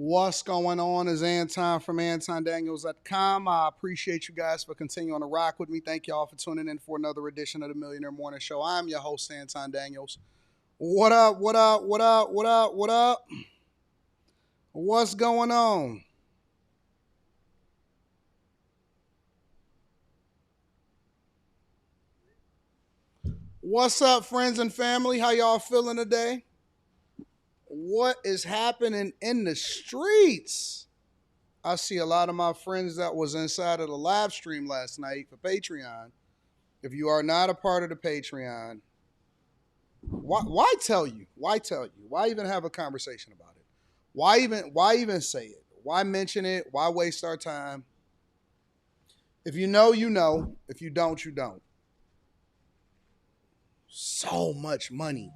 What's going on is Anton from AntonDaniels.com. I appreciate you guys for continuing to rock with me. Thank y'all for tuning in for another edition of the Millionaire Morning Show. I'm your host, Anton Daniels. What up, what up, what up, what up, what up? What's going on? What's up, friends and family? How y'all feeling today? What is happening in the streets? I see a lot of my friends that was inside of the live stream last night for Patreon. If you are not a part of the Patreon, why tell you? Why tell you? Why even have a conversation about it? Why even say it? Why mention it? Why waste our time? If you know, you know. If you don't, you don't. So much money.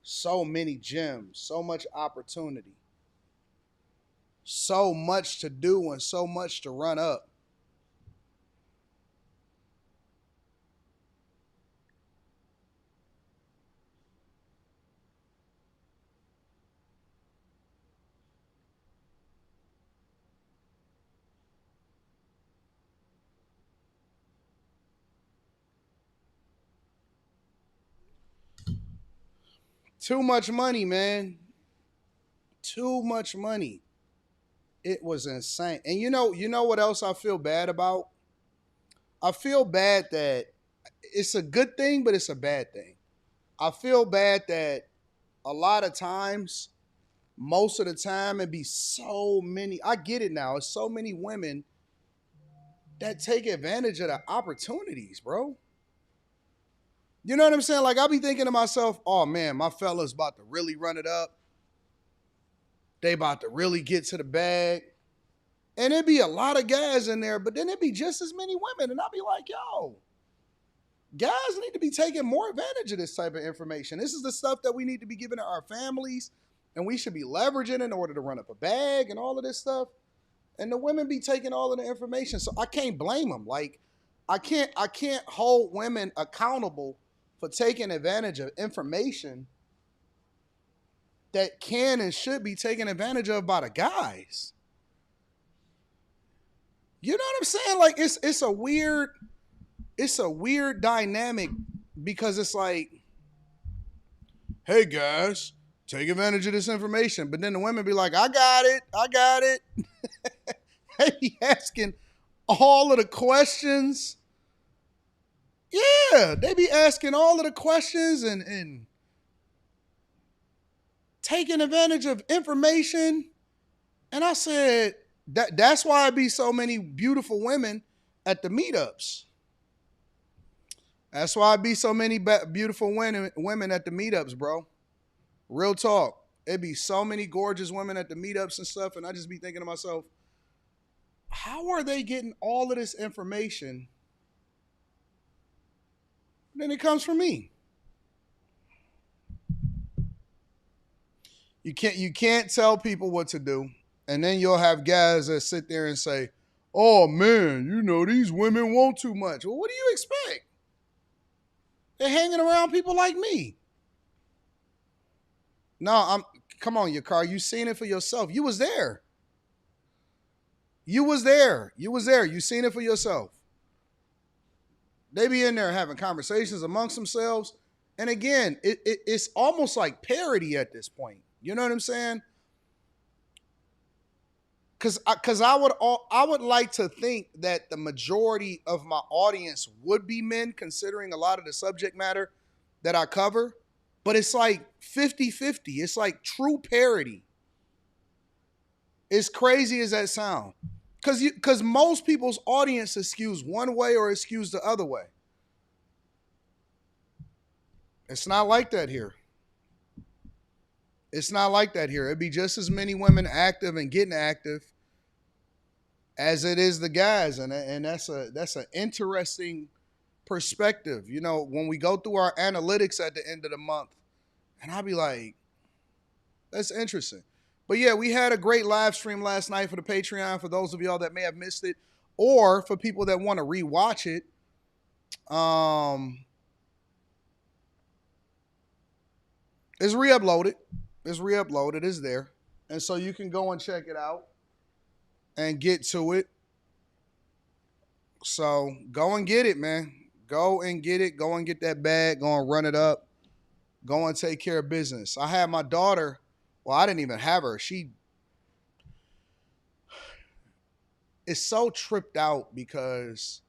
So many gems. So much opportunity. So much to do and so much to run up. Too much money, man. Too much money. It was insane. And you know what else I feel bad about? I feel bad that it's a good thing, but it's a bad thing. I feel bad that a lot of times, most of the time, it be so many. I get it now. It's so many women that take advantage of the opportunities, bro. You know what I'm saying? Like, I be thinking to myself, oh man, my fella's about to really run it up. They about to really get to the bag. And it be a lot of guys in there, but then it be just as many women. And I'll be like, yo, guys need to be taking more advantage of this type of information. This is the stuff that we need to be giving to our families, and we should be leveraging in order to run up a bag and all of this stuff. And the women be taking all of the information, so I can't blame them. Like, I can't hold women accountable for taking advantage of information that can and should be taken advantage of by the guys. You know what I'm saying? Like, it's a weird dynamic because it's like, hey guys, take advantage of this information. But then the women be like, I got it. They be asking all of the questions. Yeah, they be asking all of the questions and taking advantage of information. And I said, that's why I be so many beautiful women at the meetups. That's why I be so many beautiful women at the meetups, bro. Real talk. It be so many gorgeous women at the meetups and stuff, and I just be thinking to myself, how are they getting all of this information? And then it comes from me. You can't tell people what to do, and then you'll have guys that sit there and say, "Oh man, these women want too much." Well, what do you expect? They're hanging around people like me. No, I'm. Come on, Yakar. You seen it for yourself. You was there. You was there. You was there. You seen it for yourself. They be in there having conversations amongst themselves, and again, it's almost like parody at this point. You know what I'm saying? Because I would like to think that the majority of my audience would be men, considering a lot of the subject matter that I cover. But it's like 50-50. It's like true parody. As crazy as that sound. Because most people's audience is skews one way or it skews the other way. It's not like that here. It's not like that here. It'd be just as many women active and getting active as it is the guys, and that's an interesting perspective. When we go through our analytics at the end of the month, and I'll be like, that's interesting. But yeah, we had a great live stream last night for the Patreon. For those of y'all that may have missed it, or for people that want to rewatch it, it's re-uploaded. It's re-uploaded. It's there. And so you can go and check it out and get to it. So go and get it, man. Go and get it. Go and get that bag. Go and run it up. Go and take care of business. I had my daughter. Well, I didn't even have her. She is so tripped out because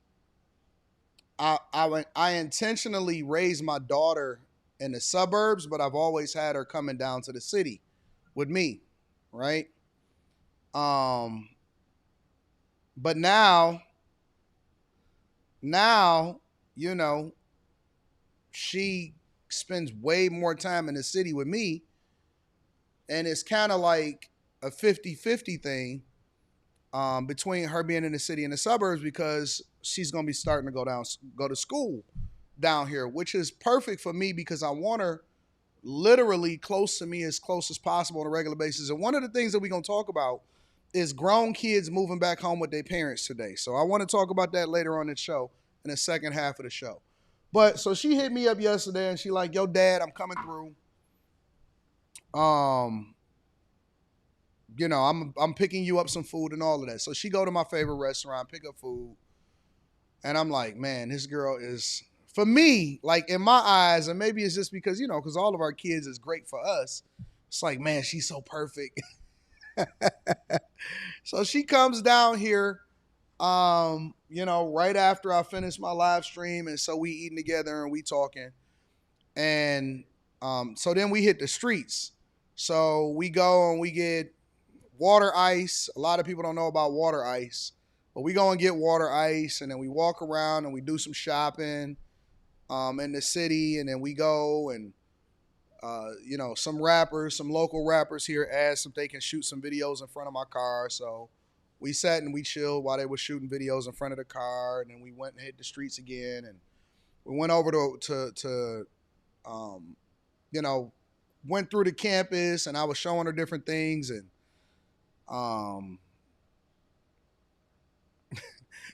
I intentionally raised my daughter in the suburbs, but I've always had her coming down to the city with me, right? Um, but now, you know, she spends way more time in the city with me, and it's kind of like a 50-50 thing between her being in the city and the suburbs because she's going to be starting to go to school down here, which is perfect for me because I want her literally close to me as close as possible on a regular basis. And one of the things that we're going to talk about is grown kids moving back home with their parents today. So I want to talk about that later on in the show, in the second half of the show. But so she hit me up yesterday and she like, yo, dad, I'm coming through. Um, I'm picking you up some food and all of that. So she go to my favorite restaurant, pick up food. And I'm like, man, this girl is, for me, like in my eyes, and maybe it's just because, because all of our kids is great for us. It's like, man, she's so perfect. So she comes down here, right after I finish my live stream. And so we eating together and we talking. And so then we hit the streets. So we go and we get water ice. A lot of people don't know about water ice. But we go and get water ice, and then we walk around and we do some shopping in the city, and then we go and some local rappers here asked if they can shoot some videos in front of my car. So we sat and we chilled while they were shooting videos in front of the car, and then we went and hit the streets again, and we went over to went through the campus, and I was showing her different things, and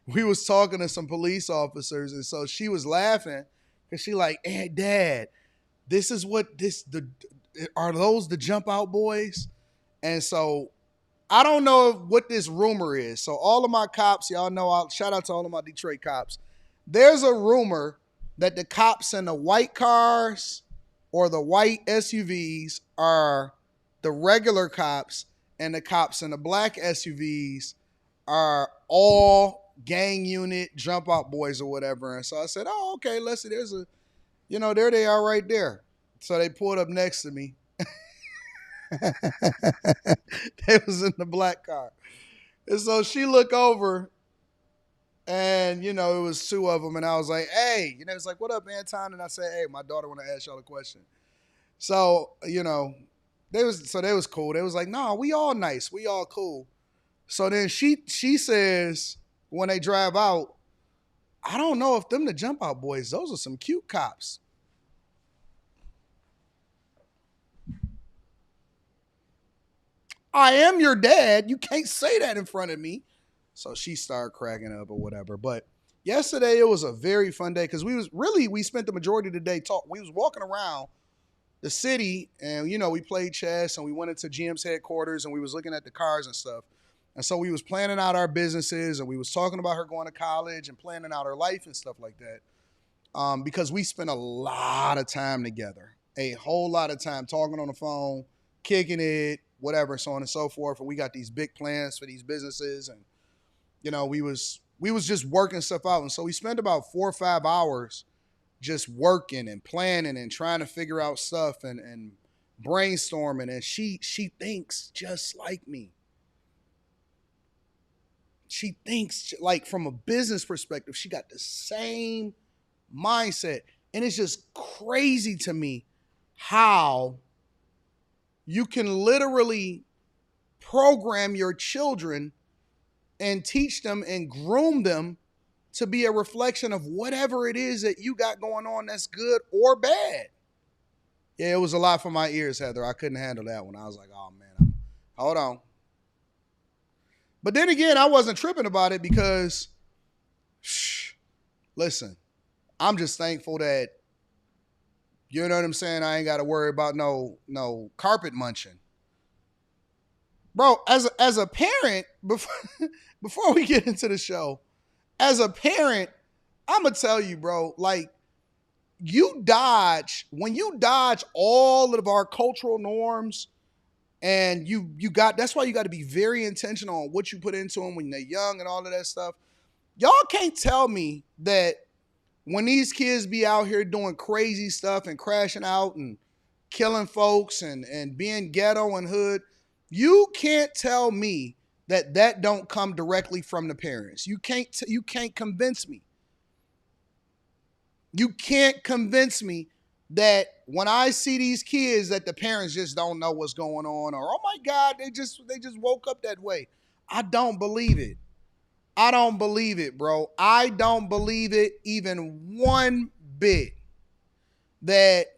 we was talking to some police officers, and so she was laughing because she like, hey, dad, are those the jump out boys? And so I don't know what this rumor is. So all of my cops, y'all know, I'll shout out to all of my Detroit cops. There's a rumor that the cops in the white cars or the white SUVs are the regular cops, and the cops in the black SUVs are all gang unit jump out boys or whatever. And so I said, oh, okay, let's see. There they are right there. So they pulled up next to me. They was in the black car. And so she looked over and, it was two of them. And I was like, hey, it's like, what up, Anton? And I said, hey, my daughter want to ask y'all a question. So, they was cool. They was like, no, we all nice. We all cool. So then she says, when they drive out, I don't know if them the jump out boys. Those are some cute cops. I am your dad. You can't say that in front of me. So she started cracking up or whatever. But yesterday it was a very fun day because we spent the majority of the day we was walking around the city and, we played chess and we went into GM's headquarters and we was looking at the cars and stuff. And so we was planning out our businesses and we was talking about her going to college and planning out her life and stuff like that. Because we spent a lot of time together, a whole lot of time talking on the phone, kicking it, whatever, so on and so forth. And we got these big plans for these businesses. And, we was just working stuff out. And so we spent about 4 or 5 hours just working and planning and trying to figure out stuff and brainstorming. And she thinks just like me. She thinks, like, from a business perspective, she got the same mindset. And it's just crazy to me how you can literally program your children and teach them and groom them to be a reflection of whatever it is that you got going on that's good or bad. Yeah, it was a lot for my ears, Heather. I couldn't handle that one. I was like, oh, man, hold on. But then again, I wasn't tripping about it because, listen, I'm just thankful that, you know what I'm saying, I ain't got to worry about no carpet munching. Bro, as a parent, before we get into the show, as a parent, I'm gonna tell you, bro, like when you dodge all of our cultural norms, and you got that's why you got to be very intentional on what you put into them when they're young and all of that stuff. Y'all can't tell me that when these kids be out here doing crazy stuff and crashing out and killing folks and being ghetto and hood, you can't tell me that that don't come directly from the parents. You can't convince me. You can't convince me that when I see these kids that the parents just don't know what's going on, or oh my God, they just woke up that way. I don't believe it. I don't believe it, bro. I don't believe it even one bit that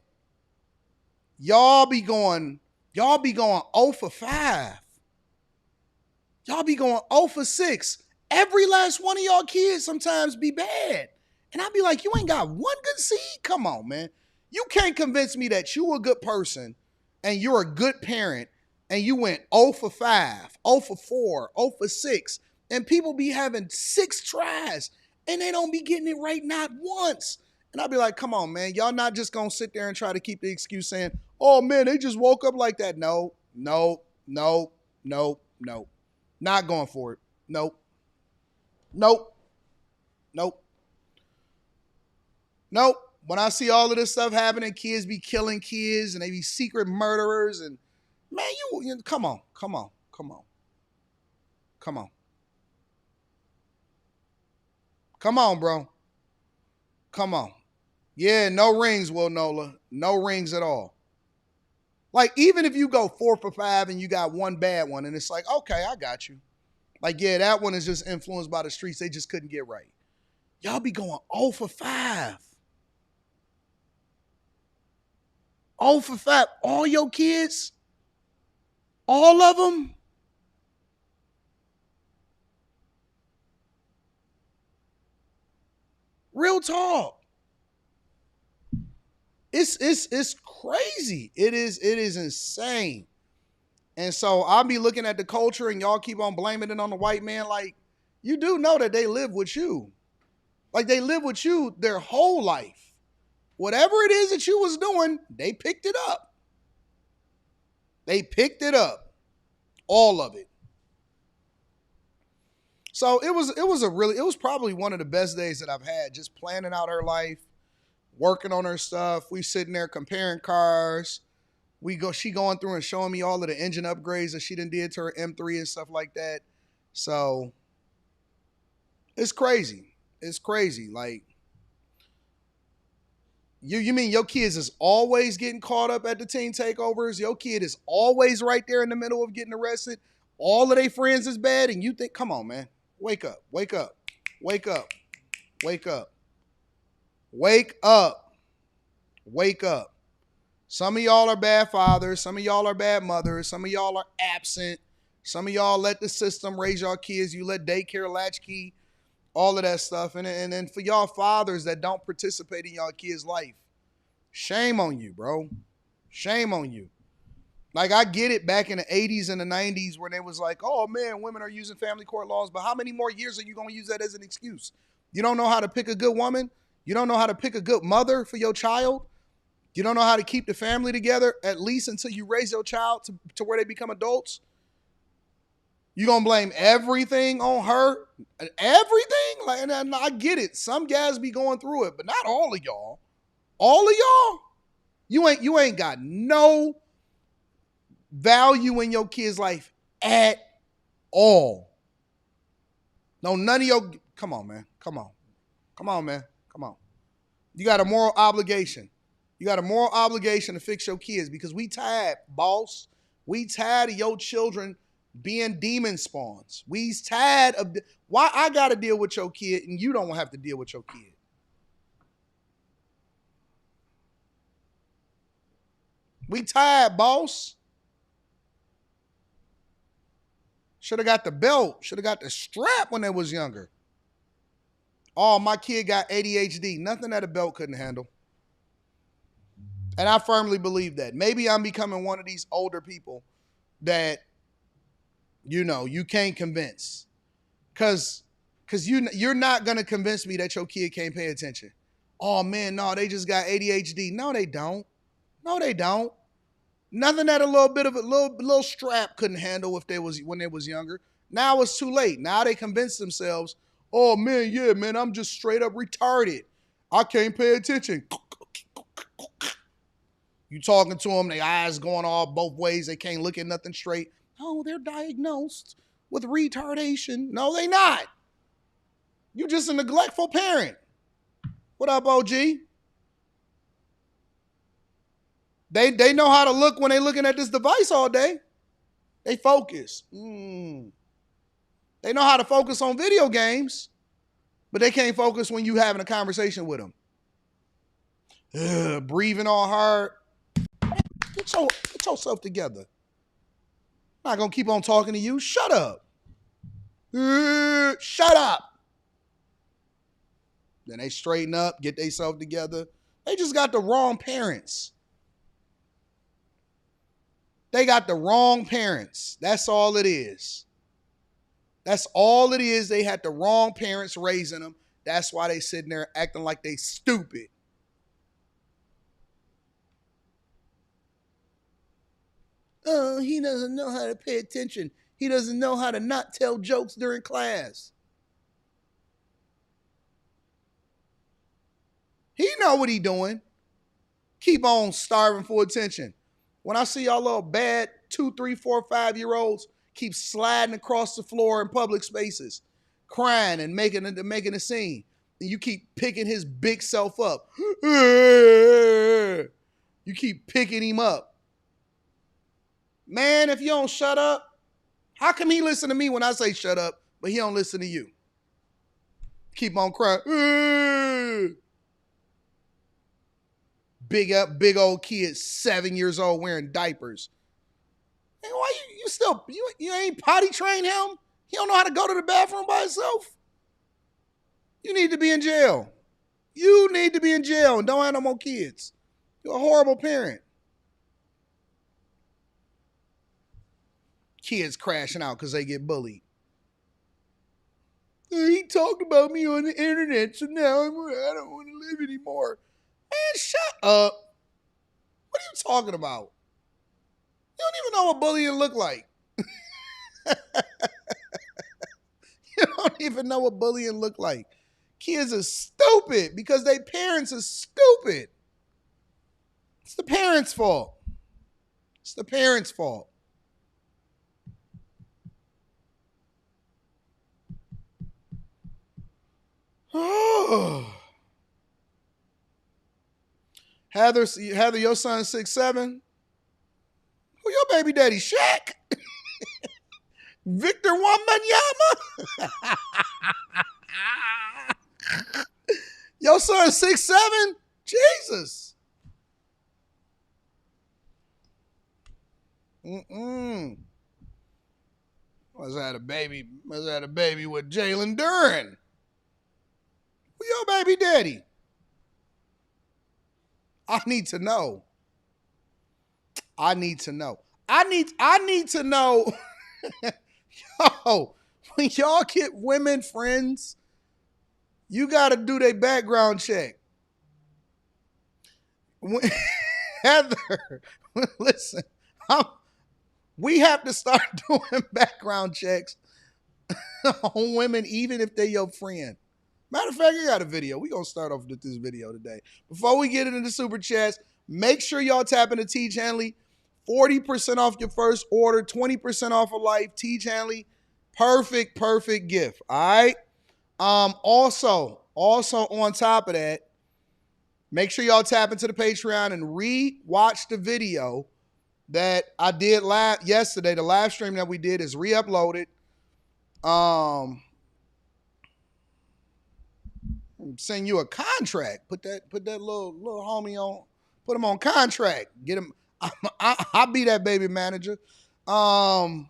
y'all be going 0 for 5. Y'all be going 0 for 6. Every last one of y'all kids sometimes be bad. And I'll be like, you ain't got one good seed? Come on, man. You can't convince me that you a good person and you're a good parent and you went 0 for 5, 0 for 4, 0 for 6. And people be having 6 tries and they don't be getting it right not once. And I'll be like, come on, man. Y'all not just going to sit there and try to keep the excuse saying, oh, man, they just woke up like that. No, no, no, no, no. Not going for it. Nope. Nope. Nope. Nope. When I see all of this stuff happening, kids be killing kids and they be secret murderers. And man, you come on. Come on. Come on. Come on. Come on, bro. Come on. Yeah, no rings, Will Nola. No rings at all. Like, even if you go 4 for 5 and you got one bad one, and it's like, okay, I got you. Like, yeah, that one is just influenced by the streets. They just couldn't get right. Y'all be going 0 for 5. 0 for 5. All your kids? All of them? Real talk. It's crazy. It is insane. And so I'll be looking at the culture and y'all keep on blaming it on the white man. Like, you do know that they live with you. Like, they live with you their whole life. Whatever it is that you was doing, they picked it up. They picked it up. All of it. So it was probably one of the best days that I've had, just planning out her life, working on her stuff. We sitting there comparing cars. She going through and showing me all of the engine upgrades that she done did to her M3 and stuff like that. So it's crazy. It's crazy. Like, you mean your kids is always getting caught up at the teen takeovers? Your kid is always right there in the middle of getting arrested. All of their friends is bad, and you think, come on, man. Wake up. Wake up. Wake up. Wake up. Wake up. Wake up. Some of y'all are bad fathers. Some of y'all are bad mothers. Some of y'all are absent. Some of y'all let the system raise y'all kids. You let daycare, latchkey, all of that stuff. And then for y'all fathers that don't participate in y'all kids' life, shame on you, bro. Shame on you. Like, I get it back in the 80s and the 90s where they was like, oh, man, women are using family court laws. But how many more years are you going to use that as an excuse? You don't know how to pick a good woman? You don't know how to pick a good mother for your child? You don't know how to keep the family together, at least until you raise your child to where they become adults? You gonna blame everything on her? Everything? Like, and I get it. Some guys be going through it, but not all of y'all. All of y'all? You ain't got no value in your kid's life at all. No, none of your. Come on, man. Come on. Come on, man. Come on. You got a moral obligation. You got a moral obligation to fix your kids because we tired, boss. We tired of your children being demon spawns. We's tired of why I gotta deal with your kid and you don't have to deal with your kid. We tired, boss. Should have got the belt. Should have got the strap when they was younger. Oh, my kid got ADHD. Nothing that a belt couldn't handle. And I firmly believe that. Maybe I'm becoming one of these older people that You can't convince. Cause you're not gonna convince me that your kid can't pay attention. Oh man, no, they just got ADHD. No, they don't. No, they don't. Nothing that a little bit of a little strap couldn't handle if they was when they was younger. Now it's too late. Now they convince themselves, oh man, yeah, man, I'm just straight up retarded. I can't pay attention. You talking to them, their eyes going all both ways. They can't look at nothing straight. Oh, they're diagnosed with retardation. No, they not. You just a neglectful parent. What up, OG? They know how to look when they looking at this device all day. They focus. They know how to focus on video games, but they can't focus when you having a conversation with them. Breathing all hard. Get yourself together. I'm not gonna keep on talking to you. Shut up. Shut up. Then they straighten up, get themselves together. They just got the wrong parents. They got the wrong parents. That's all it is. That's all it is. They had the wrong parents raising them. That's why they sitting there acting like they stupid. Oh, he doesn't know how to pay attention. He doesn't know how to not tell jokes during class. He know what he doing. Keep on starving for attention. When I see y'all little bad 2, 3, 4, 5-year-olds keep sliding across the floor in public spaces, crying and making a scene, and you keep picking his big self up. You keep picking him up. Man, if you don't shut up, how come he listen to me when I say shut up, but he don't listen to you? Keep on crying. Big old kid, 7 years old, wearing diapers. Man, why you ain't potty trained him? He don't know how to go to the bathroom by himself. You need to be in jail. You need to be in jail and don't have no more kids. You're a horrible parent. Kids crashing out because they get bullied. He talked about me on the internet, so now I don't want to live anymore. Man, shut up. What are you talking about? You don't even know what bullying look like. You don't even know what bullying look like. Kids are stupid because their parents are stupid. It's the parents' fault. It's the parents' fault. Heather, your son 6'7"? Who your baby daddy? Shaq? Victor Wembanyama? Your son 6'7"? Jesus. Must have had a baby with Jalen Duren. Who your baby daddy? I need to know. I need to know. Yo, when y'all get women friends, you got to do their background check. Heather, listen, we have to start doing background checks on women, even if they're your friend. Matter of fact, I got a video. We're going to start off with this video today. Before we get into the super chats, make sure y'all tap into T. Chanley. 40% off your first order, 20% off of life. T. Chanley, perfect gift. All right. Also on top of that, make sure y'all tap into the Patreon and re-watch the video that I did yesterday. The live stream that we did is re-uploaded. Send you a contract. Put that little homie on. Put him on contract. Get him. I'll be that baby manager. Heather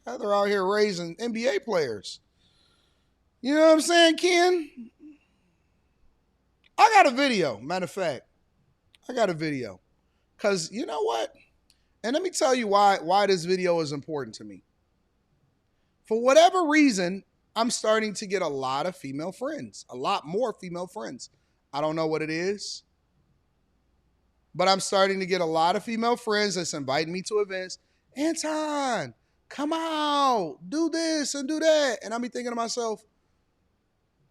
out here raising NBA players. You know what I'm saying, Ken? I got a video. Matter of fact, I got a video. Because you know what? And let me tell you why this video is important to me. For whatever reason, I'm starting to get a lot of female friends, a lot more female friends. I don't know what it is, but I'm starting to get a lot of female friends that's inviting me to events. Anton, come out, do this and do that. And I'm be thinking to myself,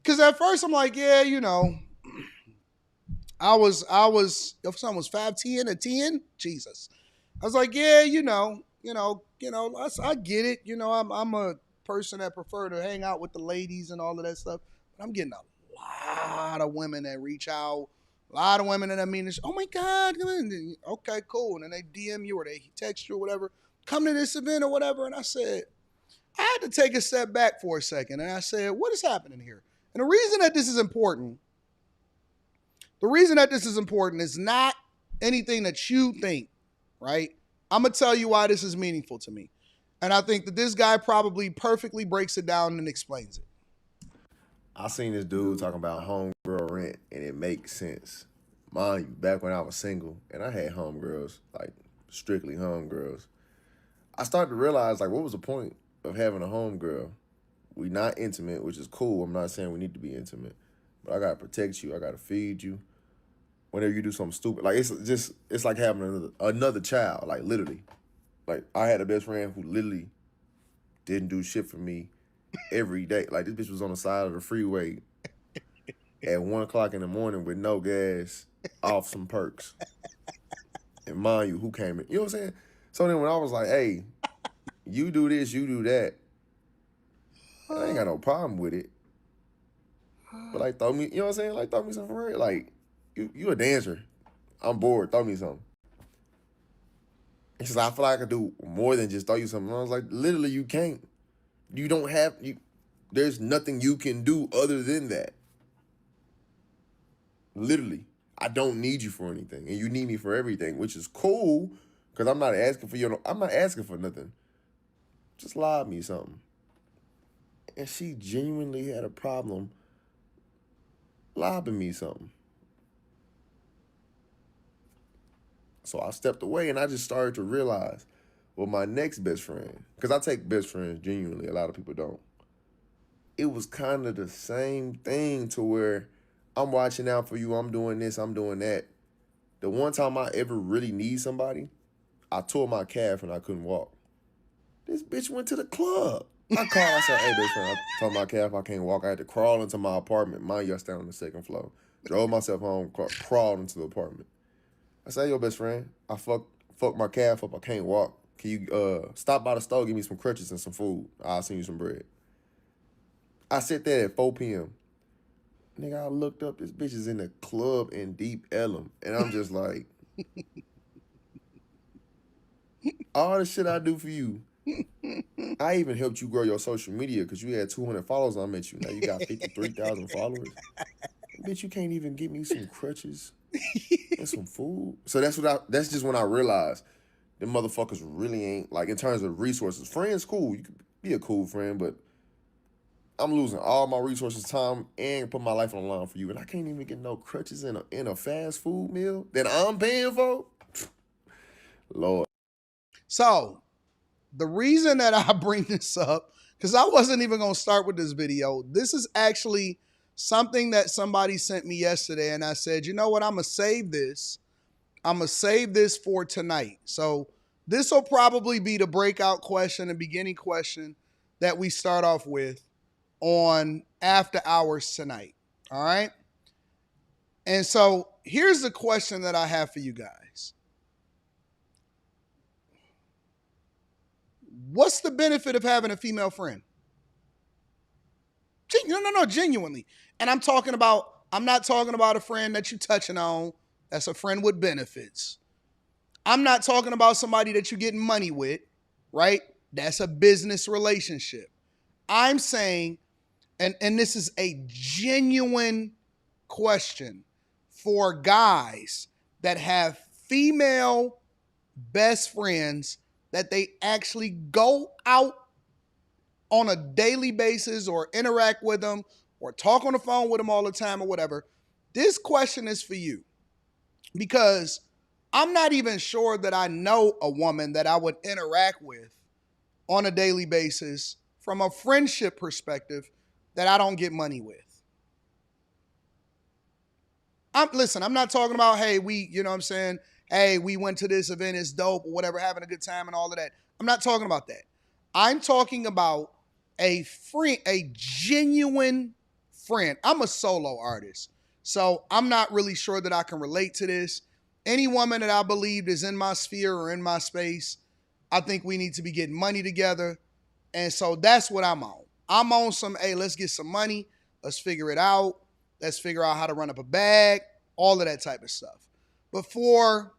because at first I'm like, yeah, you know, if someone was 5'10" a 10, Jesus. I was like, yeah, I get it. You know, I'm a person that prefer to hang out with the ladies and all of that stuff. But I'm getting a lot of women that reach out, a lot of women that I mean, oh my God, okay, cool. And then they DM you or they text you or whatever, come to this event or whatever. And I said, I had to take a step back for a second. And I said, what is happening here? And the reason that this is important is not anything that you think, right? I'm going to tell you why this is meaningful to me. And I think that this guy probably perfectly breaks it down and explains it. I seen this dude talking about homegirl rent, and it makes sense. Mind you, back when I was single, and I had homegirls, like strictly homegirls, I started to realize, like, what was the point of having a homegirl? We not intimate, which is cool. I'm not saying we need to be intimate, but I gotta protect you. I gotta feed you. Whenever you do something stupid, like it's like having another child, like literally. Like I had a best friend who literally didn't do shit for me every day. Like this bitch was on the side of the freeway at 1 o'clock in the morning with no gas, off some perks. And mind you, who came in? You know what I'm saying? So then when I was like, hey, you do this, you do that, I ain't got no problem with it. But like throw me, you know what I'm saying? Like throw me something for real. Like you a dancer. I'm bored. Throw me something. He says, I feel like I could do more than just throw you something. And I was like, literally, you can't. You don't have, there's nothing you can do other than that. Literally. I don't need you for anything. And you need me for everything, which is cool, because I'm not asking for I'm not asking for nothing. Just lob me something. And she genuinely had a problem lobbing me something. So I stepped away and I just started to realize, well, my next best friend, because I take best friends genuinely, a lot of people don't. It was kind of the same thing to where I'm watching out for you, I'm doing this, I'm doing that. The one time I ever really need somebody, I tore my calf and I couldn't walk. This bitch went to the club. I called, I said, hey, best friend, I tore my calf, I can't walk. I had to crawl into my apartment. Mind you, I stay on the second floor. Drove myself home, crawled into the apartment. I said, hey, yo, best friend, I fucked my calf up, I can't walk. Can you stop by the store, give me some crutches and some food? I'll send you some bread. I sit there at 4 p.m. Nigga, I looked up, this bitch is in the club in Deep Ellum. And I'm just like, all the shit I do for you. I even helped you grow your social media because you had 200 followers when I met you. Now you got 53,000 followers. Bitch, you can't even get me some crutches and some food. So that's just when I realized them motherfuckers really ain't, like, in terms of resources. Friends, cool. You could be a cool friend, but I'm losing all my resources, time, and put my life on the line for you. And I can't even get no crutches in a fast food meal that I'm paying for? Lord. So, the reason that I bring this up, because I wasn't even going to start with this video. This is actually something that somebody sent me yesterday. And I said, you know what? I'm going to save this. I'm going to save this for tonight. So this will probably be the breakout question, the beginning question that we start off with on After Hours tonight. All right. And so here's the question that I have for you guys. What's the benefit of having a female friend? No, genuinely. And I'm not talking about a friend that you're touching on. That's a friend with benefits. I'm not talking about somebody that you're getting money with, right? That's a business relationship. I'm saying, and this is a genuine question for guys that have female best friends that they actually go out on a daily basis or interact with them or talk on the phone with them all the time or whatever. This question is for you because I'm not even sure that I know a woman that I would interact with on a daily basis from a friendship perspective that I don't get money with. Listen, I'm not talking about, hey, you know what I'm saying? Hey, we went to this event, it's dope, or whatever, having a good time and all of that. I'm not talking about that. I'm talking about a friend, a genuine friend. I'm a solo artist, so I'm not really sure that I can relate to this. Any woman that I believe is in my sphere or in my space, I think we need to be getting money together. And so that's what I'm on. I'm on some, hey, let's get some money. Let's figure it out. Let's figure out how to run up a bag, all of that type of stuff. But for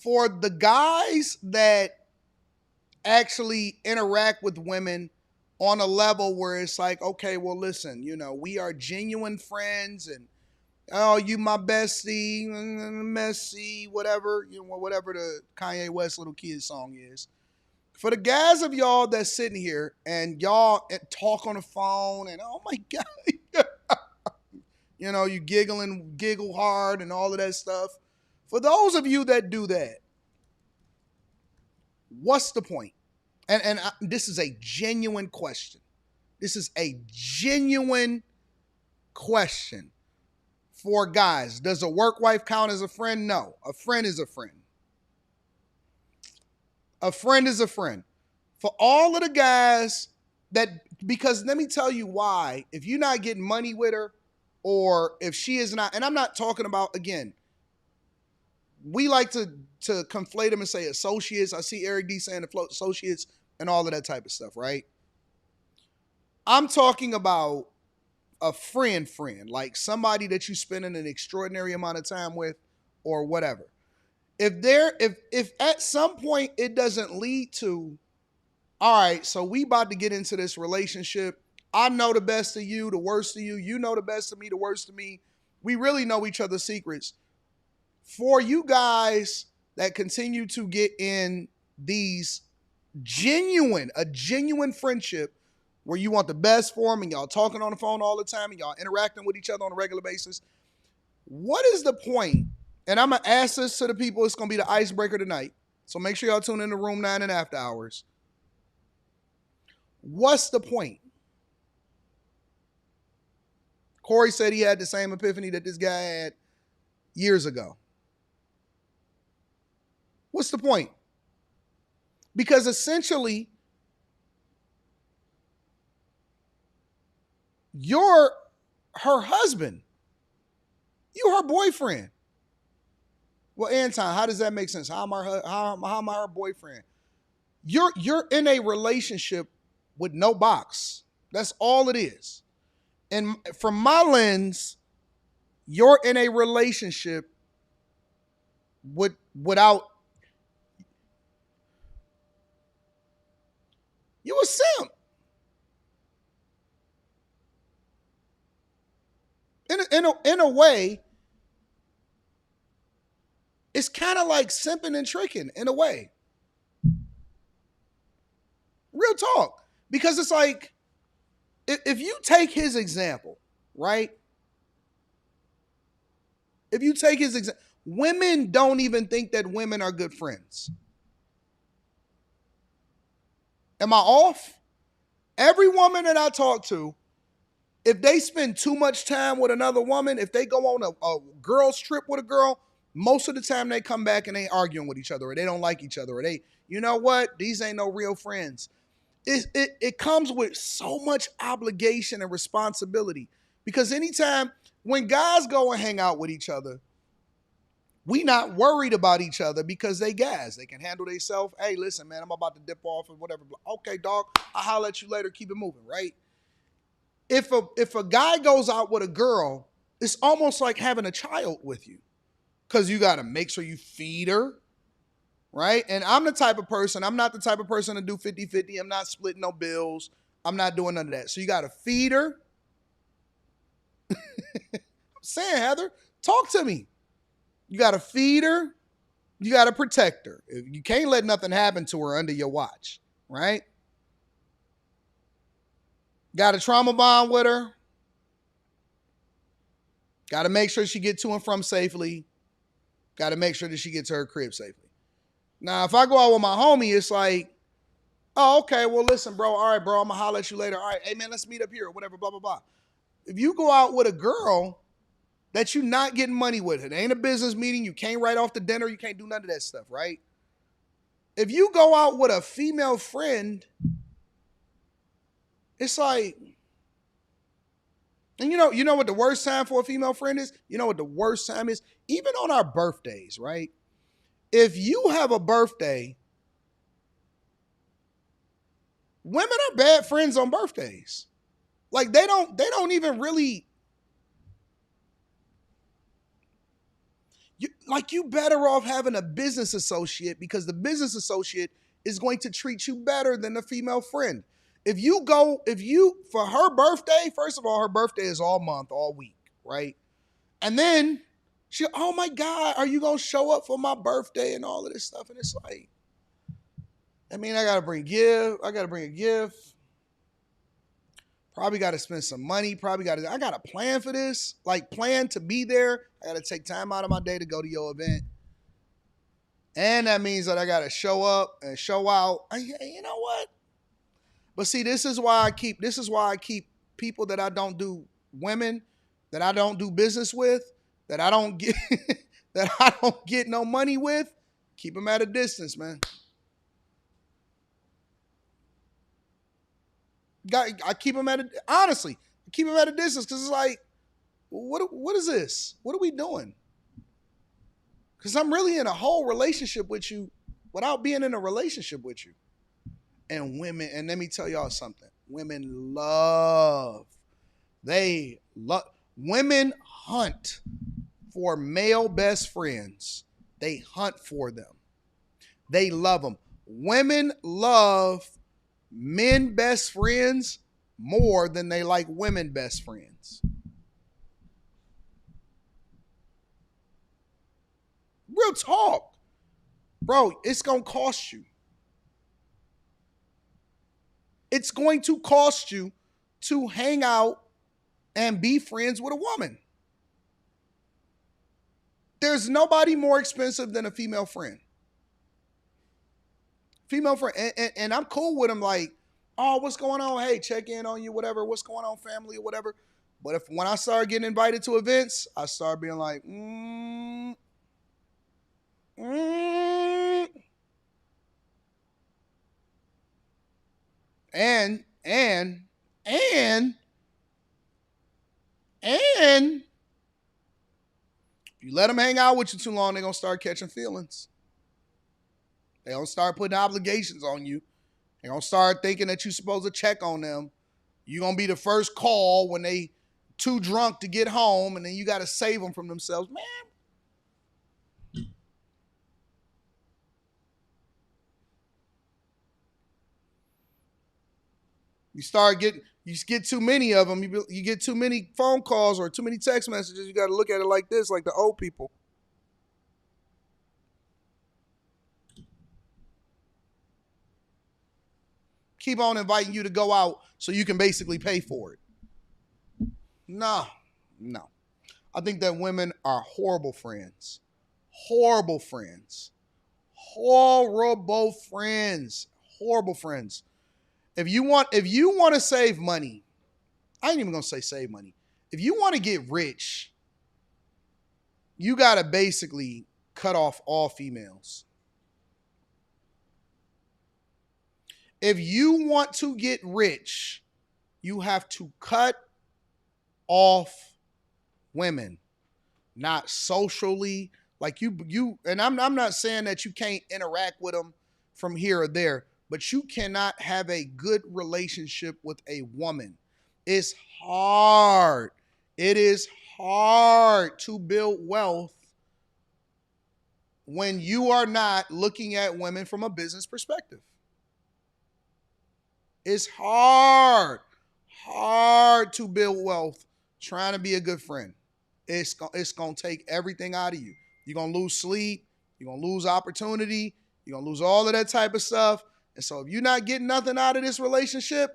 the guys that actually interact with women on a level where it's like, okay, well, listen, we are genuine friends, and oh, you my bestie, messy, whatever, whatever the Kanye West Little Kid song is. For the guys of y'all that's sitting here and y'all talk on the phone and, oh my God, you giggle hard and all of that stuff. For those of you that do that, what's the point? And this is a genuine question. This is a genuine question for guys. Does a work wife count as a friend? No. A friend is a friend. A friend is a friend. For all of the guys because let me tell you why. If you're not getting money with her, or if she is not, and I'm not talking about, again, we like to conflate them and say associates. I see Eric D saying the associates and all of that type of stuff, right? I'm talking about a friend, like somebody that you spending an extraordinary amount of time with or whatever. If at some point it doesn't lead to, all right, so we about to get into this relationship. I know the best of you, the worst of you. You know the best of me, the worst of me. We really know each other's secrets. For you guys that continue to get in these a genuine friendship where you want the best for them and y'all talking on the phone all the time and y'all interacting with each other on a regular basis, what is the point? And I'm going to ask this to the people. It's going to be the icebreaker tonight. So make sure y'all tune in to Room 9 and After Hours. What's the point? Corey said he had the same epiphany that this guy had years ago. What's the point? Because essentially, you're her husband. You're her boyfriend. Well, Anton, how does that make sense? How am I her boyfriend? You're in a relationship with no box. That's all it is. And from my lens, you're in a relationship without, you a simp. In a way, it's kind of like simping and tricking in a way. Real talk. Because it's like, if you take his example, right? If you take his example, women don't even think that women are good friends. Am I off? Every woman that I talk to, if they spend too much time with another woman, if they go on a girl's trip with a girl, most of the time they come back and they arguing with each other, or they don't like each other, or they, you know what, these ain't no real friends. It comes with so much obligation and responsibility, because anytime when guys go and hang out with each other, we not worried about each other because they guys. They can handle themselves. Hey, listen, man, I'm about to dip off or whatever. Okay, dog, I'll holler at you later. Keep it moving, right? If a guy goes out with a girl, it's almost like having a child with you, because you got to make sure you feed her, right? And I'm not the type of person to do 50-50. I'm not splitting no bills. I'm not doing none of that. So you got to feed her. I'm saying, Heather, talk to me. You got to feed her. You got to protect her. You can't let nothing happen to her under your watch, right? Got a trauma bond with her. Got to make sure she get to and from safely. Got to make sure that she gets to her crib safely. Now, if I go out with my homie, it's like, oh, okay, well, listen, bro. All right, bro, I'm going to holler at you later. All right, hey, man, let's meet up here or whatever, blah, blah, blah. If you go out with a girl that you're not getting money with, it ain't a business meeting, you can't write off the dinner, you can't do none of that stuff, right? If you go out with a female friend, it's like, and you know what the worst time for a female friend is? You know what the worst time is? Even on our birthdays, right? If you have a birthday, women are bad friends on birthdays. Like they don't even really, you better off having a business associate because the business associate is going to treat you better than the female friend. For her birthday, first of all, her birthday is all month, all week, right? And then oh my God, are you going to show up for my birthday and all of this stuff? And it's like, I mean, I got to bring a gift. Probably got to spend some money. I got to plan for this, like plan to be there. I got to take time out of my day to go to your event. And that means that I got to show up and show out. You know what? But see, this is why I keep people that I don't do, women that I don't do business with, that I don't get that I don't get no money with, keep them at a distance, man. I keep them at honestly, I keep them at a distance because it's like, what is this? What are we doing? Because I'm really in a whole relationship with you without being in a relationship with you. And women, and let me tell y'all something. Women women hunt for male best friends. They hunt for them. They love them. Women love men best friends more than they like women best friends. Real talk. Bro, it's going to cost you. It's going to cost you to hang out and be friends with a woman. There's nobody more expensive than a female friend. Female friend. And I'm cool with them like, oh, what's going on? Hey, check in on you, whatever. What's going on, family or whatever. But when I start getting invited to events, I start being like, And you let them hang out with you too long, they're going to start catching feelings. They're going to start putting obligations on you. They're going to start thinking that you're supposed to check on them. You're going to be the first call when they too drunk to get home, and then you got to save them from themselves. Man, you get too many of them. You get too many phone calls or too many text messages. You got to look at it like this, like the old people. Keep on inviting you to go out so you can basically pay for it. No. I think that women are horrible friends. Horrible friends. If you want to save money, I ain't even gonna say save money. If you want to get rich, you gotta basically cut off all females. If you want to get rich, you have to cut off women, not socially. Like you, and I'm not saying that you can't interact with them from here or there, but you cannot have a good relationship with a woman. It's hard. It is hard to build wealth when you are not looking at women from a business perspective. It's hard to build wealth trying to be a good friend. It's going to take everything out of you. You're going to lose sleep. You're going to lose opportunity. You're going to lose all of that type of stuff. And so if you're not getting nothing out of this relationship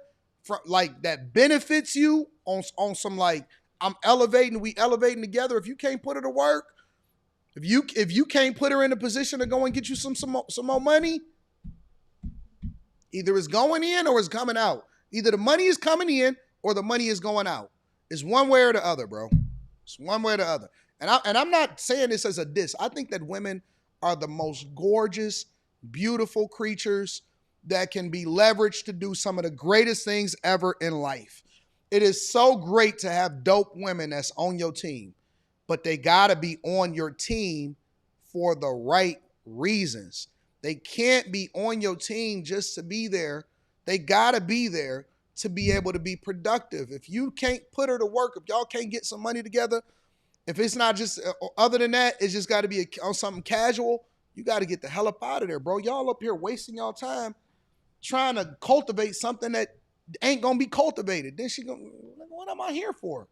like that benefits you on some like we elevating together, if you can't put it to work, If you can't put her in a position to go and get you some more money, either it's going in or it's coming out. Either the money is coming in or the money is going out. It's one way or the other, bro. It's one way or the other. And I'm not saying this as a diss. I think that women are the most gorgeous, beautiful creatures that can be leveraged to do some of the greatest things ever in life. It is so great to have dope women that's on your team, but they gotta be on your team for the right reasons. They can't be on your team just to be there. They gotta be there to be able to be productive. If you can't put her to work, if y'all can't get some money together, if it's not just, other than that, it's just gotta be on something casual, you gotta get the hell up out of there, bro. Y'all up here wasting y'all time trying to cultivate something that ain't gonna be cultivated. Then she gonna, what am I here for?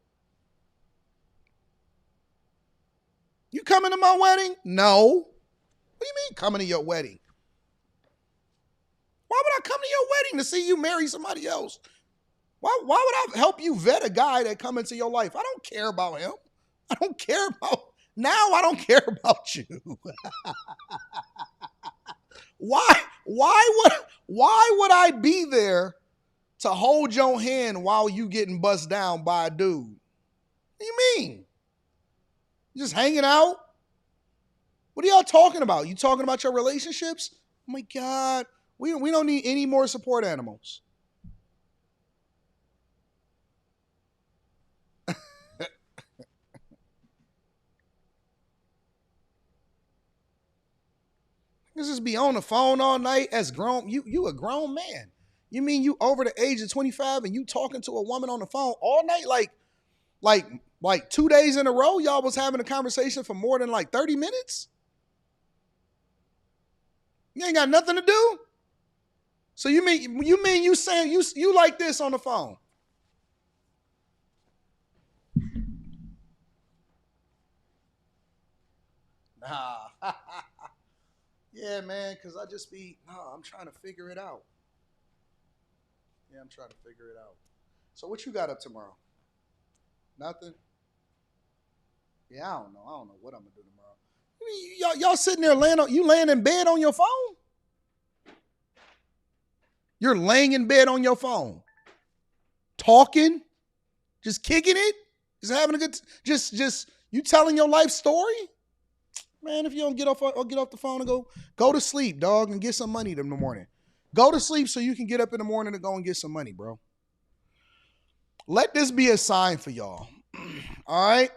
You coming to my wedding? No. What do you mean coming to your wedding? Why would I come to your wedding to see you marry somebody else? Why would I help you vet a guy that come into your life? I don't care about him. I don't care about, now I don't care about you. Why would I be there to hold your hand while you getting bust down by a dude? What do you mean? You just hanging out? What are y'all talking about? You talking about your relationships? Oh my God. We don't need any more support animals. You just be on the phone all night as grown. You a grown man. You mean you over the age of 25 and you talking to a woman on the phone all night? Like 2 days in a row, y'all was having a conversation for more than like 30 minutes? You ain't got nothing to do? So you mean you saying you like this on the phone? Nah. Yeah, man, because I'm trying to figure it out. Yeah, I'm trying to figure it out. So what you got up tomorrow? Nothing? Yeah, I don't know. I don't know what I'm gonna do tomorrow. I mean, y'all sitting there laying in bed on your phone? You're laying in bed on your phone. Talking? Just kicking it? Just having a good just you telling your life story? Man, if you don't get off the phone and go to sleep, dog, and get some money in the morning. Go to sleep so you can get up in the morning and go and get some money, bro. Let this be a sign for y'all. All right?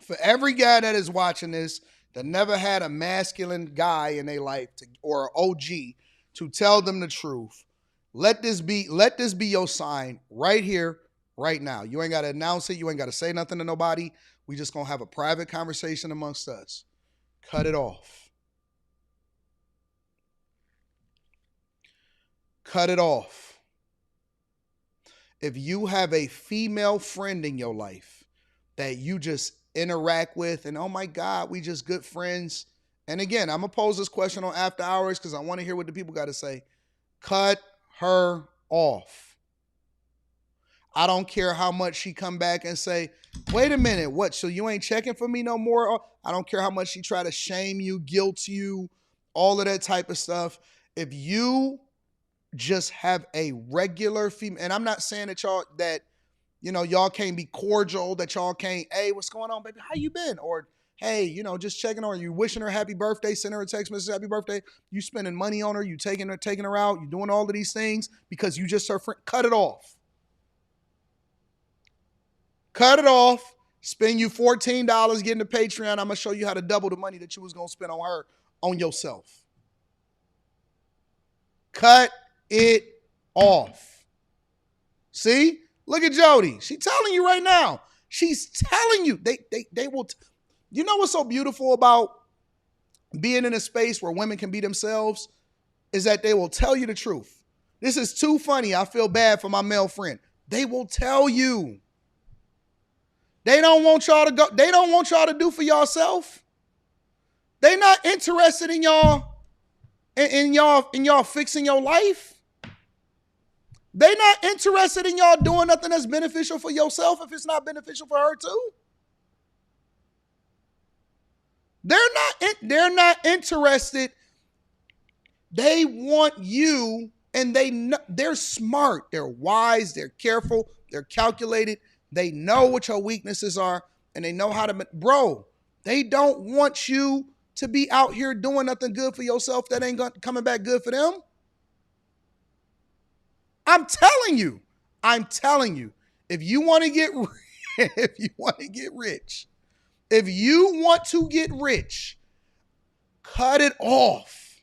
For every guy that is watching this that never had a masculine guy in their life or an OG to tell them the truth, let this be your sign right here, right now. You ain't got to announce it. You ain't got to say nothing to nobody. We just going to have a private conversation amongst us. Cut it off. Cut it off. If you have a female friend in your life that you just interact with and, oh my God, we just good friends. And again, I'm going to pose this question on After Hours because I want to hear what the people got to say. Cut her off. I don't care how much she come back and say, wait a minute, what? So you ain't checking for me no more? I don't care how much she try to shame you, guilt you, all of that type of stuff. If you just have a regular female, and I'm not saying that y'all can't be cordial, that y'all can't, hey, what's going on, baby? How you been? Or, hey, just checking on her. You wishing her happy birthday, sending her a text message, happy birthday. You spending money on her. You taking her out. You doing all of these things because you just her friend. Cut it off. Cut it off. Spend you $14 getting the Patreon. I'm going to show you how to double the money that you was going to spend on her, on yourself. Cut it off. See? Look at Jody. She's telling you right now. She's telling you. They will. You know what's so beautiful about being in a space where women can be themselves? Is that they will tell you the truth. This is too funny. I feel bad for my male friend. They will tell you. They don't want y'all to go. They don't want y'all to do for yourself. They not interested in y'all, in y'all fixing your life. They not interested in y'all doing nothing that's beneficial for yourself if it's not beneficial for her too. They're not interested. They want you, and they're smart. They're wise. They're careful. They're calculated. They know what your weaknesses are, and they know how to. Bro, they don't want you to be out here doing nothing good for yourself that ain't coming back good for them. I'm telling you. I'm telling you. If you want to get if you want to get rich, if you want to get rich, cut it off.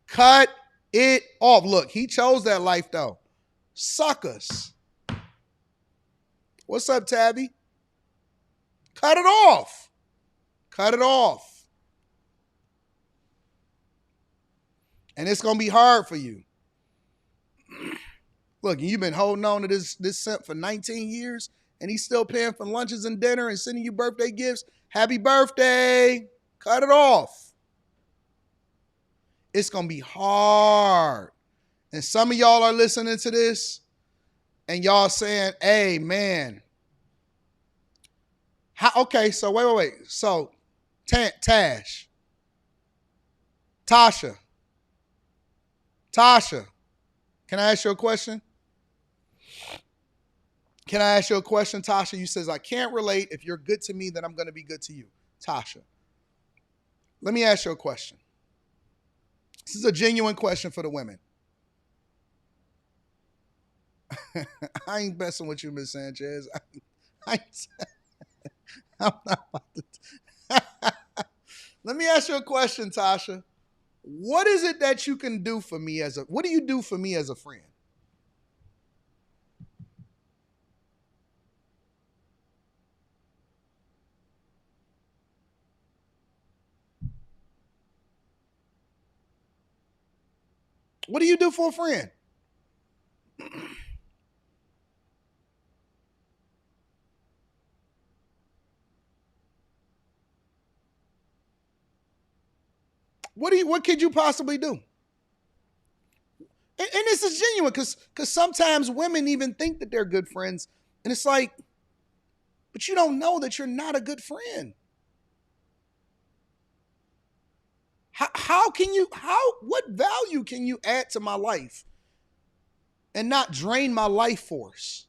Cut it off. Look, he chose that life though. Suckers. What's up, Tabby? Cut it off. Cut it off. And it's going to be hard for you. Look, you've been holding on to this simp for 19 years, and he's still paying for lunches and dinner and sending you birthday gifts. Happy birthday. Cut it off. It's going to be hard. And some of y'all are listening to this, and y'all saying, hey, man. Okay, so wait. So, Tasha, can I ask you a question? Can I ask you a question, Tasha? You says, I can't relate. If you're good to me, then I'm going to be good to you. Tasha, let me ask you a question. This is a genuine question for the women. I ain't messing with you, Miss Sanchez. I'm not about to. Let me ask you a question, Tasha. What is it that you can do for me what do you do for me as a friend? What do you do for a friend? What could you possibly do? And this is genuine because sometimes women even think that they're good friends. And it's like, but you don't know that you're not a good friend. What value can you add to my life and not drain my life force?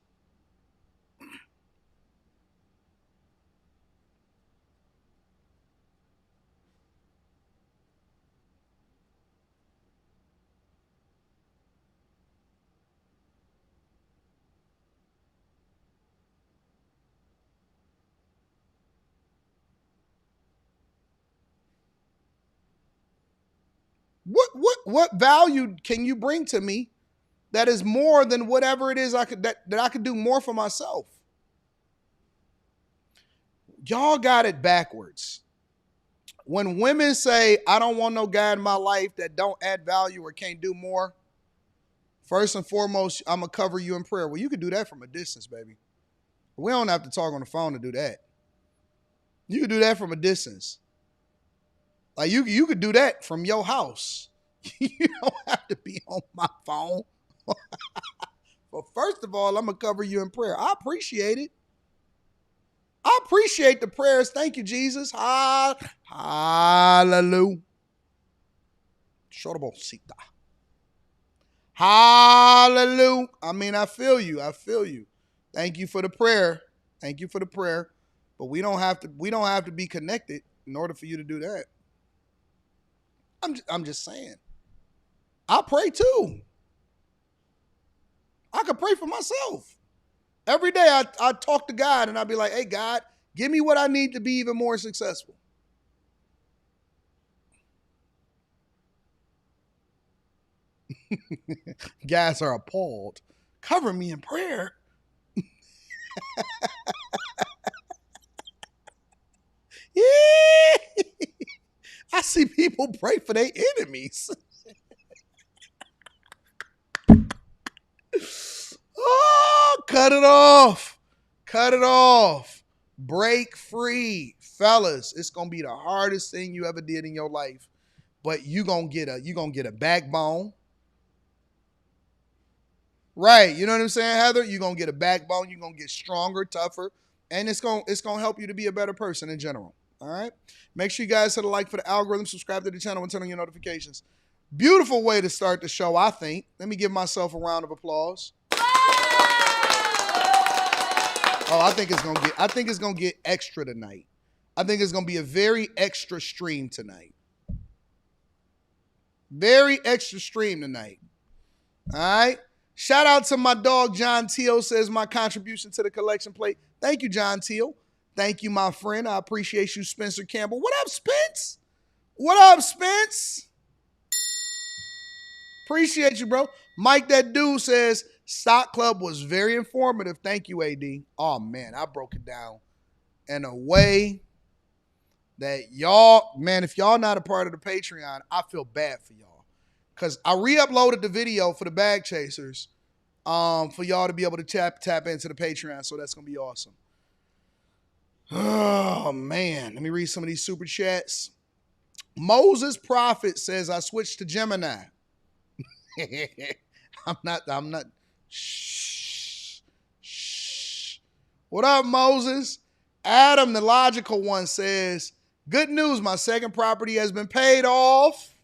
What value can you bring to me that is more than whatever it is that I could do more for myself? Y'all got it backwards. When women say, I don't want no guy in my life that don't add value or can't do more, first and foremost, I'm going to cover you in prayer. Well, you can do that from a distance, baby. We don't have to talk on the phone to do that. You can do that from a distance. Like you could do that from your house. You don't have to be on my phone. But first of all, I'm going to cover you in prayer. I appreciate it. I appreciate the prayers. Thank you, Jesus. Hallelujah. Hallelujah. I mean, I feel you. Thank you for the prayer. But we don't have to be connected in order for you to do that. I'm just saying. I pray too. I could pray for myself. Every day I talk to God and I'll be like, hey, God, give me what I need to be even more successful. Guys are appalled. Cover me in prayer. Yeah. I see people pray for their enemies. Oh, cut it off. Cut it off. Break free. Fellas, it's going to be the hardest thing you ever did in your life. But you're going to get a backbone. Right. You know what I'm saying, Heather? You're going to get a backbone. You're going to get stronger, tougher. And it's gonna help you to be a better person in general. All right. Make sure you guys hit a like for the algorithm, subscribe to the channel, and turn on your notifications. Beautiful way to start the show, I think. Let me give myself a round of applause. Oh, I think it's gonna get extra tonight. I think it's gonna be a very extra stream tonight. Very extra stream tonight. All right. Shout out to my dog, John Teal, says my contribution to the collection plate. Thank you, John Teal. Thank you, my friend. I appreciate you, Spencer Campbell. What up, Spence? What up, Spence? Appreciate you, bro. Mike, that dude, says Stock Club was very informative. Thank you, AD. Oh, man, I broke it down in a way that y'all, man, if y'all not a part of the Patreon, I feel bad for y'all. Because I re-uploaded the video for the bag chasers for y'all to be able to tap into the Patreon. So that's going to be awesome. Oh, man. Let me read some of these super chats. Moses Prophet says, I switched to Gemini. I'm not. Shh. What up, Moses? Adam, the logical one, says, good news, my second property has been paid off.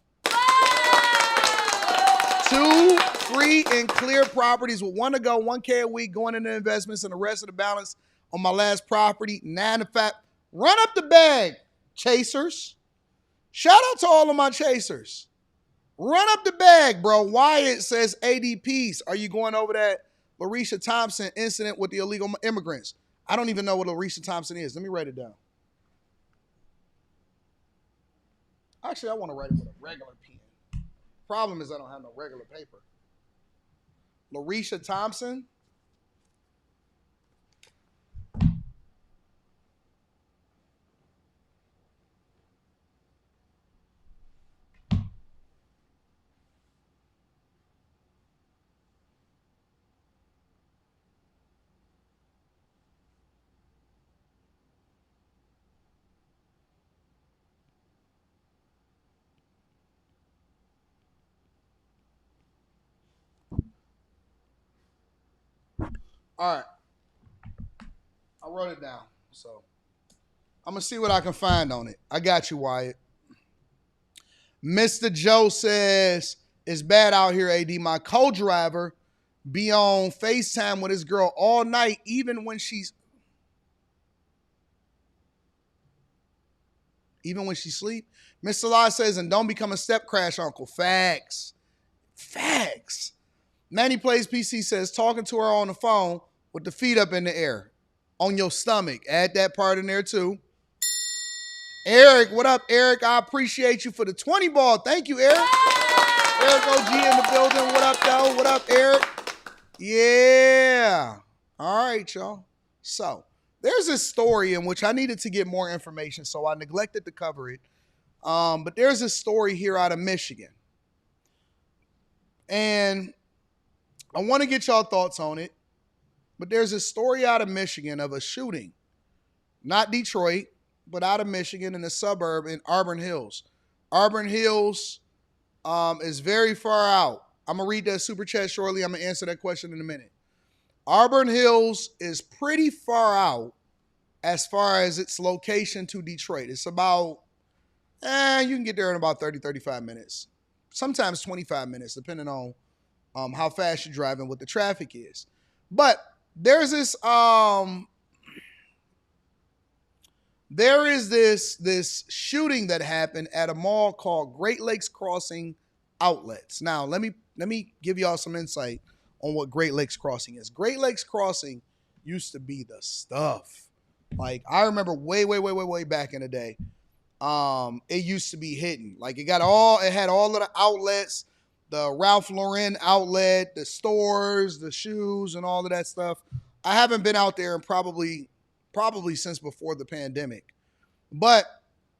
2 free and clear properties with 1 to go, 1K a week going into investments, and the rest of the balance on my last property. 9 to 5. Run up the bag, chasers. Shout out to all of my chasers. Run up the bag, bro. Wyatt says ADPs. Are you going over that Larisha Thompson incident with the illegal immigrants? I don't even know what Larisha Thompson is. Let me write it down. Actually, I want to write it with a regular pen. Problem is I don't have no regular paper. Larisha Thompson. All right. I wrote it down. So I'm going to see what I can find on it. I got you, Wyatt. Mr. Joe says, it's bad out here, AD. My co-driver be on FaceTime with his girl all night, even when she sleep. Mr. Law says, and don't become a step crash uncle. Facts. Manny Plays PC says, talking to her on the phone with the feet up in the air on your stomach. Add that part in there too. Eric, what up, Eric? I appreciate you for the 20 ball. Thank you, Eric. Eric OG in the building. What up, though? What up, Eric? Yeah. All right, y'all. So there's this story in which I needed to get more information, so I neglected to cover it. But there's this story here out of Michigan. And I want to get y'all thoughts on it. But there's a story out of Michigan of a shooting. Not Detroit, but out of Michigan in a suburb in Auburn Hills. Auburn Hills is very far out. I'm going to read that super chat shortly. I'm going to answer that question in a minute. Auburn Hills is pretty far out as far as its location to Detroit. It's about, you can get there in about 30, 35 minutes. Sometimes 25 minutes, depending on how fast you're driving, what the traffic is. But there's this, there is this shooting that happened at a mall called Great Lakes Crossing Outlets. Now, let me give y'all some insight on what Great Lakes Crossing is. Great Lakes Crossing used to be the stuff. Like, I remember way back in the day, it used to be hidden. Like, it had all of the outlets, the Ralph Lauren outlet, the stores, the shoes, and all of that stuff. I haven't been out there in probably since before the pandemic. But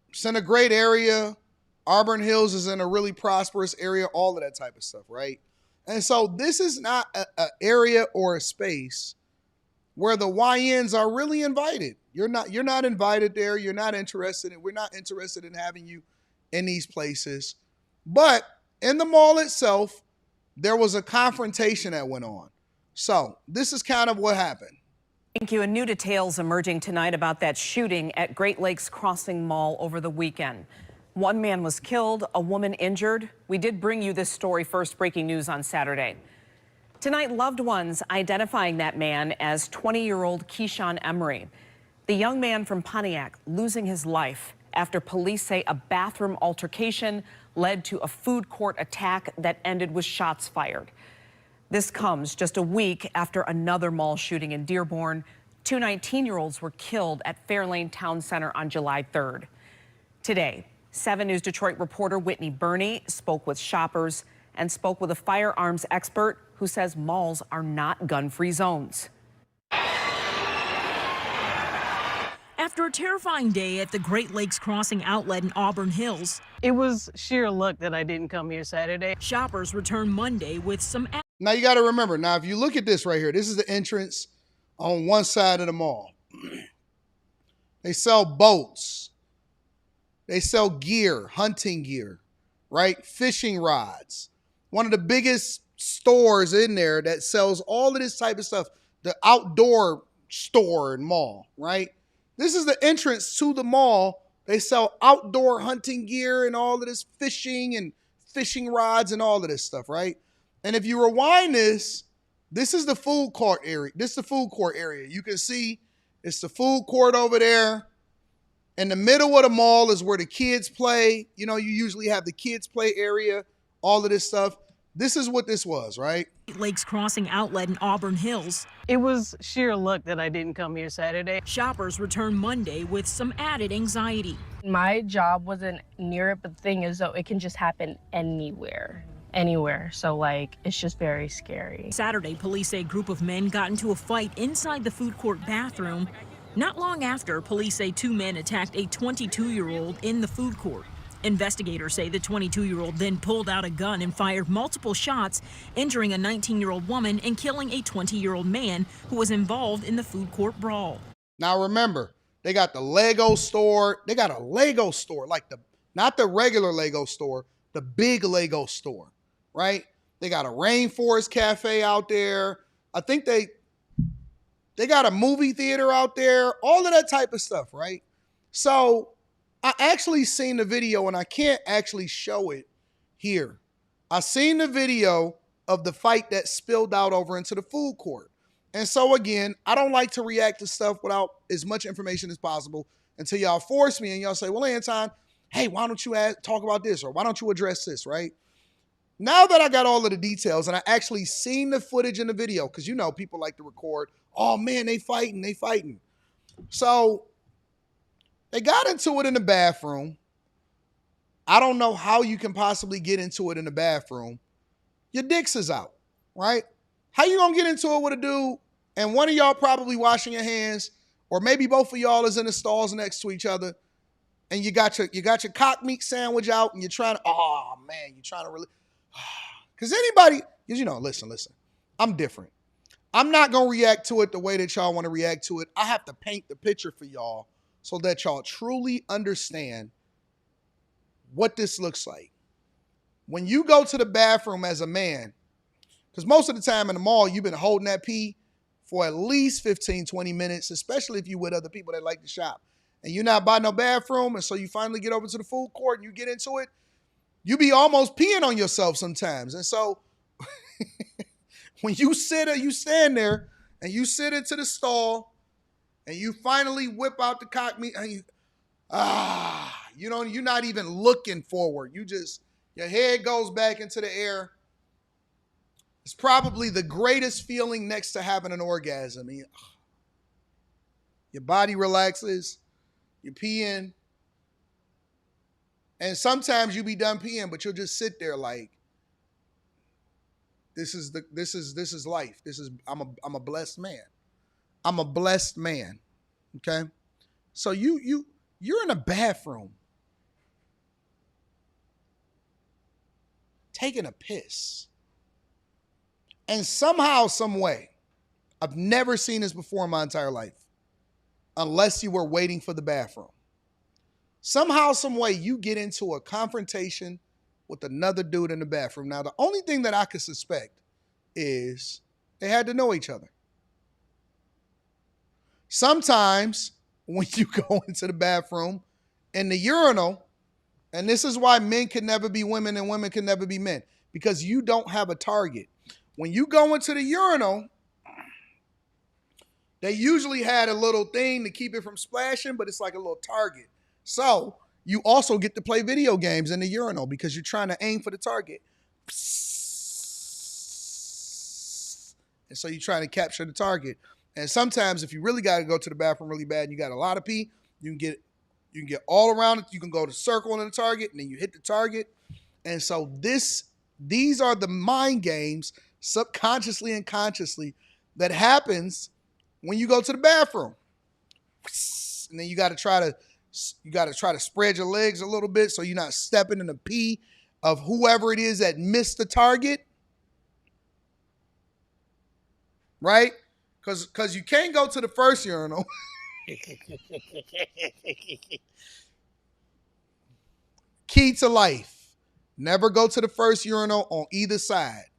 it's in a great area. Auburn Hills is in a really prosperous area, all of that type of stuff, right? And so this is not an area or a space where the YNs are really invited. You're not invited there. You're not interested in, we're not interested in having you in these places. But in the mall itself, there was a confrontation that went on. So this is kind of what happened. Thank you. And new details emerging tonight about that shooting at Great Lakes Crossing Mall over the weekend. One man was killed, a woman injured. We did bring you this story first, breaking news on Saturday. Tonight, loved ones identifying that man as 20-year-old Keyshawn Emery. The young man from Pontiac losing his life after police say a bathroom altercation led to a food court attack that ended with shots fired. This comes just a week after another mall shooting in Dearborn. Two 19-year-olds were killed at Fairlane Town Center on July 3rd. Today, 7 News Detroit reporter Whitney Burney spoke with shoppers and spoke with a firearms expert who says malls are not gun-free zones. After a terrifying day at the Great Lakes Crossing outlet in Auburn Hills, it was sheer luck that I didn't come here Saturday. Shoppers returned Monday with some. Now you got to remember, now if you look at this right here, this is the entrance on one side of the mall. They sell boats. They sell gear, hunting gear, right? Fishing rods. One of the biggest stores in there that sells all of this type of stuff. The outdoor store and mall, right? This is the entrance to the mall. They sell outdoor hunting gear and all of this fishing and fishing rods and all of this stuff, right? And if you rewind this, this is the food court area. This is the food court area. You can see it's the food court over there. In the middle of the mall is where the kids play. You know, you usually have the kids play area, all of this stuff. This is what this was, right? Lakes Crossing outlet in Auburn Hills. It was sheer luck that I didn't come here Saturday. Shoppers returned Monday with some added anxiety. My job wasn't near it, but the thing is, though, it can just happen anywhere. So, like, it's just very scary. Saturday, police say a group of men got into a fight inside the food court bathroom. Not long after, police say 2 men attacked a 22-year-old in the food court. Investigators say the 22-year-old then pulled out a gun and fired multiple shots, injuring a 19-year-old woman and killing a 20-year-old man who was involved in the food court brawl. Now remember, they got the Lego store. They got a Lego store, like not the regular Lego store, the big Lego store, right? They got a Rainforest Cafe out there. I think they got a movie theater out there, all of that type of stuff, right? So I actually seen the video, and I can't actually show it here. I seen the video of the fight that spilled out over into the food court. And so again, I don't like to react to stuff without as much information as possible until y'all force me and y'all say, well, Anton, hey, why don't you talk about this, or why don't you address this, right? Now that I got all of the details and I actually seen the footage in the video, because you know people like to record, oh man, they fighting. So they got into it in the bathroom. I don't know how you can possibly get into it in the bathroom. Your dicks is out, right? How you gonna get into it with a dude and one of y'all probably washing your hands, or maybe both of y'all is in the stalls next to each other, and you got your cock meat sandwich out, and you're trying to, oh man, you're trying to really, because listen, I'm different. I'm not gonna react to it the way that y'all want to react to it. I have to paint the picture for y'all so that y'all truly understand what this looks like. When you go to the bathroom as a man, because most of the time in the mall, you've been holding that pee for at least 15, 20 minutes, especially if you're with other people that like to shop. And you're not by no bathroom, and so you finally get over to the food court and you get into it, you be almost peeing on yourself sometimes. And so when you sit or you stand there and you sit into the stall and you finally whip out the cock meat and you're not even looking forward. Your head goes back into the air. It's probably the greatest feeling next to having an orgasm. Your body relaxes, you pee in, and sometimes you be done peeing, but you'll just sit there like, this is life. I'm a blessed man. I'm a blessed man. Okay? So you're in a bathroom taking a piss. And somehow, some way, I've never seen this before in my entire life, unless you were waiting for the bathroom. Somehow, some way, you get into a confrontation with another dude in the bathroom. Now, the only thing that I could suspect is they had to know each other. sometimes when you go into the bathroom in the urinal, and this is why men can never be women and women can never be men, because you don't have a target. When you go into the urinal, they usually had a little thing to keep it from splashing, but it's like a little target. So you also get to play video games in the urinal because you're trying to aim for the target. And so you're trying to capture the target. And sometimes if you really got to go to the bathroom really bad and you got a lot of pee, you can get all around it. You can go to circle in the target and then you hit the target. And so these are the mind games, subconsciously and consciously, that happens when you go to the bathroom. And then you got to try to spread your legs a little bit so you're not stepping in the pee of whoever it is that missed the target. Right? Because you can't go to the first urinal. Key to life. Never go to the first urinal on either side.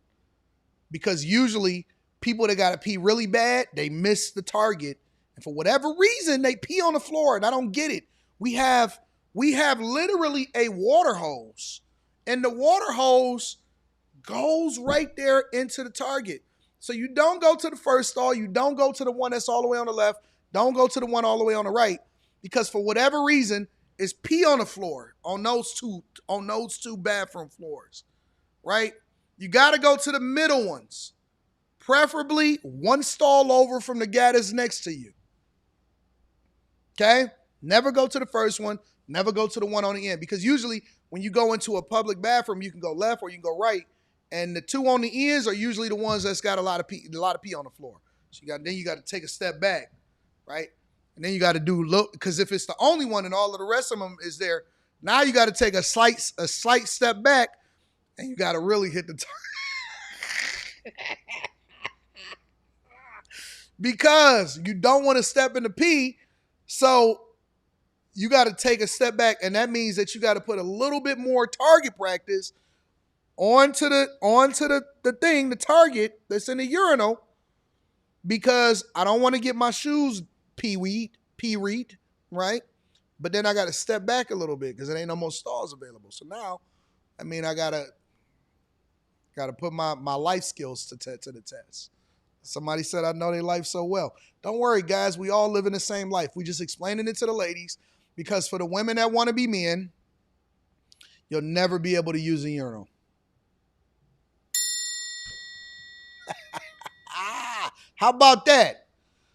Because usually people that got to pee really bad, they miss the target. And for whatever reason, they pee on the floor. And I don't get it. We have literally a water hose. And the water hose goes right there into the target. So you don't go to the first stall. You don't go to the one that's all the way on the left. Don't go to the one all the way on the right. Because for whatever reason, it's pee on the floor on those two bathroom floors. Right? You got to go to the middle ones. Preferably one stall over from the guy that's next to you. Okay? Never go to the first one. Never go to the one on the end. Because usually when you go into a public bathroom, you can go left or you can go right. And the two on the ends are usually the ones that's got a lot of pee on the floor. So you got to take a step back, right? And then you got to look, because if it's the only one and all of the rest of them is there, now you got to take a slight step back, and you got to really hit the target. Because you don't want to step in the pee, so you got to take a step back, and that means that you got to put a little bit more target practice onto the thing, the target that's in the urinal, because I don't want to get my shoes pee-reed, right? But then I got to step back a little bit because there ain't no more stalls available. So now, I mean, I gotta put my life skills to the test. Somebody said I know their life so well. Don't worry, guys. We all live in the same life. We just explaining it to the ladies, because for the women that want to be men, you'll never be able to use a urinal. How about that?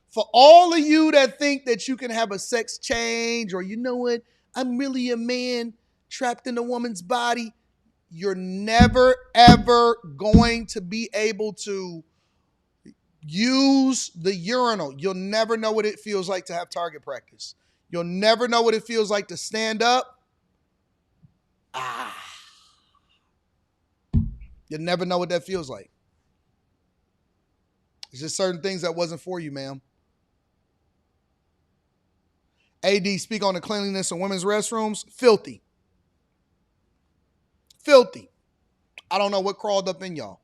For all of you that think that you can have a sex change, or you know what, I'm really a man trapped in a woman's body, you're never, ever going to be able to use the urinal. You'll never know what it feels like to have target practice. You'll never know what it feels like to stand up. You'll never know what that feels like. It's just certain things that wasn't for you, ma'am. AD, speak on the cleanliness of women's restrooms. Filthy. Filthy. I don't know what crawled up in y'all.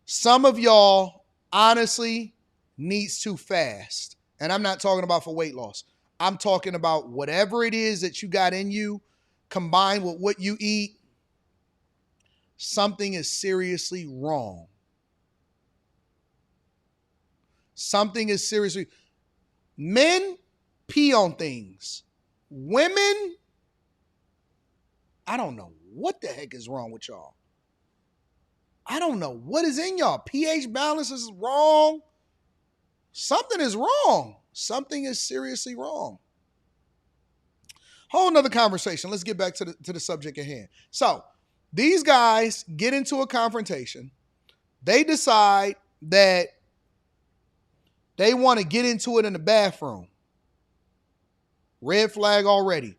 Some of y'all, honestly, needs to fast. And I'm not talking about for weight loss. I'm talking about whatever it is that you got in you, combined with what you eat, something is seriously wrong. Something is seriously. Men pee on things. Women, I don't know what the heck is wrong with y'all. I don't know what is in y'all. pH balance is wrong. Something is wrong. Something is seriously wrong. Whole nother conversation. Let's get back to the subject at hand. So these guys get into a confrontation. They decide that they want to get into it in the bathroom. Red flag already.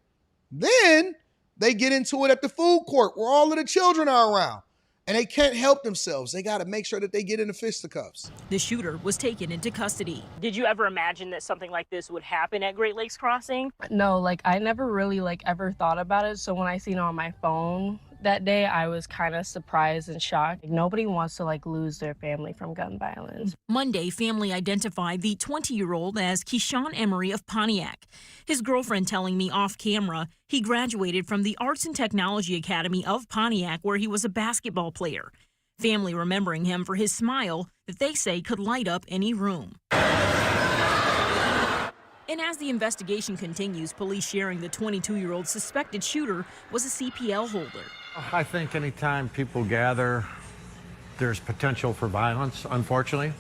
Then they get into it at the food court where all of the children are around. And they can't help themselves. They got to make sure that they get into fisticuffs. The shooter was taken into custody. Did you ever imagine that something like this would happen at Great Lakes Crossing? No, I never really ever thought about it. So when I seen it on my phone That day, I was kind of surprised and shocked. Nobody wants to lose their family from gun violence. Monday, family identified the 20-year-old as Keyshawn Emery of Pontiac. His girlfriend telling me off camera he graduated from the Arts and Technology Academy of Pontiac, where he was a basketball player. Family remembering him for his smile that they say could light up any room. And as the investigation continues, police sharing the 22-year-old suspected shooter was a CPL holder. I think anytime people gather, there's potential for violence, unfortunately.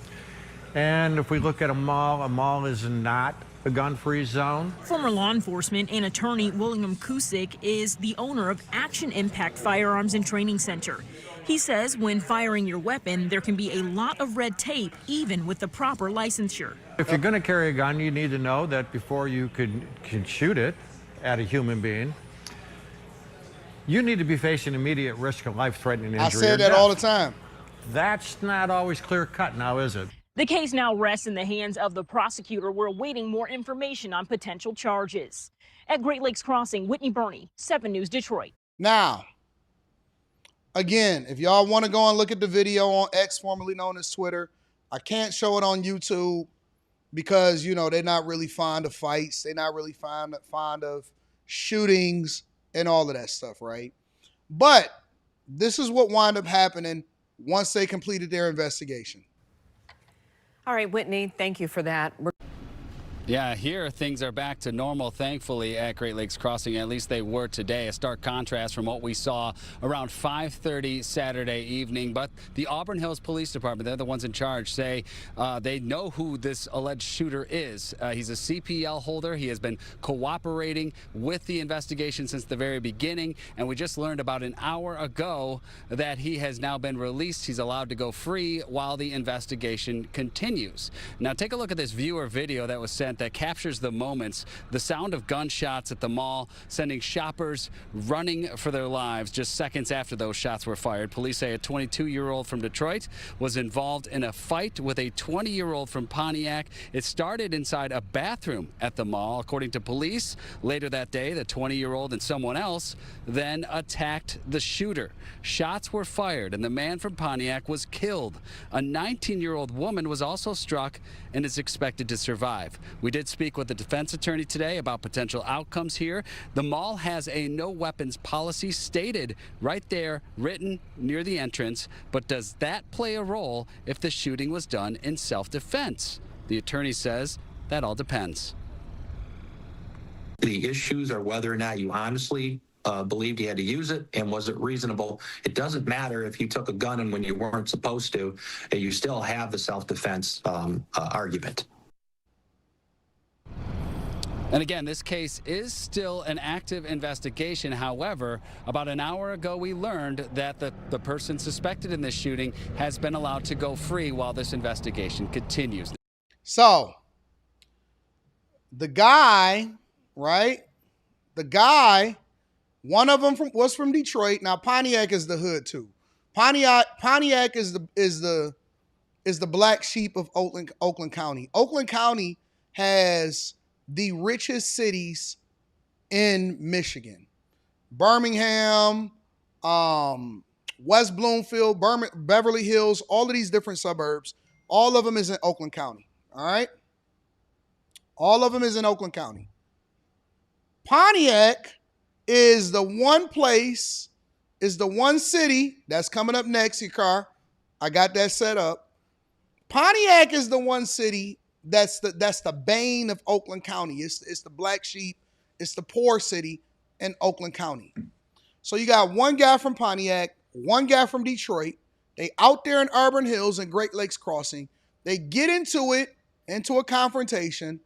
And if we look at a mall is not a gun-free zone. Former law enforcement and attorney William Cusick is the owner of Action Impact Firearms and Training Center. He says when firing your weapon, there can be a lot of red tape, even with the proper licensure. If you're going to carry a gun, you need to know that before you can shoot it at a human being, you need to be facing immediate risk of life-threatening injury. I say that all the time. That's not always clear-cut now, is it? The case now rests in the hands of the prosecutor. We're awaiting more information on potential charges. At Great Lakes Crossing, Whitney Burney, 7 News Detroit. Now, again, if y'all want to go and look at the video on X, formerly known as Twitter, I can't show it on YouTube because, they're not really fond of fights. They're not really fond of shootings and all of that stuff, right? But this is what wound up happening once they completed their investigation. All right, Whitney, thank you for that. Yeah, here things are back to normal, thankfully, at Great Lakes Crossing. At least they were today. A stark contrast from what we saw around 5:30 Saturday evening. But the Auburn Hills Police Department, they're the ones in charge, say they know who this alleged shooter is. He's a CPL holder. He has been cooperating with the investigation since the very beginning. And we just learned about an hour ago that he has now been released. He's allowed to go free while the investigation continues. Now, take a look at this viewer video that was sent that captures the moments, the sound of gunshots at the mall, sending shoppers running for their lives just seconds after those shots were fired. Police say a 22-year-old from Detroit was involved in a fight with a 20-year-old from Pontiac. It started inside a bathroom at the mall, according to police. Later that day, the 20-year-old and someone else then attacked the shooter. Shots were fired and the man from Pontiac was killed. A 19-year-old woman was also struck and is expected to survive. We did speak with the defense attorney today about potential outcomes here. The mall has a no weapons policy stated right there, written near the entrance. But does that play a role if the shooting was done in self-defense? The attorney says that all depends. The issues are whether or not you honestly believed you had to use it, and was it reasonable? It doesn't matter if you took a gun and when you weren't supposed to, you still have the self-defense argument. And again, this case is still an active investigation. However, about an hour ago, we learned that the person suspected in this shooting has been allowed to go free while this investigation continues. So, the guy, right? The guy, one of them was from Detroit. Now, Pontiac is the hood too. Pontiac is the black sheep of Oakland County. Oakland County has the richest cities in Michigan. Birmingham, West Bloomfield, Beverly Hills, all of these different suburbs, all of them is in Oakland County, all right? All of them is in Oakland County. Pontiac is the one place, is the one city that's coming up next, your car. I got that set up. Pontiac is the one city that's the bane of Oakland County. It's the black sheep. It's the poor city in Oakland County. So you got one guy from Pontiac, one guy from Detroit. They out there in Auburn Hills and Great Lakes Crossing. They get into a confrontation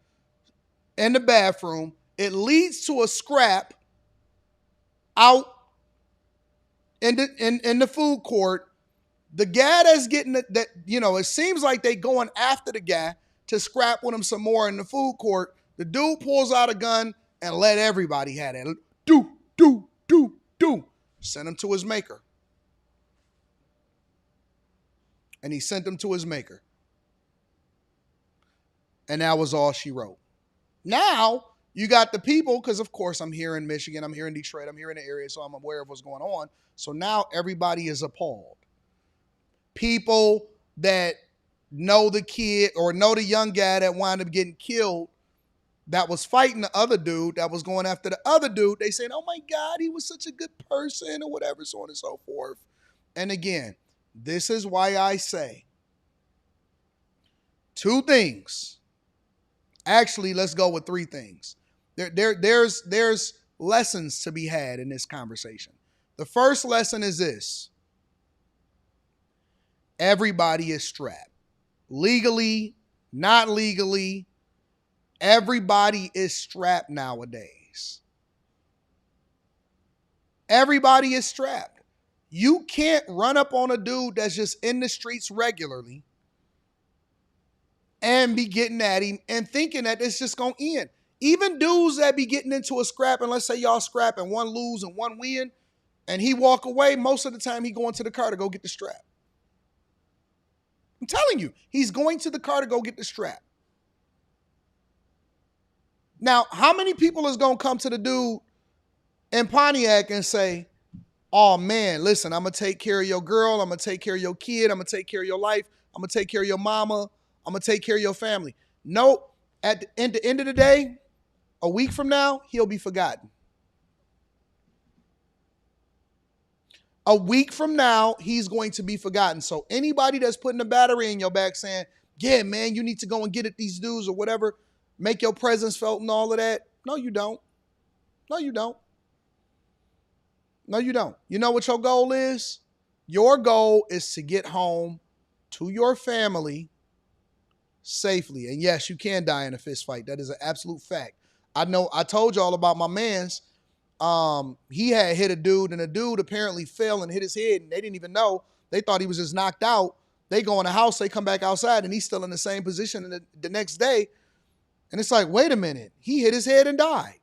in the bathroom. It leads to a scrap out in the food court. The guy that's getting it seems like they going after the guy to scrap with him some more in the food court. The dude pulls out a gun and let everybody have it. Do. Send him to his maker. And he sent him to his maker. And that was all she wrote. Now, You got the people, because of course I'm here in Michigan, I'm here in Detroit, I'm here in the area, so I'm aware of what's going on. So now everybody is appalled. People that know the kid or know the young guy that wound up getting killed, that was fighting the other dude, that was going after the other dude, they saying, oh my God, he was such a good person or whatever, so on and so forth. And again, this is why I say two things. Actually, let's go with three things. There's lessons to be had in this conversation. The first lesson is this. Everybody is strapped. Legally, not legally, everybody is strapped nowadays. Everybody is strapped. You can't run up on a dude that's just in the streets regularly and be getting at him and thinking that it's just going to end. Even dudes that be getting into a scrap, and let's say y'all scrap and one lose and one win, and he walk away, most of the time he go into the car to go get the strap. I'm telling you, he's going to the car to go get the strap. Now, how many people is going to come to the dude in Pontiac and say, oh man, listen, I'm going to take care of your girl, I'm going to take care of your kid, I'm going to take care of your life, I'm going to take care of your mama, I'm going to take care of your family. Nope. At the end of the day, a week from now, he'll be forgotten. A week from now, he's going to be forgotten. So anybody that's putting a battery in your back saying, yeah, man, you need to go and get at these dudes or whatever, make your presence felt and all of that. No, you don't. No, you don't. No, you don't. You know what your goal is? Your goal is to get home to your family safely. And yes, you can die in a fist fight. That is an absolute fact. I know I told y'all about my man's. He had hit a dude, and the dude apparently fell and hit his head, and they didn't even know. They thought he was just knocked out. They go in the house, they come back outside, and he's still in the same position the next day. And it's like, wait a minute. He hit his head and died.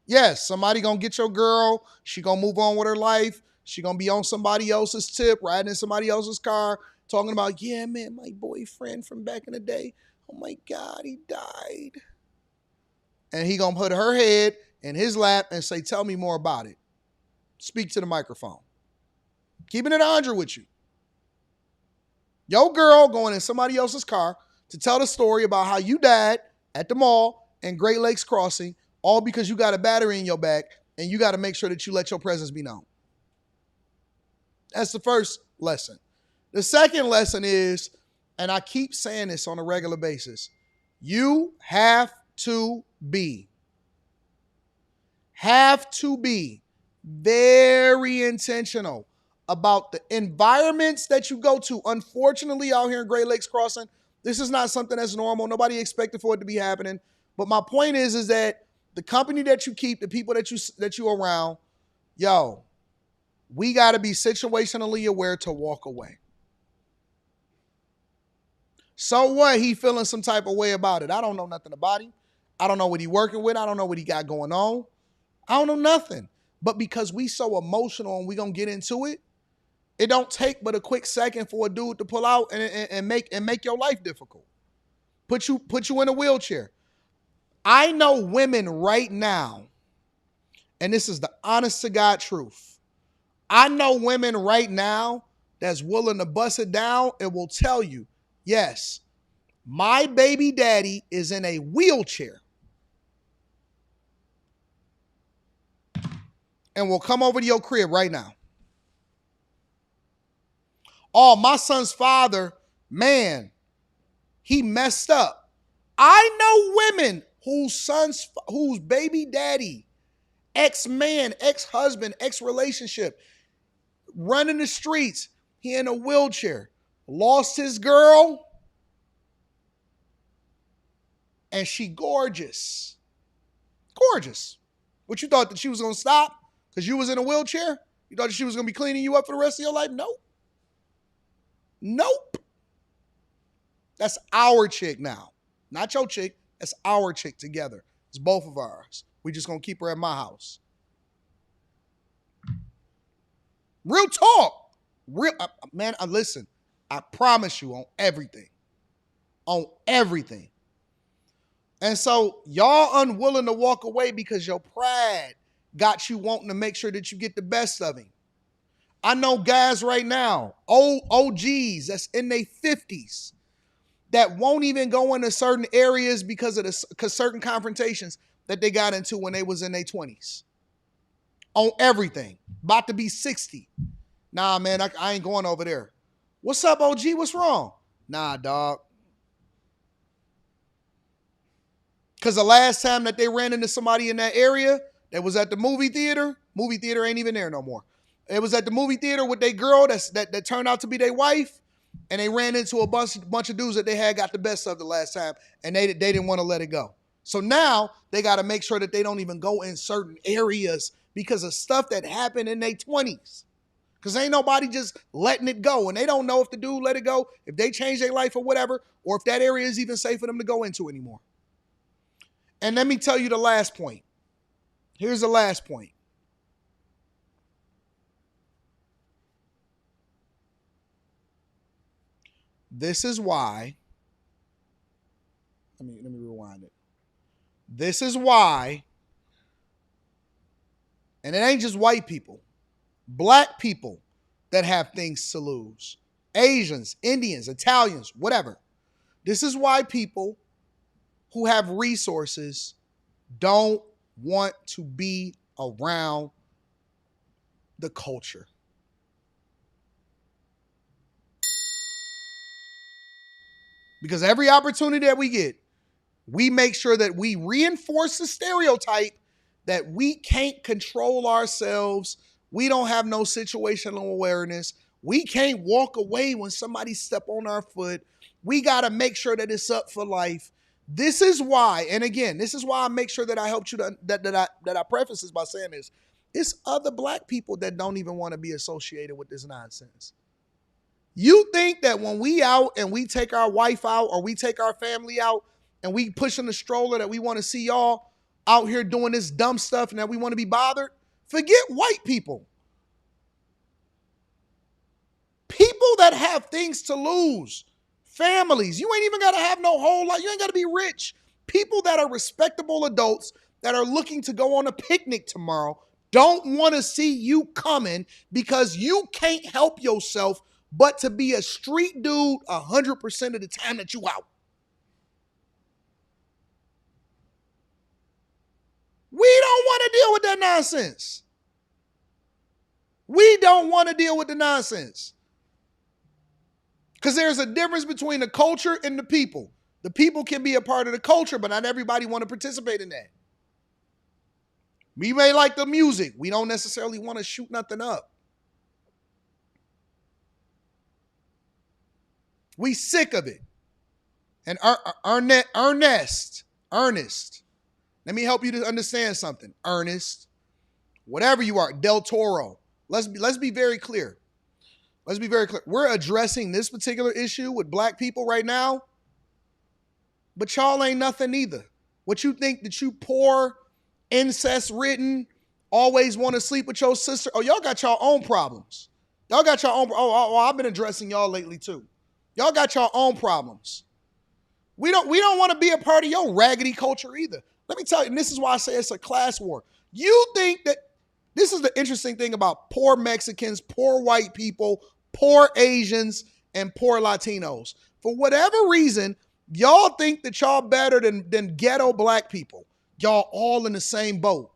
Yes, somebody gonna get your girl. She gonna move on with her life. She gonna be on somebody else's tip, riding in somebody else's car, talking about, yeah, man, my boyfriend from back in the day. Oh my God, he died. And he gonna put her head in his lap and say, tell me more about it. Speak to the microphone. Keeping it 100 with you. Your girl going in somebody else's car to tell the story about how you died at the mall in Great Lakes Crossing, all because you got a battery in your back and you got to make sure that you let your presence be known. That's the first lesson. The second lesson is, and I keep saying this on a regular basis, you have to be very intentional about the environments that you go to. Unfortunately, out here in Great Lakes Crossing, this is not something that's normal. Nobody expected for it to be happening. But my point is that the company that you keep, the people that you around, yo, we got to be situationally aware to walk away. So what? He feeling some type of way about it. I don't know nothing about him. I don't know what he working with. I don't know what he got going on. I don't know nothing. But because we so emotional and we gonna get into it, it don't take but a quick second for a dude to pull out and make your life difficult. Put you in a wheelchair. I know women right now, and this is the honest to God truth. I know women right now that's willing to bust it down and will tell you, yes, my baby daddy is in a wheelchair and will come over to your crib right now. Oh, my son's father, man, he messed up. I know women whose baby daddy, ex-man, ex-husband, ex-relationship, running the streets, he in a wheelchair, lost his girl, and she gorgeous. Gorgeous. What, you thought that she was going to stop because you was in a wheelchair? You thought that she was going to be cleaning you up for the rest of your life? Nope. Nope. That's our chick now. Not your chick. That's our chick together. It's both of ours. We just going to keep her at my house. Real talk. Man, listen, I promise you on everything. On everything. And so y'all unwilling to walk away because your pride got you wanting to make sure that you get the best of him. I know guys right now, old OGs that's in their 50s, that won't even go into certain areas because of certain confrontations that they got into when they was in their 20s. On everything. About to be 60. Nah, man, I ain't going over there. What's up, OG? What's wrong? Nah, dog. Because the last time that they ran into somebody in that area that was at the movie theater ain't even there no more. It was at the movie theater with their girl that turned out to be their wife, and they ran into a bunch of dudes that they had got the best of the last time, and they didn't want to let it go. So now they got to make sure that they don't even go in certain areas because of stuff that happened in their 20s. Because ain't nobody just letting it go, and they don't know if the dude let it go, if they change their life or whatever, or if that area is even safe for them to go into anymore. And let me tell you the last point. Here's the last point. This is why, let me rewind it. This is why, and it ain't just white people, black people that have things to lose. Asians, Indians, Italians, whatever. This is why people who have resources don't want to be around the culture. Because every opportunity that we get, we make sure that we reinforce the stereotype that we can't control ourselves. We don't have no situational awareness. We can't walk away when somebody step on our foot. We got to make sure that it's up for life. This is why, and again, this is why I make sure that I helped you that I preface this by saying this. It's other black people that don't even want to be associated with this nonsense. You think that when we out and we take our wife out or we take our family out and we push in the stroller that we want to see y'all out here doing this dumb stuff and that we want to be bothered? Forget white people. People that have things to lose. Families. You ain't even got to have no whole lot. You ain't got to be rich. People that are respectable adults that are looking to go on a picnic tomorrow don't want to see you coming because you can't help yourself but to be a street dude 100% of the time that you out. We don't want to deal with that nonsense. We don't want to deal with the nonsense. Because there's a difference between the culture and the people. The people can be a part of the culture, but not everybody want to participate in that. We may like the music. We don't necessarily want to shoot nothing up. We sick of it. And Ernest, let me help you to understand something. Ernest, whatever you are, Del Toro. Let's be very clear. Let's be very clear. We're addressing this particular issue with black people right now, but y'all ain't nothing either. What you think that you poor, incest-ridden, always want to sleep with your sister? Oh, y'all got your own problems. Y'all got your own. Oh, I've been addressing y'all lately too. Y'all got your own problems. We don't want to be a part of your raggedy culture either. Let me tell you, and this is why I say it's a class war. You think that this is the interesting thing about poor Mexicans, poor white people, poor Asians, and poor Latinos. For whatever reason, y'all think that y'all better than ghetto black people. Y'all all in the same boat.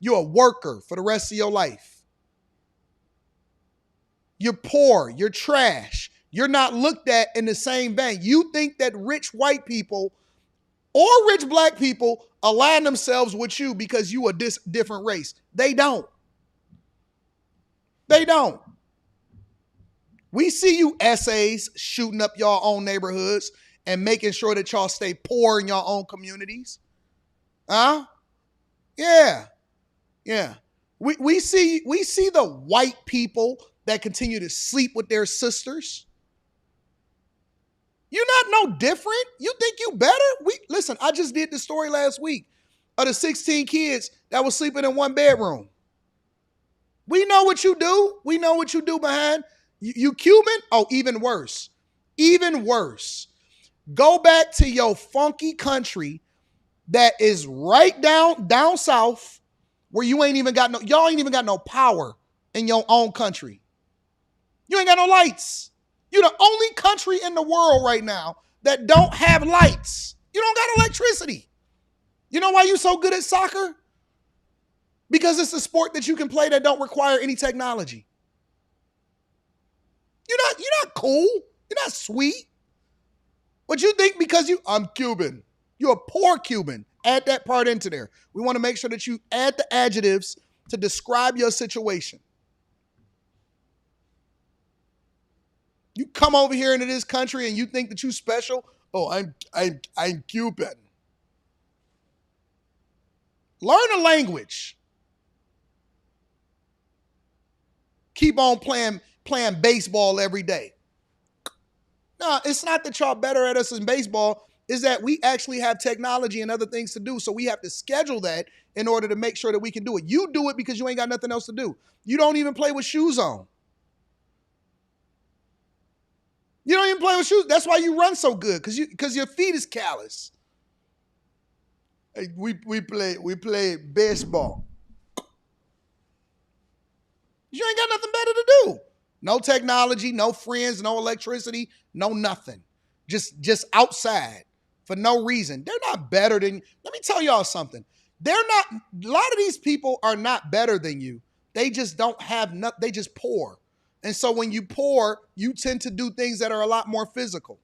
You're a worker for the rest of your life. You're poor. You're trash. You're not looked at in the same vein. You think that rich white people or rich black people align themselves with you because you are this different race. They don't. They don't. We see you essays shooting up your own neighborhoods and making sure that y'all stay poor in your own communities. Huh? Yeah. Yeah. We see the white people that continue to sleep with their sisters. You're not no different. You think you better? Listen, I just did the story last week of the 16 kids that was sleeping in one bedroom. We know what you do. We know what you do behind. You Cuban? Oh, even worse. Even worse. Go back to your funky country that is right down south where y'all ain't even got no power in your own country. You ain't got no lights. You're the only country in the world right now that don't have lights. You don't got electricity. You know why you so good at soccer? Because it's a sport that you can play that don't require any technology. You're not cool. You're not sweet. But you think because I'm Cuban. You're a poor Cuban. Add that part into there. We want to make sure that you add the adjectives to describe your situation. You come over here into this country and you think that you special. Oh, I'm Cuban. Learn a language. Keep on playing baseball every day. No, it's not that y'all better at us in baseball. Is that we actually have technology and other things to do. So we have to schedule that in order to make sure that we can do it. You do it because you ain't got nothing else to do. You don't even play with shoes on. You don't even play with shoes. That's why you run so good, because your feet is callous. Hey, we play baseball. You ain't got nothing better to do. No technology, no friends, no electricity, no nothing. Just outside for no reason. They're not better than you. Let me tell y'all something. A lot of these people are not better than you. They just don't have nothing. They just poor. And so when you poor, you tend to do things that are a lot more physical.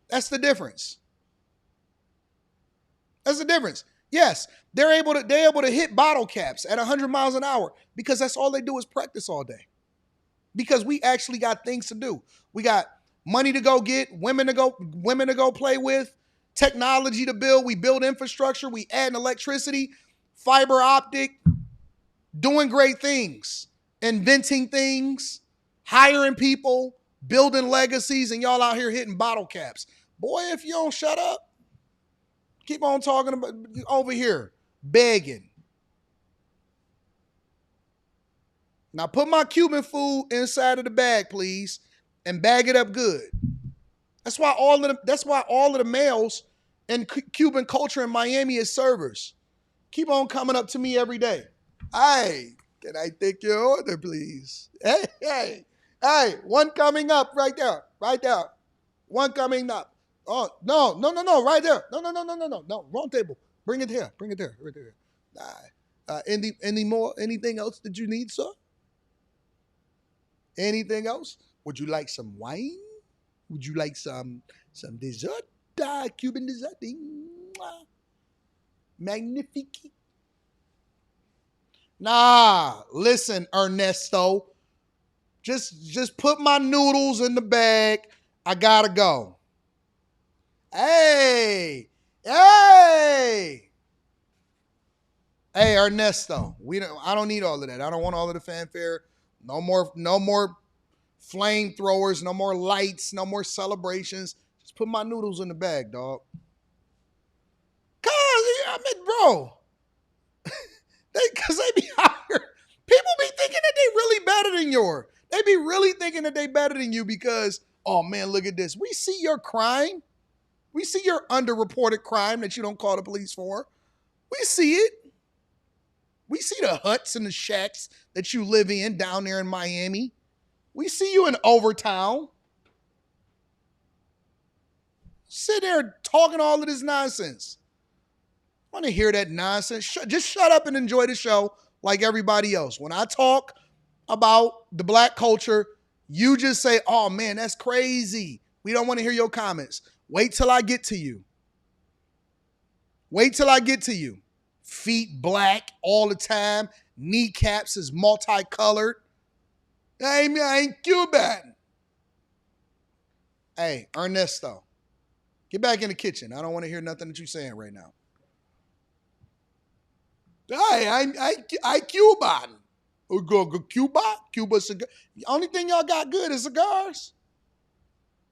That's the difference. That's the difference. Yes, they're able to hit bottle caps at 100 miles an hour because that's all they do is practice all day. Because we actually got things to do. We got money to go get, women to go play with, technology to build. We build infrastructure. We add electricity, fiber optic, doing great things, inventing things, hiring people, building legacies, and y'all out here hitting bottle caps. Boy, if you don't shut up, keep on talking about over here, begging. Now put my Cuban food inside of the bag, please, and bag it up good. That's why all of the males in Cuban culture in Miami is servers. Keep on coming up to me every day. Hey, can I take your order, please? Hey, one coming up right there. One coming up. Oh, no, right there. No, wrong table. Bring it here, right there. Anything else that you need, sir? Anything else? Would you like some wine? Would you like some dessert? Cuban dessert? Magnifique. Nah, listen, Ernesto. Just put my noodles in the bag. I gotta go. Hey, Ernesto. I don't need all of that. I don't want all of the fanfare. No more flamethrowers, no more lights, no more celebrations. Just put my noodles in the bag, dog. Bro. Because they be out here. People be thinking that they really better than you. They be really thinking that they better than you because, oh man, look at this. We see your crime. We see your underreported crime that you don't call the police for. We see it. We see the huts and the shacks that you live in down there in Miami. We see you in Overtown. Sit there talking all of this nonsense. I want to hear that nonsense. Just shut up and enjoy the show like everybody else. When I talk about the black culture, you just say, oh man, that's crazy. We don't want to hear your comments. Wait till I get to you. Feet black all the time. Kneecaps is multicolored. I ain't Cuban. Hey, Ernesto, get back in the kitchen. I don't want to hear nothing that you're saying right now. Hey, I Cuban. Cuba cigar. The only thing y'all got good is cigars.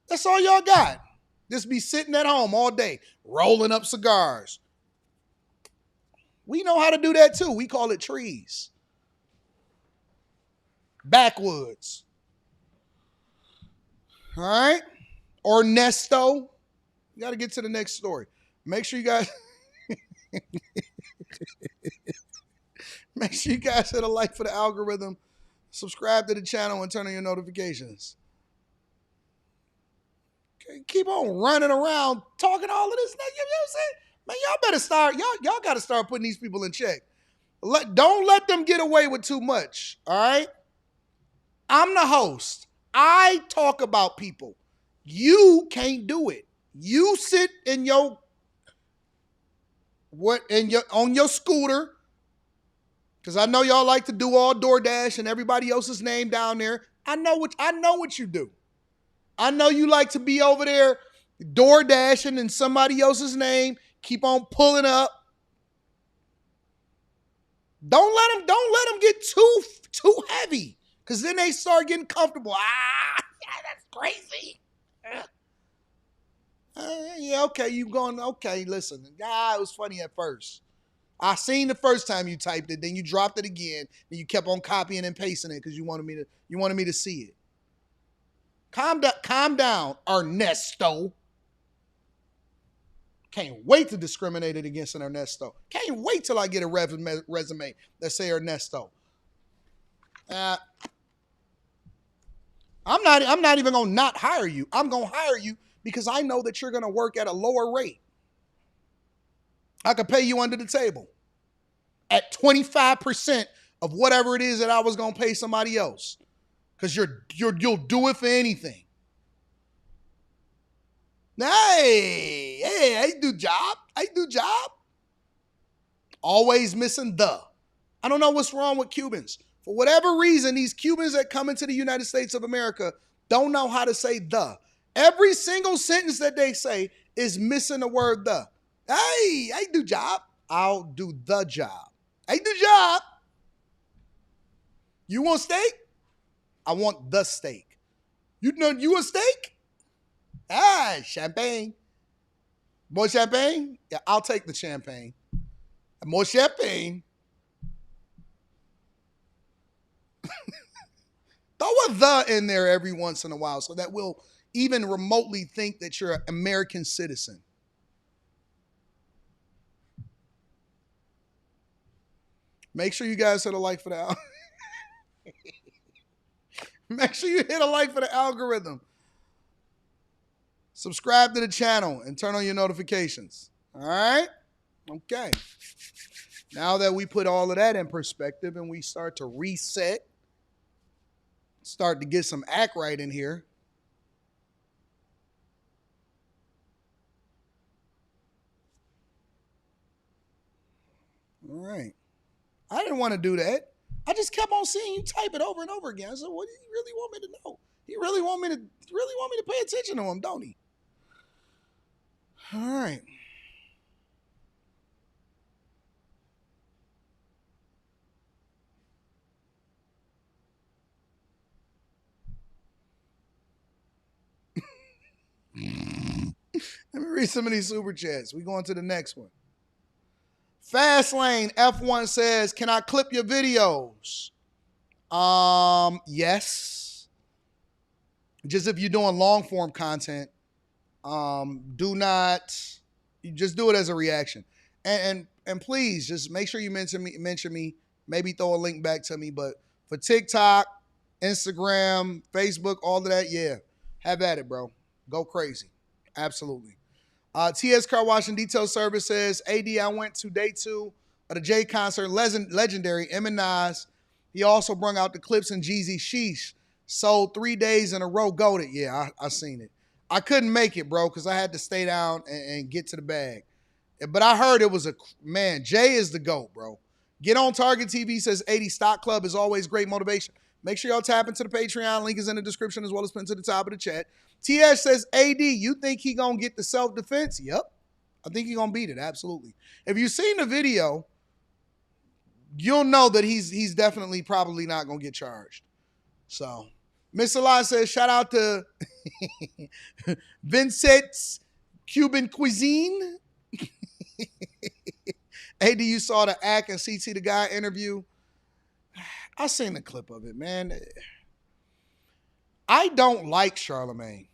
That's all y'all got. Just be sitting at home all day, rolling up cigars. We know how to do that too. We call it trees. Backwoods. All right? Ernesto. You got to get to the next story. Make sure you guys Make sure you guys hit a like for the algorithm, subscribe to the channel, and turn on your notifications. Okay, keep on running around talking all of this. You know what I'm saying? Man, y'all better start. Y'all got to start putting these people in check. Don't let them get away with too much. All right. I'm the host. I talk about people. You can't do it. You sit in your on your scooter, because I know y'all like to do all DoorDash and everybody else's name down there. I know what you do. I know you like to be over there DoorDashing in somebody else's name. Keep on pulling up. Don't let them get too heavy, because then they start getting comfortable. Yeah, that's crazy. Yeah, okay, you going, okay, listen. It was funny at first. I seen the first time you typed it, then you dropped it again, and you kept on copying and pasting it because you wanted me to see it. Calm down, Ernesto. Can't wait to discriminate it against an Ernesto. Can't wait till I get a resume that say Ernesto. I'm not even gonna not hire you. I'm gonna hire you because I know that you're gonna work at a lower rate. I could pay you under the table at 25% of whatever it is that I was gonna pay somebody else, because you'll do it for anything. Hey, I do job. Always missing the. I don't know what's wrong with Cubans. For whatever reason, these Cubans that come into the United States of America don't know how to say the. Every single sentence that they say is missing the word the. Hey, I do job. I'll do the job. I do job. You want steak? I want the steak. You want steak? Champagne. More champagne? Yeah, I'll take the champagne. More champagne. Throw a the in there every once in a while so that we'll even remotely think that you're an American citizen. Make sure you guys hit a like for the Make sure you hit a like for the algorithm. Subscribe to the channel and turn on your notifications. All right? Okay. Now that we put all of that in perspective and we start to reset, start to get some act right in here. All right. I didn't want to do that. I just kept on seeing you type it over and over again. I said, what do you really want me to know? He really want me to pay attention to him, don't he? All right. Let me read some of these super chats. We going to the next one. Fastlane F1 says, can I clip your videos? Yes. Just if you're doing long form content, do not, you just do it as a reaction. And please just make sure you mention me, maybe throw a link back to me. But for TikTok, Instagram, Facebook, all of that, yeah, have at it, bro. Go crazy. Absolutely. TS Car Wash and Detail Service says, AD, I went to day 2 of the J concert, legendary M and Nas. He also brought out the Clips and Jeezy Sheesh. Sold 3 days in a row. Goated. Yeah, I seen it. I couldn't make it, bro, because I had to stay down and get to the bag. But I heard it was man, Jay is the GOAT, bro. Get on Target TV, says 80 Stock Club is always great motivation. Make sure y'all tap into the Patreon. Link is in the description as well as pinned to the top of the chat. TS says, AD, you think he going to get the self-defense? Yep. I think he going to beat it. Absolutely. If you've seen the video, you'll know that he's definitely probably not going to get charged. So, Miss Salah says, shout out to Vincent's Cuban Cuisine. AD, you saw the Ack and CT the Guy interview. I seen the clip of it, man. I don't like Charlemagne.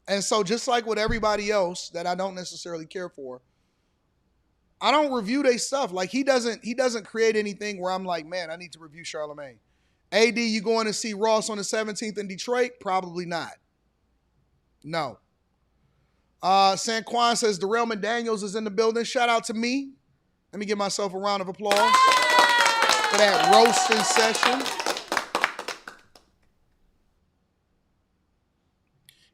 And so just like with everybody else that I don't necessarily care for, I don't review their stuff. Like he doesn't create anything where I'm like, man, I need to review Charlamagne. AD, you going to see Ross on the 17th in Detroit? Probably not. No. Sanquan says Derailment Daniels is in the building. Shout out to me. Let me give myself a round of applause for that roasting session.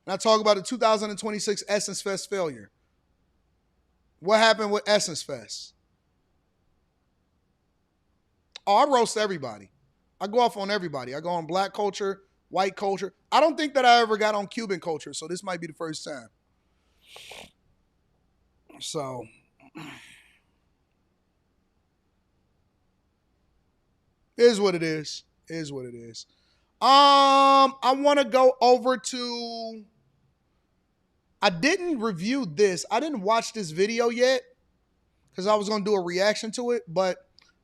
And I talk about the 2026 Essence Fest failure. What happened with Essence Fest? Oh, I roast everybody. I go off on everybody. I go on black culture, white culture. I don't think that I ever got on Cuban culture, so this might be the first time. So, is what it is. Is what it is. I want to go over to. I didn't review this. I didn't watch this video yet because I was going to do a reaction to it, but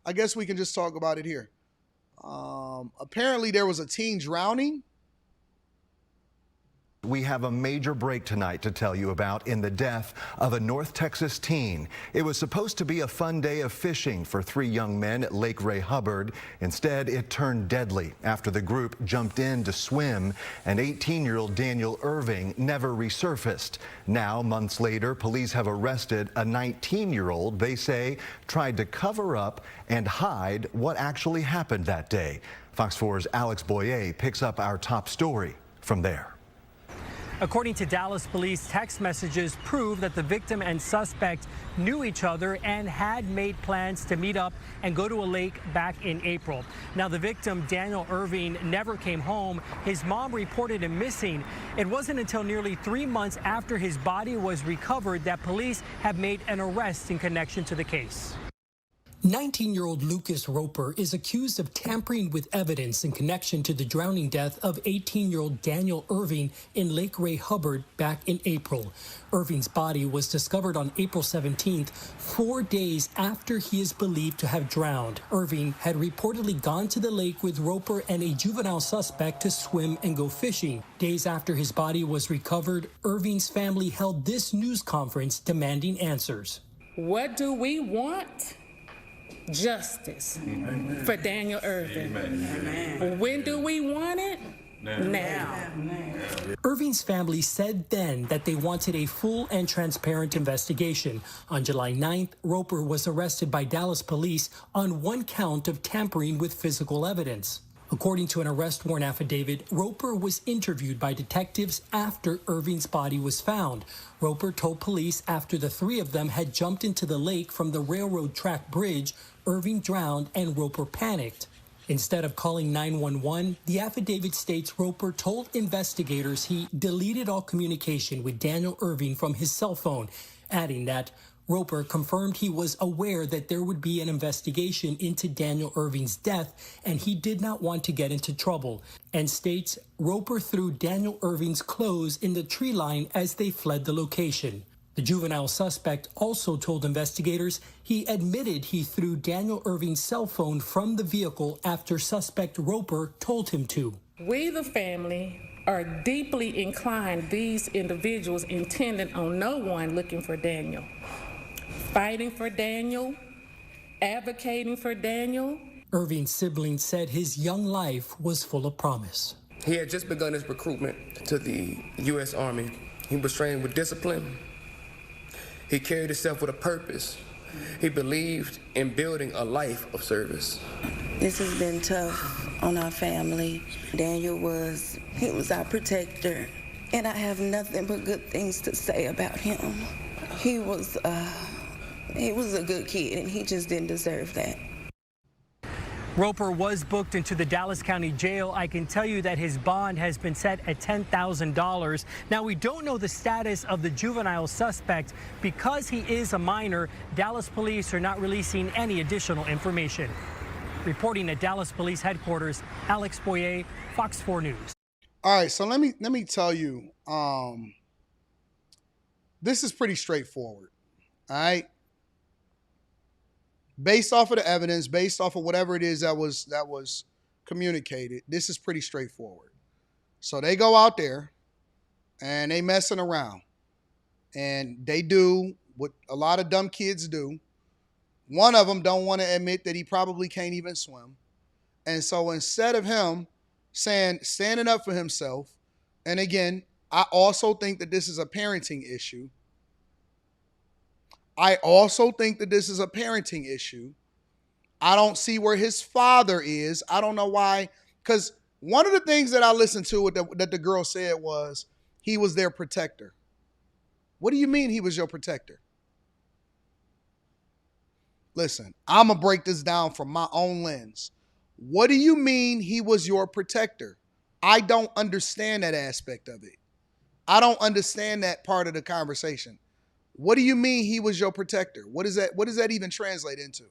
I guess we can just talk about it here. Apparently, there was a teen drowning. We have a major break tonight to tell you about in the death of a North Texas teen. It was supposed to be a fun day of fishing for 3 young men at Lake Ray Hubbard. Instead, it turned deadly after the group jumped in to swim, and 18-year-old Daniel Irving never resurfaced. Now, months later, police have arrested a 19-year-old they say tried to cover up and hide what actually happened that day. Fox 4's Alex Boyer picks up our top story from there. According to Dallas police, text messages prove that the victim and suspect knew each other and had made plans to meet up and go to a lake back in April. Now, the victim, Daniel Irving, never came home. His mom reported him missing. It wasn't until nearly 3 months after his body was recovered that police have made an arrest in connection to the case. 19-year-old Lucas Roper is accused of tampering with evidence in connection to the drowning death of 18-year-old Daniel Irving in Lake Ray Hubbard back in April. Irving's body was discovered on April 17th, 4 days after he is believed to have drowned. Irving had reportedly gone to the lake with Roper and a juvenile suspect to swim and go fishing. Days after his body was recovered, Irving's family held this news conference demanding answers. What do we want? Justice for Daniel Irving. Amen. When do we want it? Now. Irving's family said then that they wanted a full and transparent investigation. On July 9th, Roper was arrested by Dallas police on 1 count of tampering with physical evidence. According to an arrest warrant affidavit, Roper was interviewed by detectives after Irving's body was found. Roper told police after the 3 of them had jumped into the lake from the railroad track bridge, Irving drowned and Roper panicked. Instead of calling 911, the affidavit states Roper told investigators he deleted all communication with Daniel Irving from his cell phone, adding that Roper confirmed he was aware that there would be an investigation into Daniel Irving's death and he did not want to get into trouble, and states Roper threw Daniel Irving's clothes in the tree line as they fled the location. The juvenile suspect also told investigators he admitted he threw Daniel Irving's cell phone from the vehicle after suspect Roper told him to. We, the family, are deeply inclined these individuals intended on no one looking for Daniel. Fighting for Daniel, advocating for Daniel. Irving's siblings said his young life was full of promise. He had just begun his recruitment to the U.S. Army. He was trained with discipline. He carried himself with a purpose. He believed in building a life of service. This has been tough on our family. Daniel was our protector, and I have nothing but good things to say about him. He was a good kid, and he just didn't deserve that. Roper was booked into the Dallas County Jail. I can tell you that his bond has been set at $10,000. Now, we don't know the status of the juvenile suspect. Because he is a minor, Dallas police are not releasing any additional information. Reporting at Dallas Police Headquarters, Alex Boyer, Fox 4 News. All right, so let me tell you, this is pretty straightforward. All right. Based off of the evidence, based off of whatever it is that was communicated, this is pretty straightforward. So they go out there and they messing around. And they do what a lot of dumb kids do. One of them don't want to admit that he probably can't even swim. And so instead of him standing up for himself, and again, I also think that this is a parenting issue. I don't see where his father is. I don't know why. Because one of the things that I listened to that the girl said was he was their protector. What do you mean he was your protector? Listen, I'm going to break this down from my own lens. What do you mean he was your protector? I don't understand that aspect of it. I don't understand that part of the conversation. What do you mean he was your protector? What does that even translate into?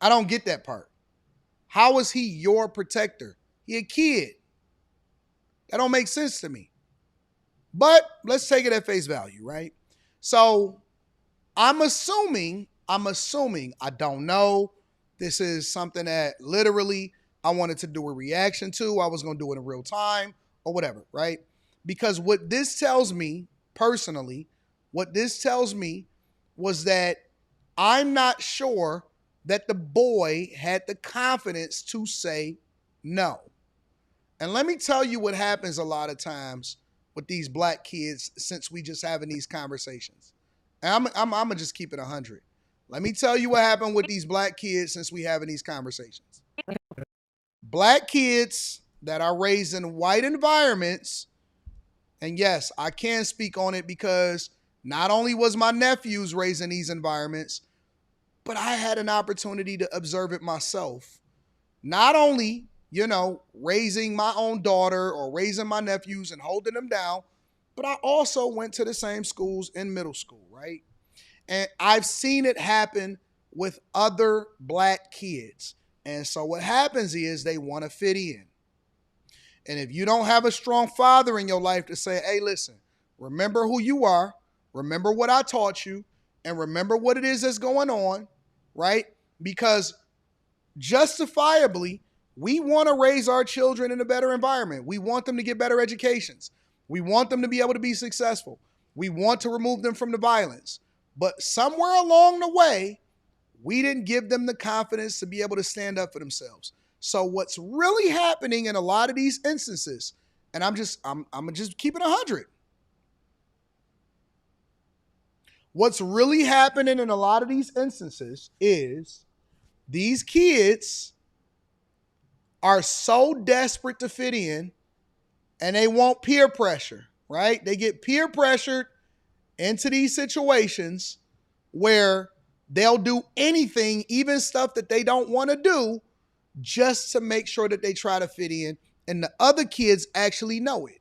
I don't get that part. How is he your protector? He a kid. That don't make sense to me. But let's take it at face value, right? So I'm assuming, I don't know. This is something that literally I wanted to do a reaction to. I was going to do it in real time or whatever, right? Because what this tells me personally, was that I'm not sure that the boy had the confidence to say no. And let me tell you what happens a lot of times with these black kids since we just having these conversations. And I'm going to just keep it 100. Let me tell you what happened with these black kids since we having these conversations. Black kids that are raised in white environments, and yes, I can speak on it because not only was my nephews raised in these environments, but I had an opportunity to observe it myself. Not only, raising my own daughter or raising my nephews and holding them down, but I also went to the same schools in middle school, right? And I've seen it happen with other black kids. And so what happens is they want to fit in. And if you don't have a strong father in your life to say, hey, listen, remember who you are, remember what I taught you, and remember what it is that's going on, right? Because justifiably, we want to raise our children in a better environment. We want them to get better educations. We want them to be able to be successful. We want to remove them from the violence. But somewhere along the way, we didn't give them the confidence to be able to stand up for themselves. So what's really happening in a lot of these instances, and I'm gonna just keep it 100. What's really happening in a lot of these instances is these kids are so desperate to fit in and they want peer pressure, right? They get peer pressured into these situations where they'll do anything, even stuff that they don't want to do, just to make sure that they try to fit in. And the other kids actually know it.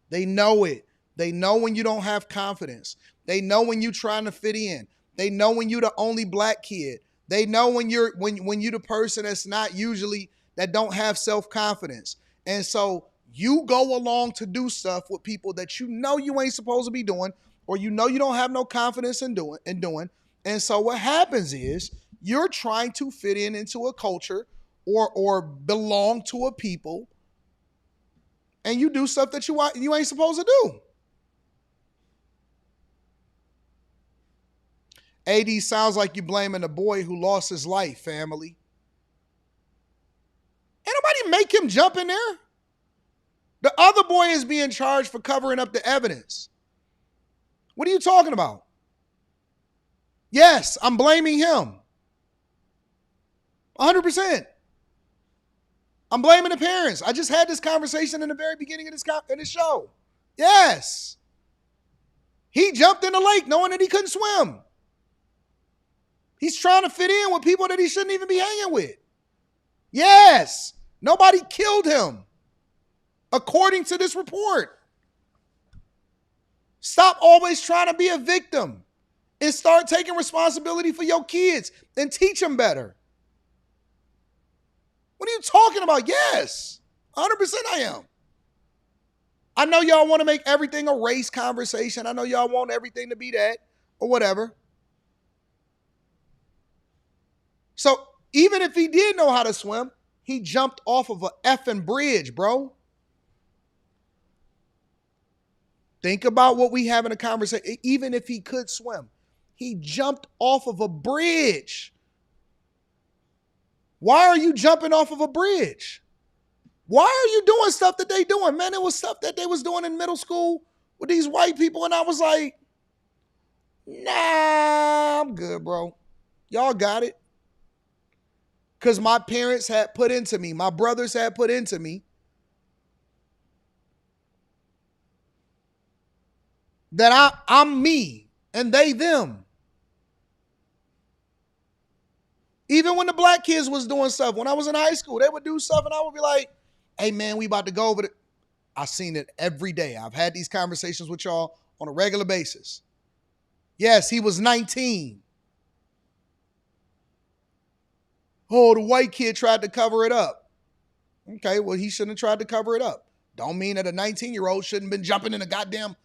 They know it. They know when you don't have confidence. They know when you're trying to fit in. They know when you're the only black kid. They know when you're the person that's not usually, that don't have self-confidence. And so you go along to do stuff with people that you know you ain't supposed to be doing, or you know you don't have no confidence in doing. And so what happens is you're trying to fit into a culture or belong to a people, and you do stuff that you ain't supposed to do. AD, sounds like you blaming the boy who lost his life, family. Ain't nobody make him jump in there. The other boy is being charged for covering up the evidence. What are you talking about? Yes, I'm blaming him. 100%. I'm blaming the parents. I just had this conversation in the very beginning of this show. Yes. He jumped in the lake knowing that he couldn't swim. He's trying to fit in with people that he shouldn't even be hanging with. Yes. Nobody killed him, according to this report. Stop always trying to be a victim and start taking responsibility for your kids and teach them better. What are you talking about? Yes, 100% I am. I know y'all want to make everything a race conversation. I know y'all want everything to be that or whatever. So even if he did know how to swim, he jumped off of a effing bridge, bro. Think about what we have in a conversation. Even if he could swim, he jumped off of a bridge. Why are you jumping off of a bridge? Why are you doing stuff that they doing? Man, it was stuff that they was doing in middle school with these white people, and I was like, nah, I'm good, bro. Y'all got it. Because my parents had put into me, my brothers had put into me that I'm me and they them. Even when the black kids was doing stuff, when I was in high school, they would do stuff and I would be like, hey man, we about to go over it. I seen it every day. I've had these conversations with y'all on a regular basis. Yes, he was 19. Oh, the white kid tried to cover it up. Okay, well, he shouldn't have tried to cover it up. Don't mean that a 19-year-old shouldn't have been jumping in a goddamn...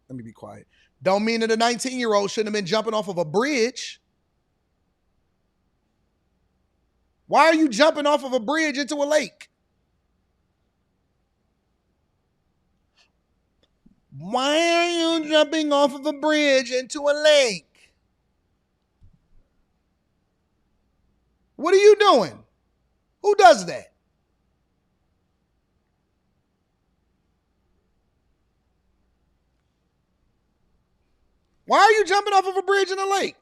Let me be quiet. Don't mean that a 19-year-old shouldn't have been jumping off of a bridge. Why are you jumping off of a bridge into a lake? Why are you jumping off of a bridge into a lake? What are you doing? Who does that? Why are you jumping off of a bridge in a lake?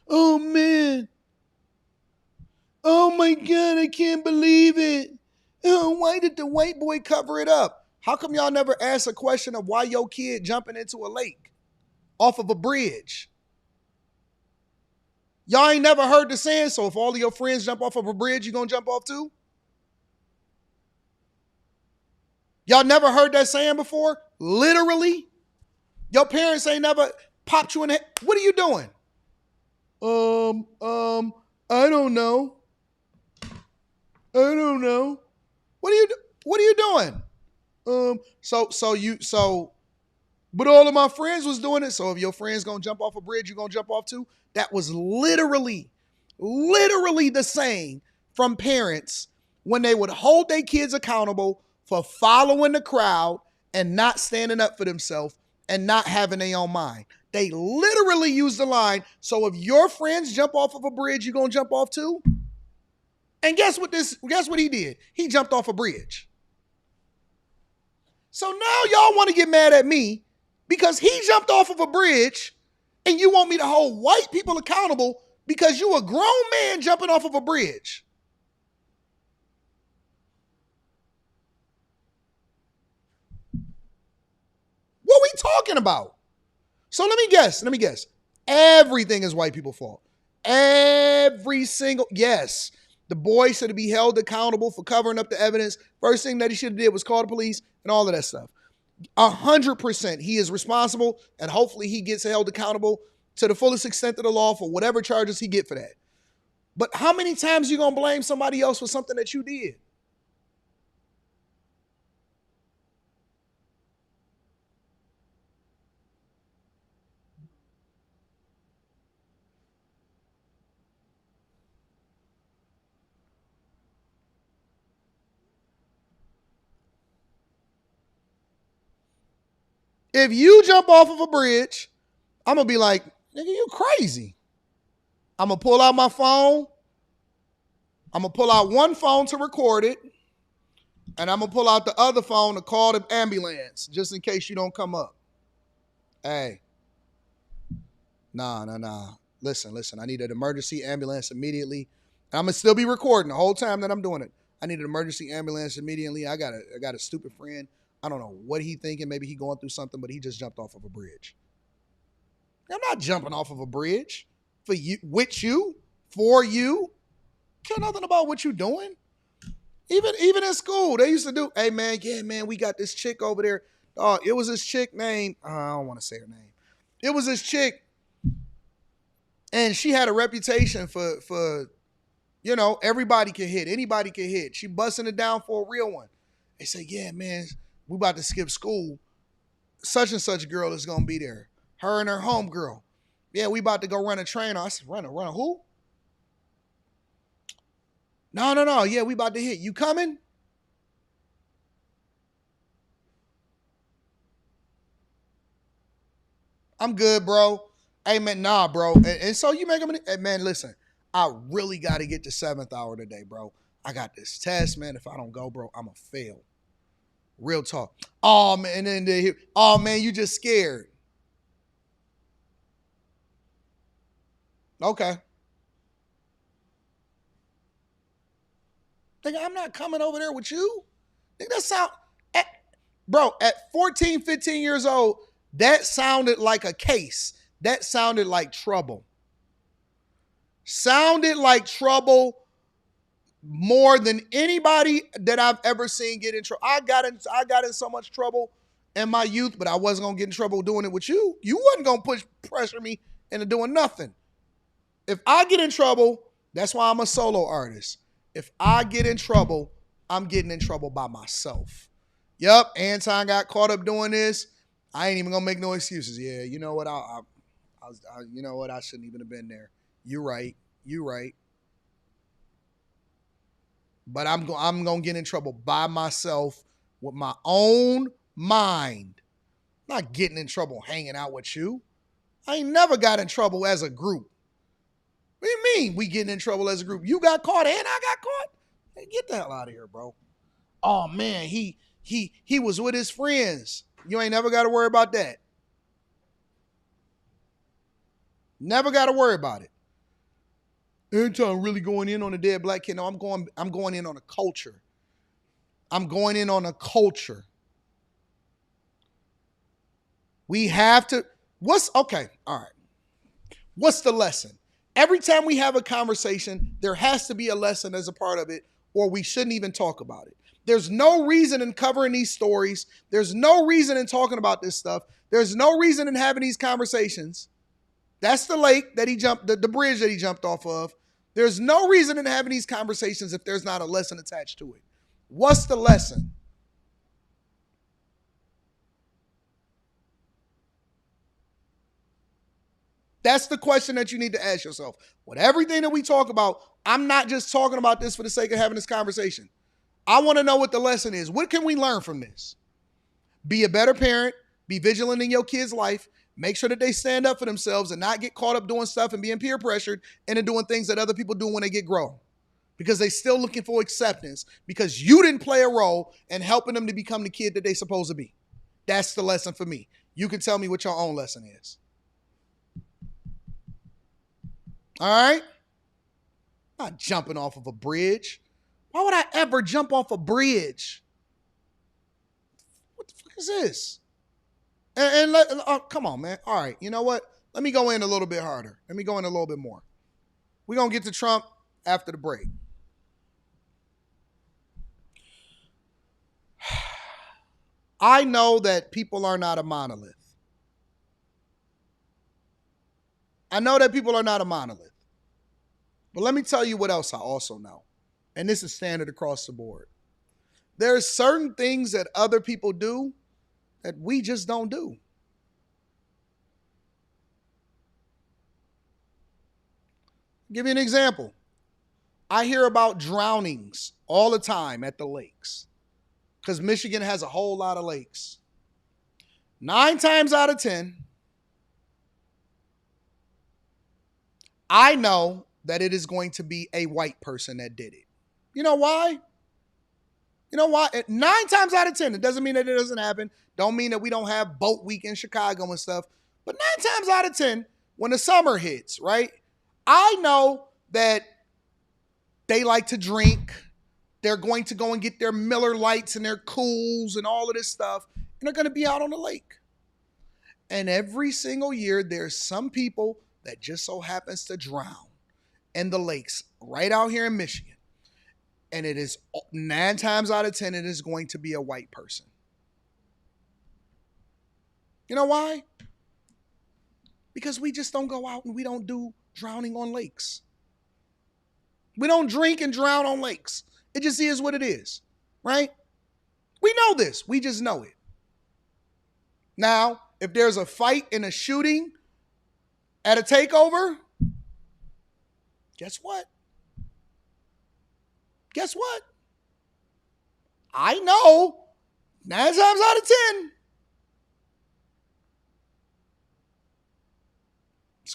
Oh, man. Oh, my God, I can't believe it. Oh, why did the white boy cover it up? How come y'all never ask a question of why your kid jumping into a lake off of a bridge? Y'all ain't never heard the saying, so if all of your friends jump off of a bridge, you gonna jump off too? Y'all never heard that saying before? Literally? Your parents ain't never popped you in the head. What are you doing? I don't know. I don't know. What are you doing? But all of my friends was doing it. So if your friends gonna jump off a bridge, you gonna jump off too? That was literally the saying from parents when they would hold their kids accountable for following the crowd and not standing up for themselves and not having their own mind. They literally use the line, so if your friends jump off of a bridge, you gonna jump off too? And guess what he did? He jumped off a bridge. So now y'all want to get mad at me because he jumped off of a bridge and you want me to hold white people accountable because you a grown man jumping off of a bridge. What we talking about? So let me guess. Everything is white people's fault. Every single, yes. The boy should be held accountable for covering up the evidence. First thing that he should have did was call the police and all of that stuff. 100% he is responsible, and hopefully he gets held accountable to the fullest extent of the law for whatever charges he get for that. But how many times you gonna blame somebody else for something that you did? If you jump off of a bridge, I'm going to be like, nigga, you crazy. I'm going to pull out my phone. I'm going to pull out one phone to record it. And I'm going to pull out the other phone to call the ambulance just in case you don't come up. Hey. Nah. Listen. I need an emergency ambulance immediately. And I'm going to still be recording the whole time that I'm doing it. I need an emergency ambulance immediately. I got a stupid friend. I don't know what he thinking. Maybe he going through something, but he just jumped off of a bridge. I'm not jumping off of a bridge for you, with you, for you. Care nothing about what you doing. Even in school, they used to do, hey man, yeah man, we got this chick over there. It was this chick named, I don't want to say her name. It was this chick, and she had a reputation for everybody can hit, anybody can hit. She busting it down for a real one. They say, yeah man, we about to skip school. Such and such girl is going to be there. Her and her homegirl. Yeah, we about to go run a train. I said, run a who? No. Yeah, we about to hit. You coming? I'm good, bro. Hey, man, nah, bro. And so you make them, hey, man, listen, I really got to get the 7th hour today, bro. I got this test, man. If I don't go, bro, I'm going to fail. Real talk. Oh, man, and then oh, man, you just scared. Okay. Nigga, I'm not coming over there with you. Nigga, that sound, bro, at 14, 15 years old, that sounded like a case. That sounded like trouble. Sounded like trouble more than anybody that I've ever seen get in trouble. I got in so much trouble in my youth, but I wasn't gonna get in trouble doing it with you. You wasn't gonna pressure me into doing nothing. If I get in trouble, that's why I'm a solo artist. If I get in trouble, I'm getting in trouble by myself. Yup, Anton got caught up doing this. I ain't even gonna make no excuses. Yeah, you know what? You know what? I shouldn't even have been there. You right. But I'm gonna get in trouble by myself with my own mind. I'm not getting in trouble hanging out with you. I ain't never got in trouble as a group. What do you mean we getting in trouble as a group? You got caught and I got caught? Hey, get the hell out of here, bro. Oh man, he was with his friends. You ain't never got to worry about that. Never got to worry about it. Anton really going in on a dead black kid. No, I'm going in on a culture. I'm going in on a culture. We have to, okay, all right. What's the lesson? Every time we have a conversation, there has to be a lesson as a part of it, or we shouldn't even talk about it. There's no reason in covering these stories. There's no reason in talking about this stuff. There's no reason in having these conversations. That's the lake that he jumped, the bridge that he jumped off of. There's no reason in having these conversations if there's not a lesson attached to it. What's the lesson? That's the question that you need to ask yourself. With everything that we talk about, I'm not just talking about this for the sake of having this conversation. I want to know what the lesson is. What can we learn from this? Be a better parent. Be vigilant in your kid's life. Make sure that they stand up for themselves and not get caught up doing stuff and being peer pressured and then doing things that other people do when they get grown. Because they're still looking for acceptance because you didn't play a role in helping them to become the kid that they're supposed to be. That's the lesson for me. You can tell me what your own lesson is. All right? Not jumping off of a bridge. Why would I ever jump off a bridge? What the fuck is this? Come on, man. All right, you know what? Let me go in a little bit harder. Let me go in a little bit more. We're going to get to Trump after the break. I know that people are not a monolith. I know that people are not a monolith. But let me tell you what else I also know. And this is standard across the board. There are certain things that other people do that we just don't do. I'll give you an example. I hear about drownings all the time at the lakes because Michigan has a whole lot of lakes. 9 times out of 10, I know that it is going to be a white person that did it. You know why? You know why? 9 times out of 10, it doesn't mean that it doesn't happen. Don't mean that we don't have boat week in Chicago and stuff. But 9 times out of 10, when the summer hits, right? I know that they like to drink. They're going to go and get their Miller Lights and their Cools and all of this stuff. And they're going to be out on the lake. And every single year, there's some people that just so happens to drown in the lakes right out here in Michigan. And it is 9 times out of 10, it is going to be a white person. You know why? Because we just don't go out and we don't do drowning on lakes. We don't drink and drown on lakes. It just is what it is, right? We know this. We just know it. Now, if there's a fight and a shooting at a takeover, guess what? Guess what? I know 9 times out of 10,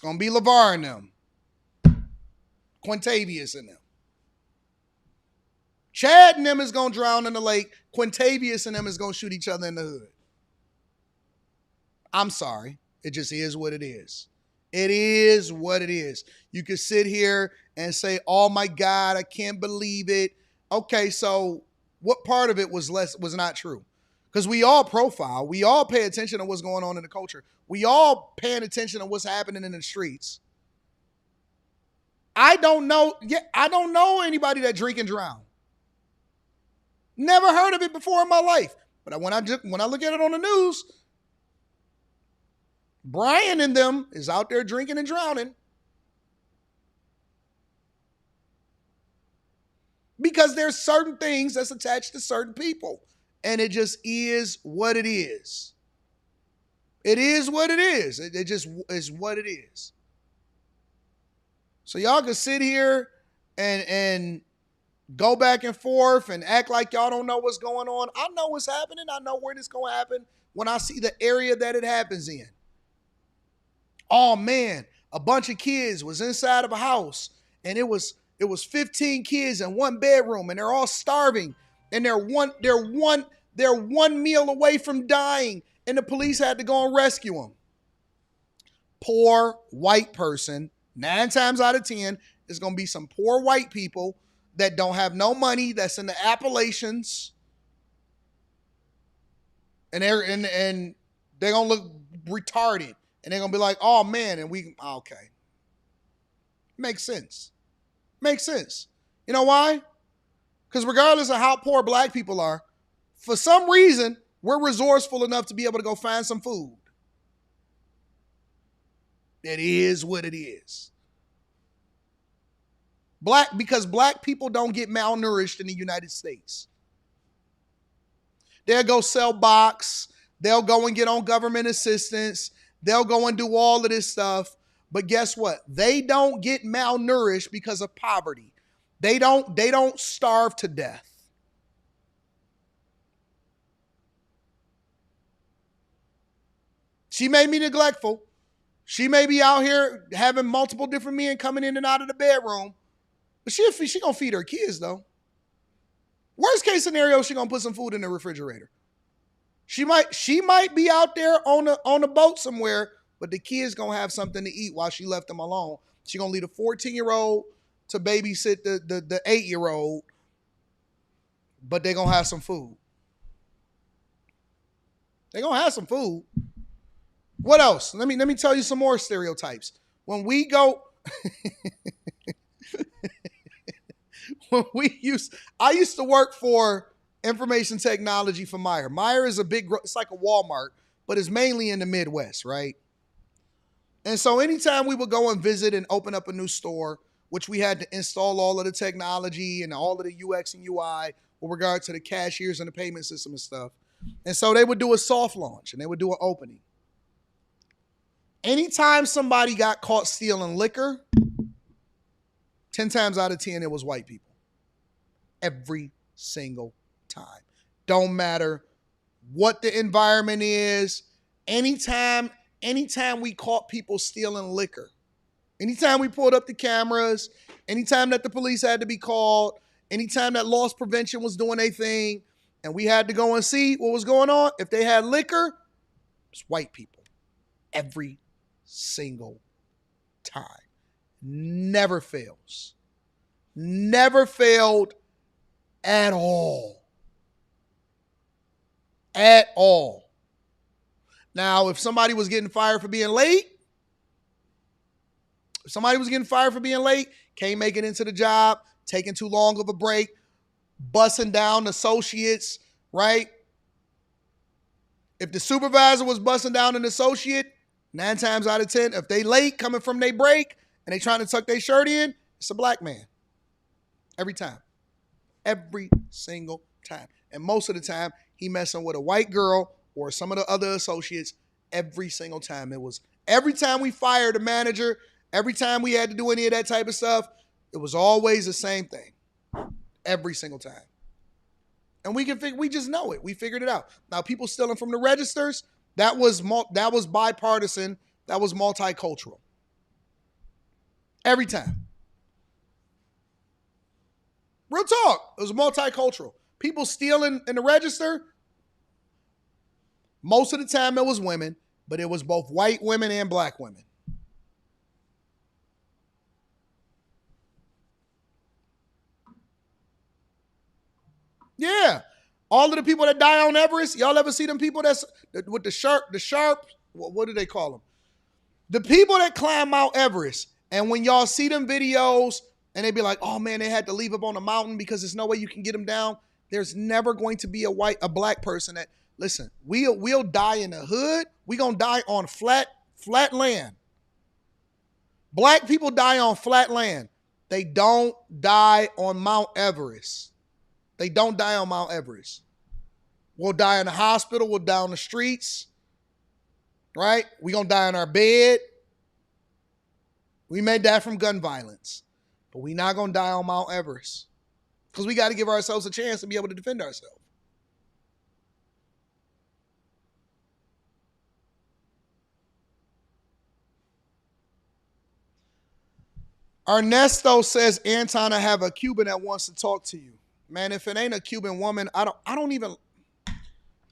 It's going to be LeVar and them. Quintavious and them. Chad and them is going to drown in the lake. Quintavious and them is going to shoot each other in the hood. I'm sorry. It just is what it is. It is what it is. You could sit here and say, oh my God, I can't believe it. Okay, so what part of it was not true? Because we all profile. We all pay attention to what's going on in the culture. We all paying attention to what's happening in the streets. I don't know anybody that drink and drown. Never heard of it before in my life. But when I look at it on the news, Brian and them is out there drinking and drowning. Because there's certain things that's attached to certain people. And it just is what it is. It is what it is. It just is what it is. So y'all can sit here and go back and forth and act like y'all don't know what's going on. I know what's happening. I know where this going to happen when I see the area that it happens in. Oh man, a bunch of kids was inside of a house and it was 15 kids in one bedroom and they're all starving and they're one meal away from dying and the police had to go and rescue them. Poor white person, 9 times out of 10, is going to be some poor white people that don't have no money, that's in the Appalachians, and they're going to look retarded, and they're going to be like, oh man, and okay. Makes sense. Makes sense. You know why? Because regardless of how poor black people are, for some reason, we're resourceful enough to be able to go find some food. It is what it is. Because black people don't get malnourished in the United States. They'll go sell box. They'll go and get on government assistance. They'll go and do all of this stuff. But guess what? They don't get malnourished because of poverty. They don't starve to death. She may be neglectful. She may be out here having multiple different men coming in and out of the bedroom. But she gonna feed her kids though. Worst case scenario, she gonna put some food in the refrigerator. She might be out there on a boat somewhere, but the kids gonna have something to eat while she left them alone. She gonna leave a 14-year-old to babysit the 8-year-old, but they gonna have some food. They gonna have some food. What else? Let me tell you some more stereotypes. When we go, I used to work for information technology for Meijer. Meijer is it's like a Walmart, but it's mainly in the Midwest, right? And so anytime we would go and visit and open up a new store, which we had to install all of the technology and all of the UX and UI with regard to the cashiers and the payment system and stuff. And so they would do a soft launch and they would do an opening. Anytime somebody got caught stealing liquor, 10 times out of 10, it was white people. Every single time. Don't matter what the environment is. Anytime we caught people stealing liquor, anytime we pulled up the cameras, anytime that the police had to be called, anytime that loss prevention was doing their thing, and we had to go and see what was going on, if they had liquor, it's white people. Every single time. Never fails. Never failed at all. At all. Now, if somebody was getting fired for being late, can't make it into the job, taking too long of a break, bussing down associates, right? If the supervisor was bussing down an associate, 9 times out of 10, if they late coming from their break and they trying to tuck their shirt in, it's a black man. Every time. Every single time. And most of the time, he messing with a white girl or some of the other associates every single time. It was every time we fired a manager, every time we had to do any of that type of stuff, it was always the same thing. Every single time. And we just know it. We figured it out. Now, people stealing from the registers, that was bipartisan. That was multicultural. Every time. Real talk. It was multicultural. People stealing in the register. Most of the time it was women, but it was both white women and black women. Yeah. All of the people that die on Everest, y'all ever see them people that's with the sharp, what do they call them? The people that climb Mount Everest, and when y'all see them videos and they be like, oh man, they had to leave up on the mountain because there's no way you can get them down. There's never going to be a black person that, listen, we'll die in the hood. We gonna die on flat land. Black people die on flat land. They don't die on Mount Everest. They don't die on Mount Everest. We'll die in the hospital. We'll die on the streets. Right? We're going to die in our bed. We may die from gun violence. But we're not going to die on Mount Everest. Because we got to give ourselves a chance to be able to defend ourselves. Ernesto says, Anton, I have a Cuban that wants to talk to you. Man, if it ain't a Cuban woman,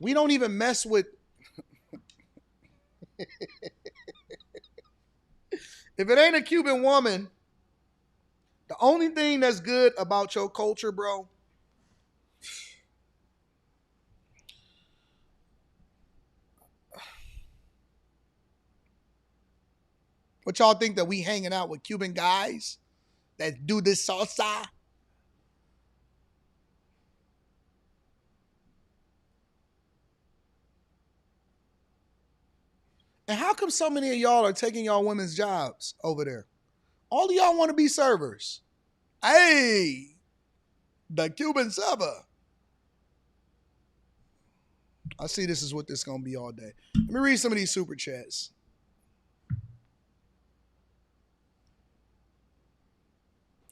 we don't even mess with. If it ain't a Cuban woman, the only thing that's good about your culture, bro, what y'all think that we hanging out with Cuban guys that do this salsa? And how come so many of y'all are taking y'all women's jobs over there? All of y'all want to be servers. Hey, the Cuban server. I see this is what this is going to be all day. Let me read some of these super chats.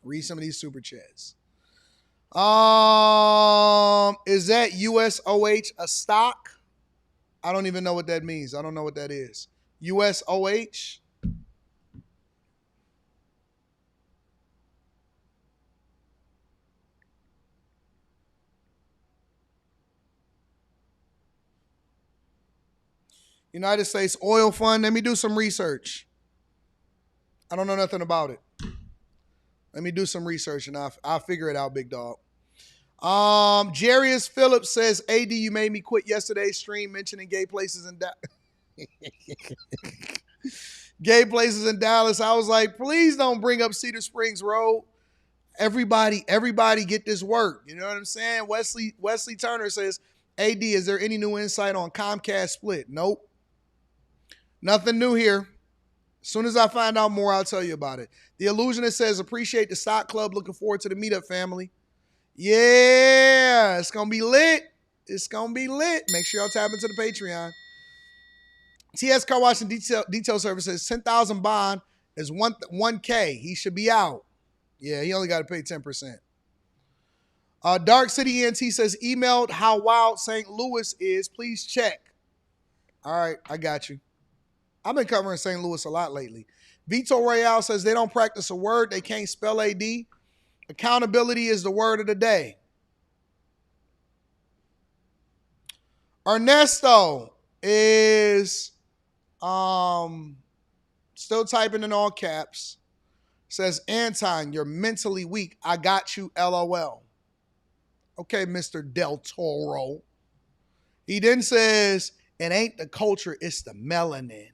Read some of these super chats. Is that USOH a stock? I don't even know what that means. I don't know what that is. USOH. United States Oil Fund. Let me do some research. I don't know nothing about it. Let me do some research and I'll figure it out, big dog. Jarius Phillips says, AD, you made me quit yesterday's stream mentioning gay places in Dallas. Gay places in Dallas. I was like, please don't bring up Cedar Springs Road. Everybody get this work. You know what I'm saying? Wesley Turner says, AD, is there any new insight on Comcast split? Nope. Nothing new here. As soon as I find out more, I'll tell you about it. The Illusionist says, appreciate the stock club. Looking forward to the meetup, family. Yeah, it's going to be lit. It's going to be lit. Make sure y'all tap into the Patreon. TS Car Wash and Detail Services, 10,000 bond is 1K. He should be out. Yeah, he only got to pay 10%. Dark City ENT says, emailed how wild St. Louis is. Please check. All right, I got you. I've been covering St. Louis a lot lately. Vito Royale says they don't practice a word. They can't spell AD. Accountability is the word of the day. Ernesto is still typing in all caps. Says, Anton, you're mentally weak. I got you, LOL. Okay, Mr. Del Toro. He then says, it ain't the culture, it's the melanin.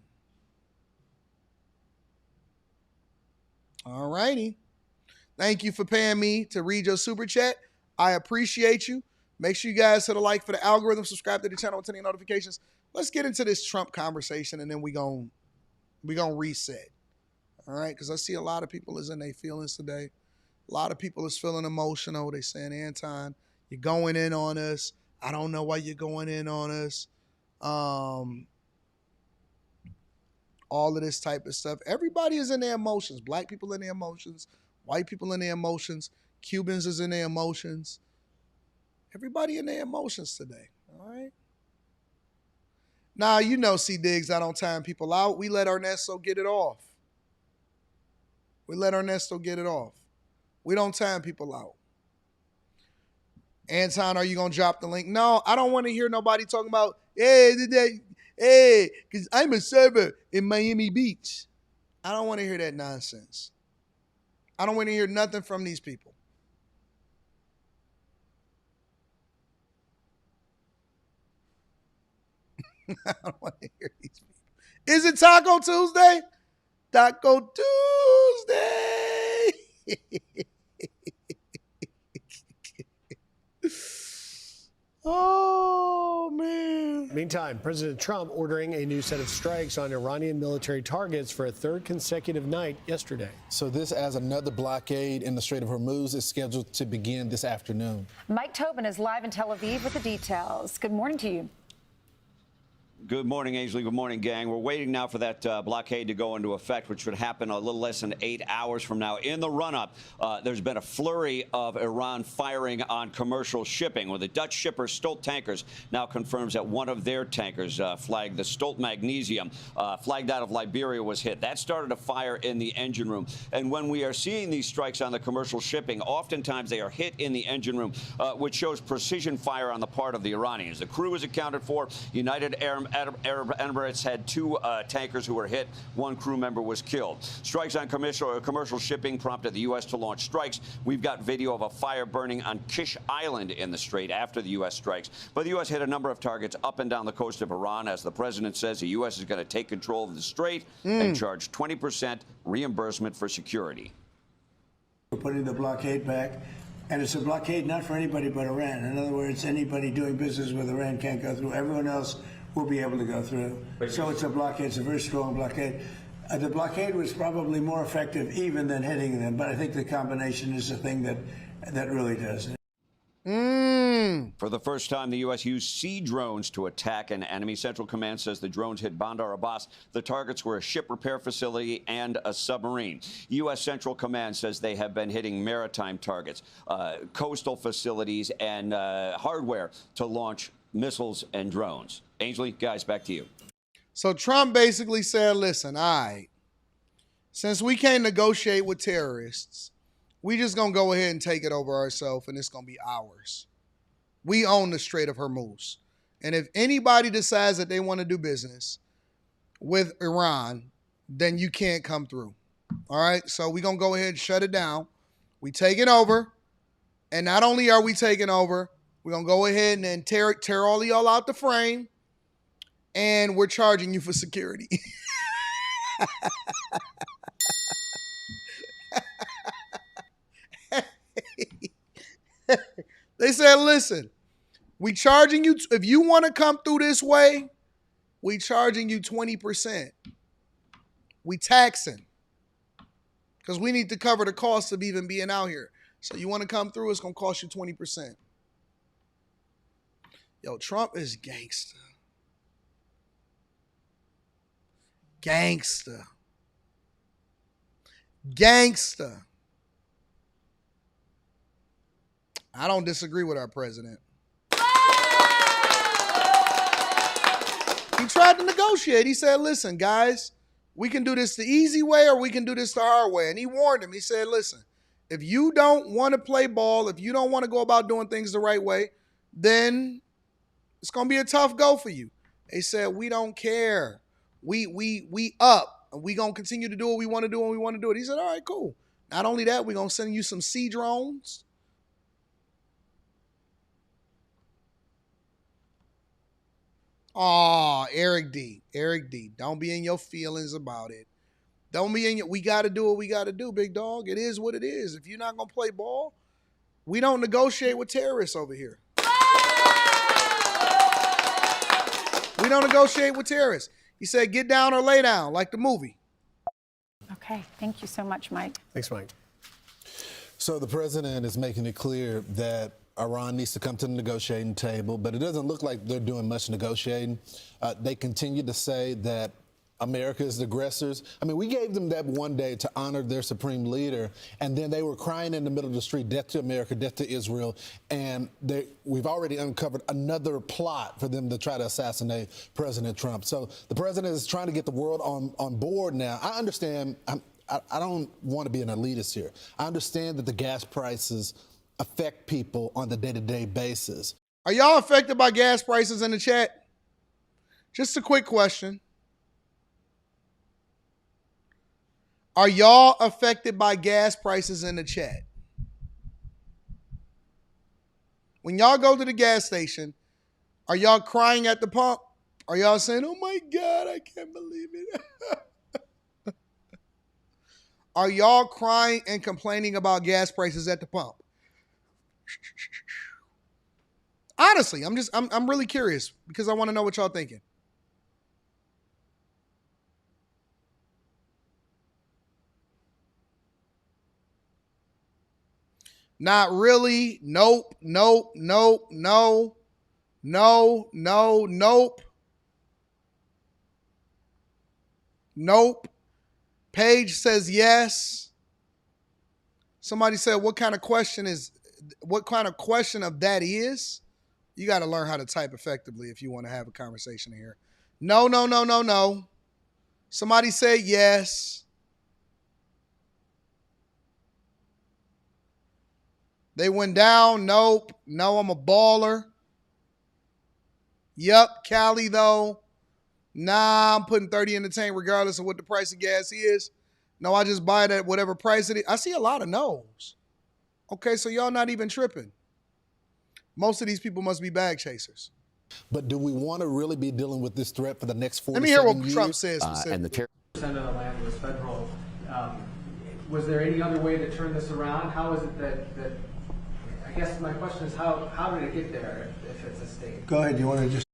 All righty. Thank you for paying me to read your super chat. I appreciate you. Make sure you guys hit a like for the algorithm, subscribe to the channel with any notifications. Let's get into this Trump conversation and then we gonna reset. All right, because I see a lot of people is in their feelings today. A lot of people is feeling emotional. They saying, Anton, you're going in on us. I don't know why you're going in on us. All of this type of stuff. Everybody is in their emotions. Black people in their emotions. White people in their emotions. Cubans is in their emotions. Everybody in their emotions today. All right. Now, you know, C. Diggs, I don't time people out. We let Ernesto get it off. We let Ernesto get it off. We don't time people out. Anton, are you going to drop the link? No, I don't want to hear nobody talking about, hey, because I'm a server in Miami Beach. I don't want to hear that nonsense. I don't want to hear nothing from these people. I don't want to hear these people. Is it Taco Tuesday? Taco Tuesday. Oh, man. Meantime, President Trump ordering a new set of strikes on Iranian military targets for a third consecutive night yesterday. So this as another blockade in the Strait of Hormuz is scheduled to begin this afternoon. Mike Tobin is live in Tel Aviv with the details. Good morning to you. Good morning, Ainsley. Good morning, gang. We're waiting now for that blockade to go into effect, which should happen a little less than 8 hours from now. In the run-up, there's been a flurry of Iran firing on commercial shipping, where the Dutch shipper Stolt Tankers now confirms that one of their tankers, flagged the Stolt Magnesium, flagged out of Liberia, was hit. That started a fire in the engine room. And when we are seeing these strikes on the commercial shipping, oftentimes they are hit in the engine room, which shows precision fire on the part of the Iranians. The crew is accounted for. United Arab Emirates had 2 tankers who were hit. 1 crew member was killed. Strikes on commercial shipping prompted the U.S. to launch strikes. We've got video of a fire burning on Kish Island in the Strait after the U.S. strikes. But the U.S. hit a number of targets up and down the coast of Iran. As the president says, the U.S. is going to take control of the Strait and charge 20% reimbursement for security. We're putting the blockade back. And it's a blockade not for anybody but Iran. In other words, anybody doing business with Iran can't go through. Everyone else will be able to go through. So it's a blockade. It's a very strong blockade. The blockade was probably more effective even than hitting them, but I think the combination is the thing that really does it. For the first time, the U.S. used sea drones to attack an enemy. Central Command says the drones hit Bandar Abbas. The targets were a ship repair facility and a submarine. U.S. Central Command says they have been hitting maritime targets, coastal facilities, and hardware to launch missiles and drones. Ainsley, guys, back to you. So Trump basically said, listen, all right, since we can't negotiate with terrorists, we just going to go ahead and take it over ourselves, and it's going to be ours. We own the Strait of Hormuz. And if anybody decides that they want to do business with Iran, then you can't come through. All right? So we're going to go ahead and shut it down. We take it over. And not only are we taking over, we're going to go ahead and then tear all of y'all out the frame. And we're charging you for security. They said, listen, we charging you, if you want to come through this way, we charging you 20%. We taxing. Because we need to cover the cost of even being out here. So you want to come through, it's going to cost you 20%. Yo, Trump is gangster. Gangster. Gangster. I don't disagree with our president. He tried to negotiate. He said, listen, guys, we can do this the easy way or we can do this the hard way. And he warned him. He said, listen, if you don't want to play ball, if you don't want to go about doing things the right way, then it's going to be a tough go for you. They said, we don't care. We up. And we going to continue to do what we want to do when we want to do it. He said, all right, cool. Not only that, we're going to send you some sea drones. Oh, Eric D. Don't be in your feelings about it. Don't be in your, we got to do what we got to do, big dog. It is what it is. If you're not going to play ball, we don't negotiate with terrorists over here. We don't negotiate with terrorists. He said, get down or lay down, like the movie. Okay, thank you so much, Mike. Thanks, Mike. So the president is making it clear that Iran needs to come to the negotiating table, but it doesn't look like they're doing much negotiating. They continue to say that America is the aggressors. I mean, we gave them that one day to honor their supreme leader, and then they were crying in the middle of the street, death to America, death to Israel, and we've already uncovered another plot for them to try to assassinate President Trump. So the president is trying to get the world on board now. I understand I don't want to be an elitist here. I understand that the gas prices affect people on the day-to-day basis. Are y'all affected by gas prices in the chat? Just a quick question. Are y'all affected by gas prices in the chat? When y'all go to the gas station, are y'all crying at the pump? Are y'all saying, oh my God, I can't believe it? Are y'all crying and complaining about gas prices at the pump? Honestly, I'm really curious because I want to know what y'all thinking. Not really. Nope. Nope. Nope. No. No. No. Nope. Nope. Paige says yes. Somebody said, what kind of question of that is? You got to learn how to type effectively if you want to have a conversation here. No, no, no, no, no. Somebody said yes. They went down. Nope. No, I'm a baller. Yup. Cali, though. Nah, I'm putting 30 in the tank regardless of what the price of gas is. No, I just buy it at whatever price it is. I see a lot of no's. Okay, so y'all not even tripping. Most of these people must be bag chasers. But do we want to really be dealing with this threat for the next 47 Let me hear what years? Trump says specifically. And the percent of the land was federal. Was there any other way to turn this around? How is it that I guess my question is how did it get there if it's a state? Go ahead. You want to just...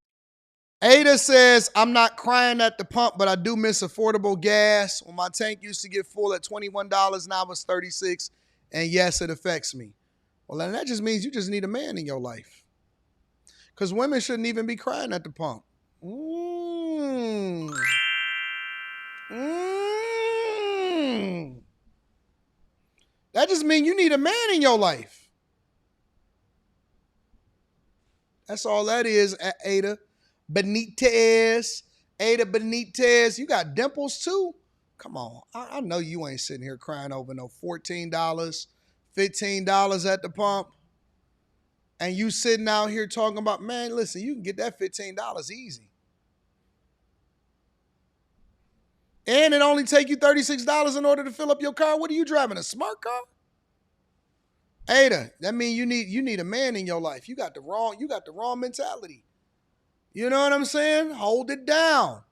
Ada says, I'm not crying at the pump, but I do miss affordable gas. When my tank used to get full at $21, now it's $36. And yes, it affects me. Well, then that just means you just need a man in your life. Because women shouldn't even be crying at the pump. That just means you need a man in your life. That's all that is, Ada Benitez. Ada Benitez. You got dimples too? Come on. I know you ain't sitting here crying over no $14, $15 at the pump. And you sitting out here talking about, man, listen, you can get that $15 easy. And it only take you $36 in order to fill up your car. What are you driving, a smart car? Ada, that means you need a man in your life. You got the wrong mentality. You know what I'm saying? Hold it down.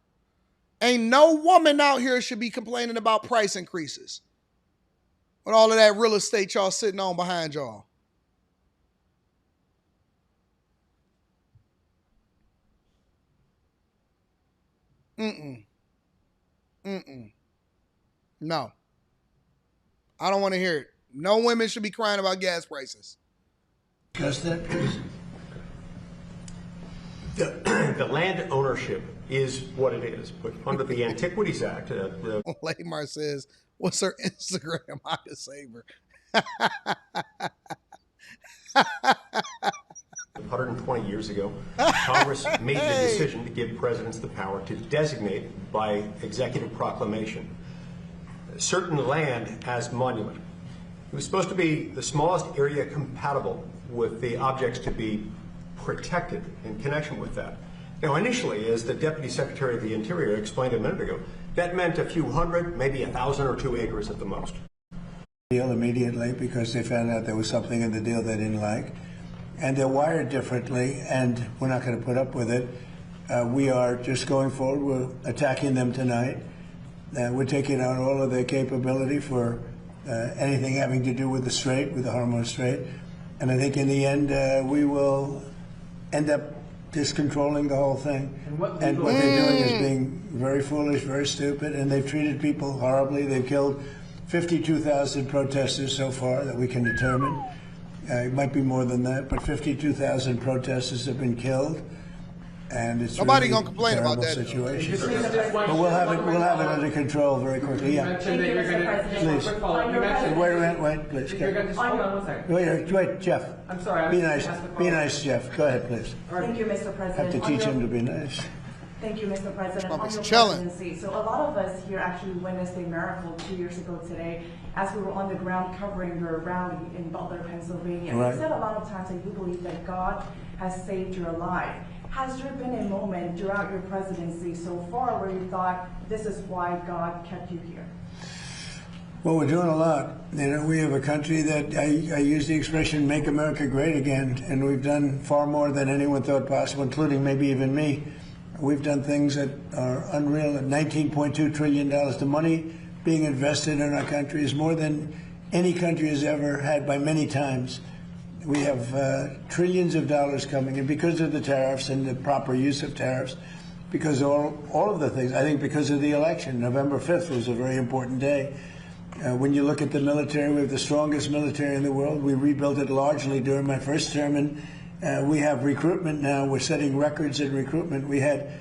Ain't no woman out here should be complaining about price increases. With all of that real estate y'all sitting on behind y'all. No. I don't want to hear it. No women should be crying about gas prices. Discuss that, please. The land ownership is what it is, but under the Antiquities Act, Lamar says, what's her Instagram? I can save her. 120 years ago, Congress made the decision to give presidents the power to designate by executive proclamation certain land as monument. It was supposed to be the smallest area compatible with the objects to be protected in connection with that. Now, initially, as the Deputy Secretary of the Interior explained a minute ago, that meant a few hundred, maybe 1,000 or 2 acres at the most. Deal immediately because they found out there was something in the deal they didn't like. And they're wired differently, and we're not going to put up with it. We are just going forward. We're attacking them tonight. We're taking out all of their capability for anything having to do with the Strait, with the Hormuz Strait. And I think in the end, we will end up just controlling the whole thing. And what they're doing is being very foolish, very stupid, and they've treated people horribly. They've killed 52,000 protesters so far that we can determine. It might be more than that, but 52,000 protesters have been killed, and it's nobody really gonna complain about that situation. But we'll have it under control very quickly. Yeah. Please. Wait, please. Wait, Jeff. I'm sorry. Be nice, Jeff. Go ahead, please. Thank you, Mr. President. Have to teach him to be nice. Thank you, Mr. President. On your chilling. presidency, so a lot of us here actually witnessed a miracle 2 years ago today as we were on the ground covering your rally in Butler, Pennsylvania. Right. You said a lot of times that you believe that God has saved your life. Has there been a moment throughout your presidency so far where you thought this is why God kept you here? Well, we're doing a lot. You know, we have a country that I use the expression "Make America Great Again," and we've done far more than anyone thought possible, including maybe even me. We've done things that are unreal. $19.2 trillion. The money being invested in our country is more than any country has ever had by many times. We have trillions of dollars coming in because of the tariffs and the proper use of tariffs, because all of the things. I think because of the election. November 5th was a very important day. When you look at the military, we have the strongest military in the world. We rebuilt it largely during my first term, and we have recruitment now. We're setting records in recruitment. We had,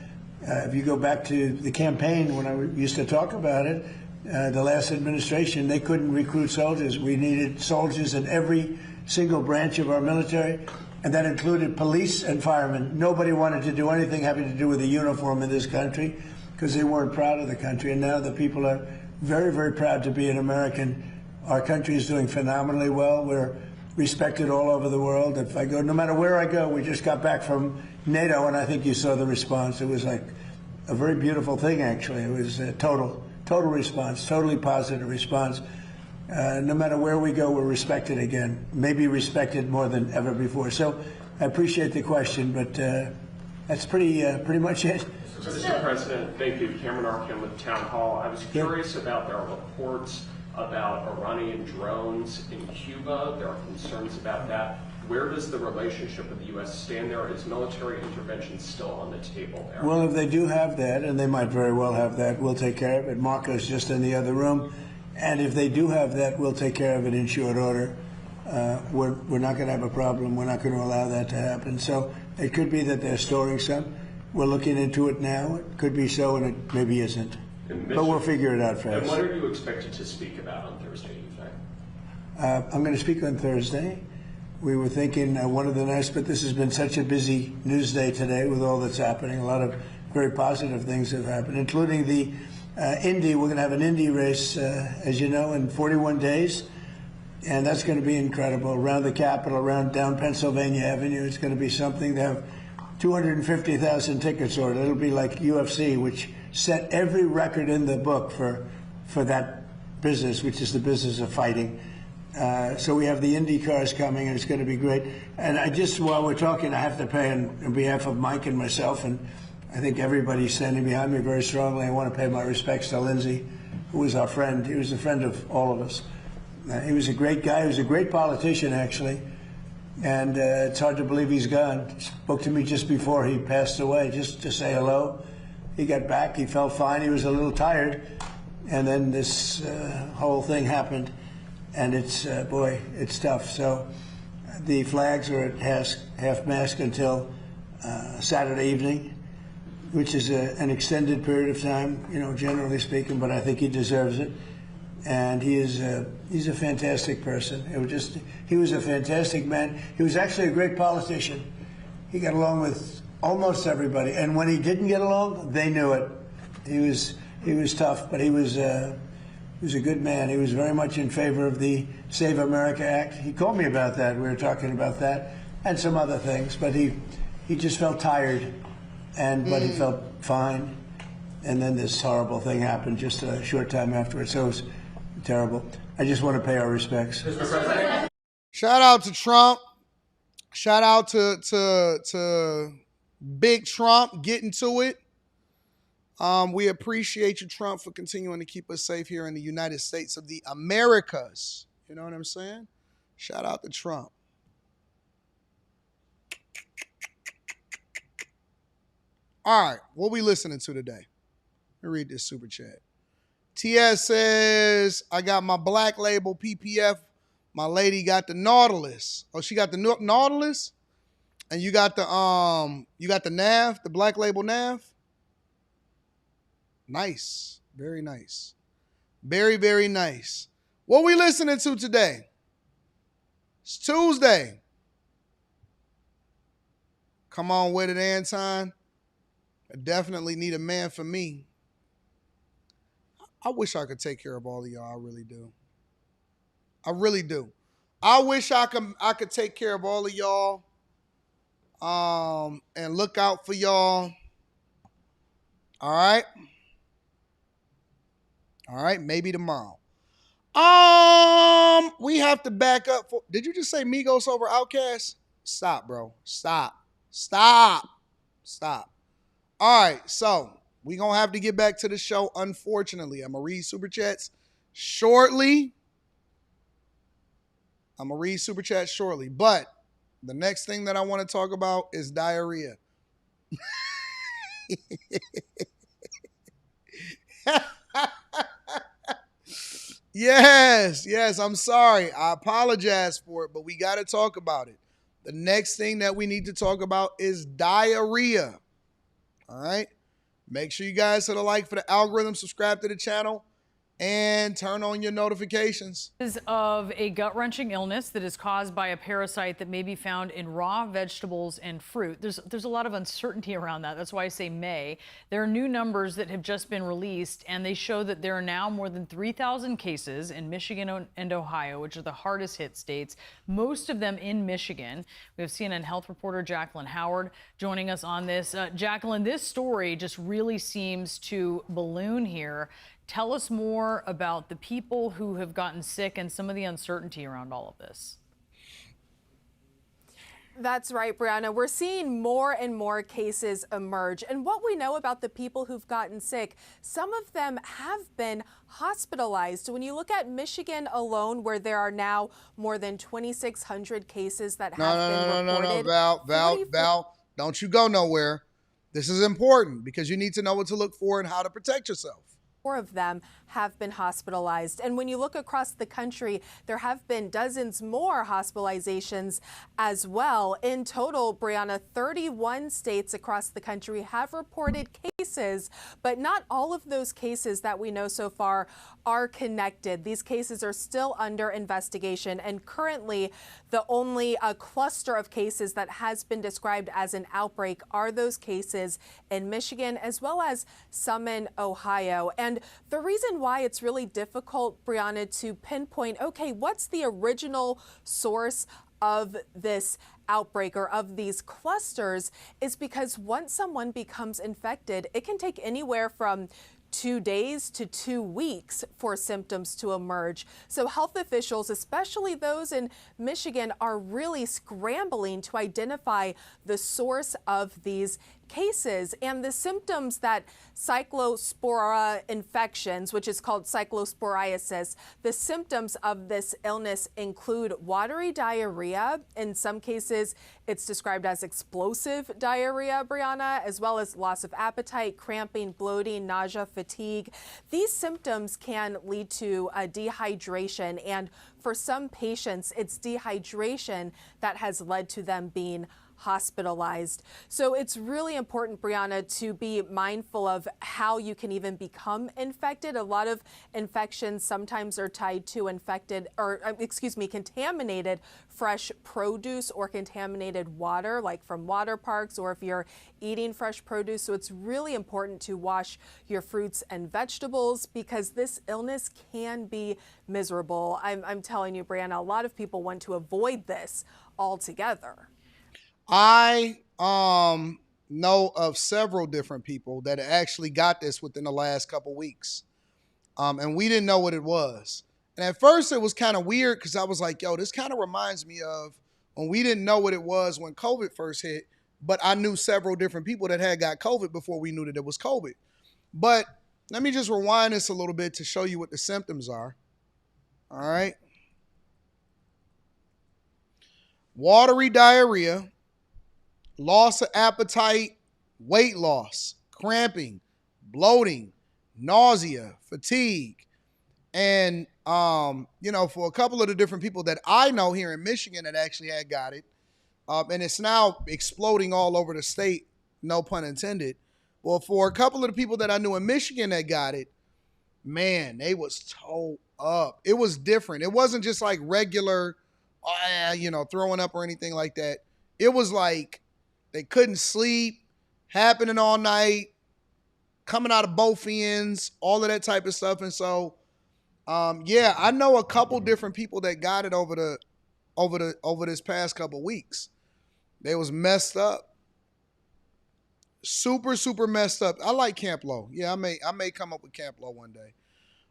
if you go back to the campaign when I used to talk about it, the last administration, they couldn't recruit soldiers. We needed soldiers in every single branch of our military, and that included police and firemen. Nobody wanted to do anything having to do with the uniform in this country because they weren't proud of the country, and now the people are very, very proud to be an American. Our country is doing phenomenally well. We're respected all over the world. If I go, no matter where I go, we just got back from NATO, and I think you saw the response. It was like a very beautiful thing, actually. It was a total response, totally positive response. No matter where we go, we're respected again, maybe respected more than ever before. So I appreciate the question, but that's pretty much it. Mr. President, thank you. Cameron Arkin with Town Hall. I was curious about there are reports about Iranian drones in Cuba. There are concerns about that. Where does the relationship with the U.S. stand there? Is military intervention still on the table there? Well, if they do have that, and they might very well have that, we'll take care of it. Marco's just in the other room. And if they do have that, we'll take care of it in short order. We're not going to have a problem. We're not going to allow that to happen. So it could be that they're storing some. We're looking into it now. It could be so, and it maybe isn't. But we'll figure it out fast. And what are you expected to speak about on Thursday, you think? I'm going to speak on Thursday. We were thinking one of the nights, but this has been such a busy news day today with all that's happening. A lot of very positive things have happened, including the Indy. We're going to have an Indy race, as you know, in 41 days. And that's going to be incredible. Around the Capitol, around down Pennsylvania Avenue, it's going to be something. They have 250,000 tickets ordered. It'll be like UFC, which set every record in the book for that business, which is the business of fighting. So we have the Indy cars coming, and it's going to be great. And while we're talking, I have to pay on behalf of Mike and myself, and I think everybody's standing behind me very strongly. I want to pay my respects to Lindsey, who was our friend. He was a friend of all of us. He was a great guy. He was a great politician, actually. And it's hard to believe he's gone. He spoke to me just before he passed away, just to say hello. He got back. He felt fine. He was a little tired. And then this whole thing happened. And it's, boy, it's tough. So the flags are at half-mast until Saturday evening, which is an extended period of time, you know, generally speaking, but I think he deserves it. And he's a fantastic person. He was a fantastic man. He was actually a great politician. He got along with almost everybody. And when he didn't get along, they knew it. He was tough, but he was a good man. He was very much in favor of the Save America Act. He called me about that. We were talking about that and some other things. But he just felt tired, but he felt fine. And then this horrible thing happened just a short time afterwards. So it was terrible. I just want to pay our respects. Shout out to Trump. Shout out to Big Trump getting to it. We appreciate you, Trump, for continuing to keep us safe here in the United States of the Americas. You know what I'm saying? Shout out to Trump. All right, what we listening to today? Let me read this super chat. TS says, I got my black label PPF. My lady got the Nautilus. Oh, she got the Nautilus? And you got the NAV, the black label NAV? Nice. Very nice. Very, very nice. What we listening to today? It's Tuesday. Come on with it, Anton. I definitely need a man for me. I wish I could take care of all of y'all. I really do. I really do. I wish I could take care of all of y'all. And look out for y'all. All right. All right, maybe tomorrow. We have to back up for. Did you just say Migos over Outkast? Stop, bro. Stop. All right, so we gonna have to get back to the show. Unfortunately, I'm gonna read super chats shortly. But the next thing that I want to talk about is diarrhea. Yes, I'm sorry. I apologize for it, but we got to talk about it. The next thing that we need to talk about is diarrhea. All right? Make sure you guys hit a like for the algorithm, subscribe to the channel, and turn on your notifications. Of a gut-wrenching illness that is caused by a parasite that may be found in raw vegetables and fruit. There's a lot of uncertainty around that. That's why I say may. There are new numbers that have just been released, and they show that there are now more than 3,000 cases in Michigan and Ohio, which are the hardest hit states, most of them in Michigan. We have CNN health reporter Jacqueline Howard joining us on this. Jacqueline, this story just really seems to balloon here. Tell us more about the people who have gotten sick and some of the uncertainty around all of this. That's right, Brianna. We're seeing more and more cases emerge. And what we know about the people who've gotten sick, some of them have been hospitalized. When you look at Michigan alone, where there are now more than 2,600 cases that have been reported. Val, don't you go nowhere. This is important because you need to know what to look for and how to protect yourself. 4 of them have been hospitalized. And when you look across the country, there have been dozens more hospitalizations as well. In total, Brianna, 31 states across the country have reported cases, but not all of those cases that we know so far are connected. These cases are still under investigation, and currently the only cluster of cases that has been described as an outbreak are those cases in Michigan as well as some in Ohio. And the reason why it's really difficult, Brianna, to pinpoint, okay, what's the original source of this outbreak or of these clusters is because once someone becomes infected, it can take anywhere from 2 days to 2 weeks for symptoms to emerge. So health officials, especially those in Michigan, are really scrambling to identify the source of these cases. And the symptoms that cyclospora infections, which is called cyclosporiasis, the symptoms of this illness include watery diarrhea. In some cases, it's described as explosive diarrhea, Brianna, as well as loss of appetite, cramping, bloating, nausea, fatigue. These symptoms can lead to dehydration, and for some patients, it's dehydration that has led to them being hospitalized. So it's really important, Brianna, to be mindful of how you can even become infected. A lot of infections sometimes are tied to contaminated fresh produce or contaminated water, like from water parks, or if you're eating fresh produce. So it's really important to wash your fruits and vegetables because this illness can be miserable. I'm telling you, Brianna, a lot of people want to avoid this altogether. I know of several different people that actually got this within the last couple weeks. And we didn't know what it was. And at first it was kind of weird because I was like, yo, this kind of reminds me of when we didn't know what it was when COVID first hit, but I knew several different people that had got COVID before we knew that it was COVID. But let me just rewind this a little bit to show you what the symptoms are. All right. Watery diarrhea, loss of appetite, weight loss, cramping, bloating, nausea, fatigue. And, for a couple of the different people that I know here in Michigan that actually had got it, and it's now exploding all over the state, no pun intended. Well, for a couple of the people that I knew in Michigan that got it, man, they was toe up. It was different. It wasn't just like regular, throwing up or anything like that. It was like, they couldn't sleep, happening all night, coming out of both ends, all of that type of stuff. And so, yeah, I know a couple different people that got it over this past couple weeks. They was messed up. Super, super messed up. I like Camp Low. Yeah, I may come up with Camp Low one day.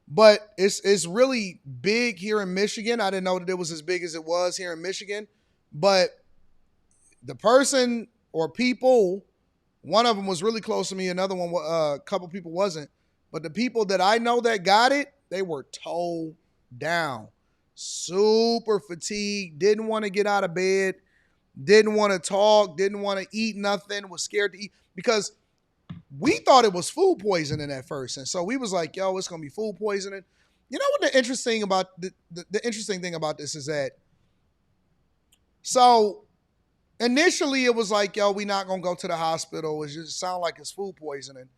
But it's really big here in Michigan. I didn't know that it was as big as it was here in Michigan. But the person or people, one of them was really close to me. Another one, a couple people wasn't. But the people that I know that got it, they were toe down. Super fatigued. Didn't want to get out of bed. Didn't want to talk. Didn't want to eat nothing. Was scared to eat. Because we thought it was food poisoning at first. And so we was like, yo, it's going to be food poisoning. You know what the interesting thing about this is that, so initially it was like, yo, we not going to go to the hospital. It just sound like it's food poisoning.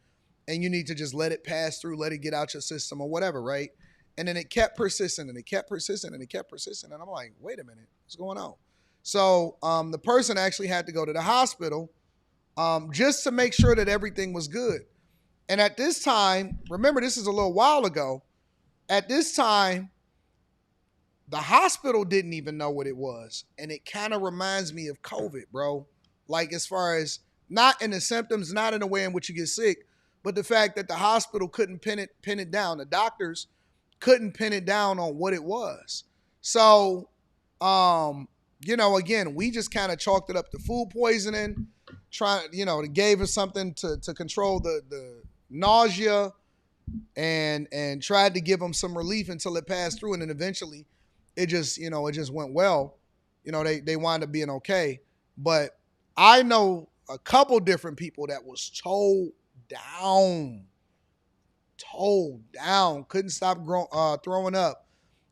And you need to just let it pass through, let it get out your system or whatever, right? And then it kept persisting and it kept persisting and it kept persisting. And I'm like, wait a minute, what's going on? So the person actually had to go to the hospital just to make sure that everything was good. And at this time, remember, this is a little while ago. At this time, the hospital didn't even know what it was. And it kind of reminds me of COVID, bro. Like as far as not in the symptoms, not in the way in which you get sick, but the fact that the hospital couldn't pin it down. The doctors couldn't pin it down on what it was. So, you know, again, we just kind of chalked it up to food poisoning. They gave us something to control the nausea and tried to give them some relief until it passed through. And then eventually it just went well. You know, they wound up being okay. But I know a couple different people that was toe down, couldn't stop throwing up,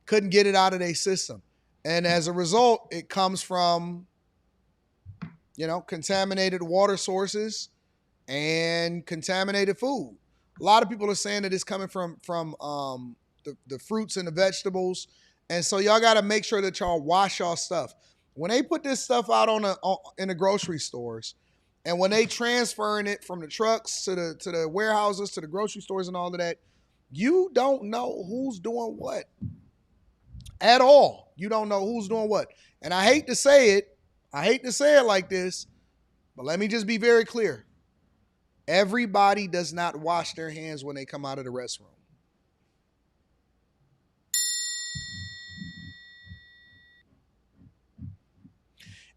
couldn't get it out of their system. And as a result, it comes from, contaminated water sources and contaminated food. A lot of people are saying that it's coming from the fruits and the vegetables. And so y'all got to make sure that y'all wash y'all stuff. When they put this stuff out in the grocery stores, and when they transferring it from the trucks to the warehouses, to the grocery stores and all of that, you don't know who's doing what at all. You don't know who's doing what. And I hate to say it like this, but let me just be very clear. Everybody does not wash their hands when they come out of the restroom.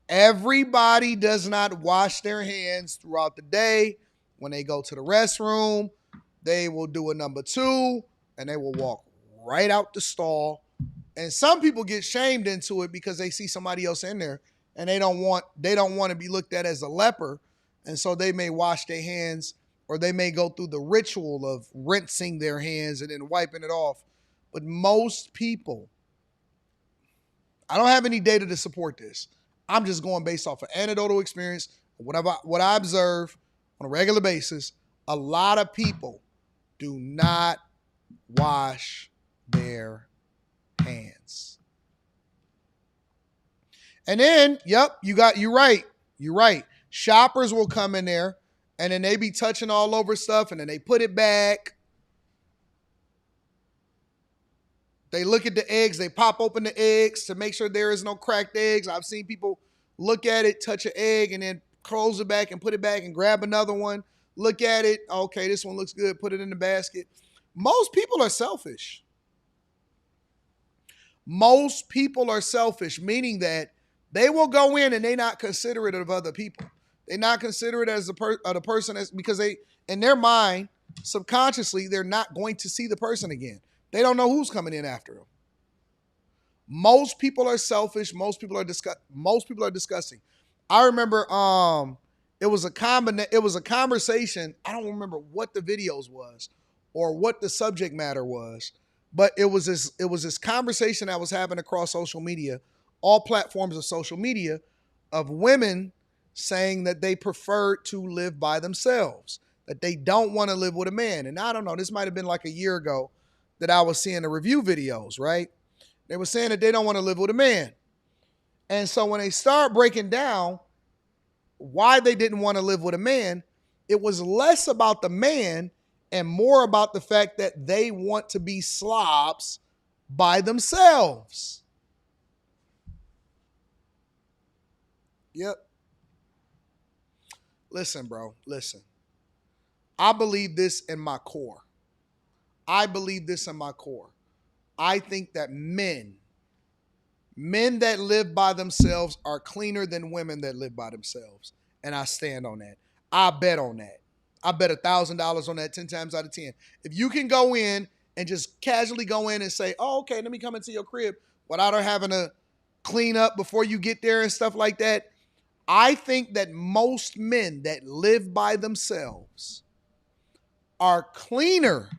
Everybody does not wash their hands throughout the day. When they go to the restroom, they will do a number 2 and they will walk right out the stall. And some people get shamed into it because they see somebody else in there and they don't want to be looked at as a leper. And so they may wash their hands, or they may go through the ritual of rinsing their hands and then wiping it off. But most people, I don't have any data to support this. I'm just going based off of anecdotal experience, what I observe on a regular basis. A lot of people do not wash their hands. And then, you're right. Shoppers will come in there and then they be touching all over stuff and then they put it back. They look at the eggs. They pop open the eggs to make sure there is no cracked eggs. I've seen people look at it, touch an egg, and then close it back and put it back and grab another one. Look at it. Okay, this one looks good. Put it in the basket. Most people are selfish. Most people are selfish, meaning that they will go in and they not considerate of other people. They not considerate as the person because they, in their mind, subconsciously, they're not going to see the person again. They don't know who's coming in after them. Most people are selfish. Most people are disgusting. I remember it was a conversation. I don't remember what the videos was or what the subject matter was, but it was this conversation that was happening across social media, all platforms of social media, of women saying that they prefer to live by themselves, that they don't want to live with a man. And I don't know, this might have been like a year ago that I was seeing the review videos, right? They were saying that they don't want to live with a man. And so when they start breaking down why they didn't want to live with a man, It was less about the man and more about the fact that they want to be slobs by themselves. Yep. Listen, bro, listen. I believe this in my core. I believe this in my core. I think that men that live by themselves are cleaner than women that live by themselves. And I stand on that. I bet on that. I bet $1,000 on that 10 times out of 10. If you can go in and just casually go in and say, oh, okay, let me come into your crib without her having to clean up before you get there and stuff like that. I think that most men that live by themselves are cleaner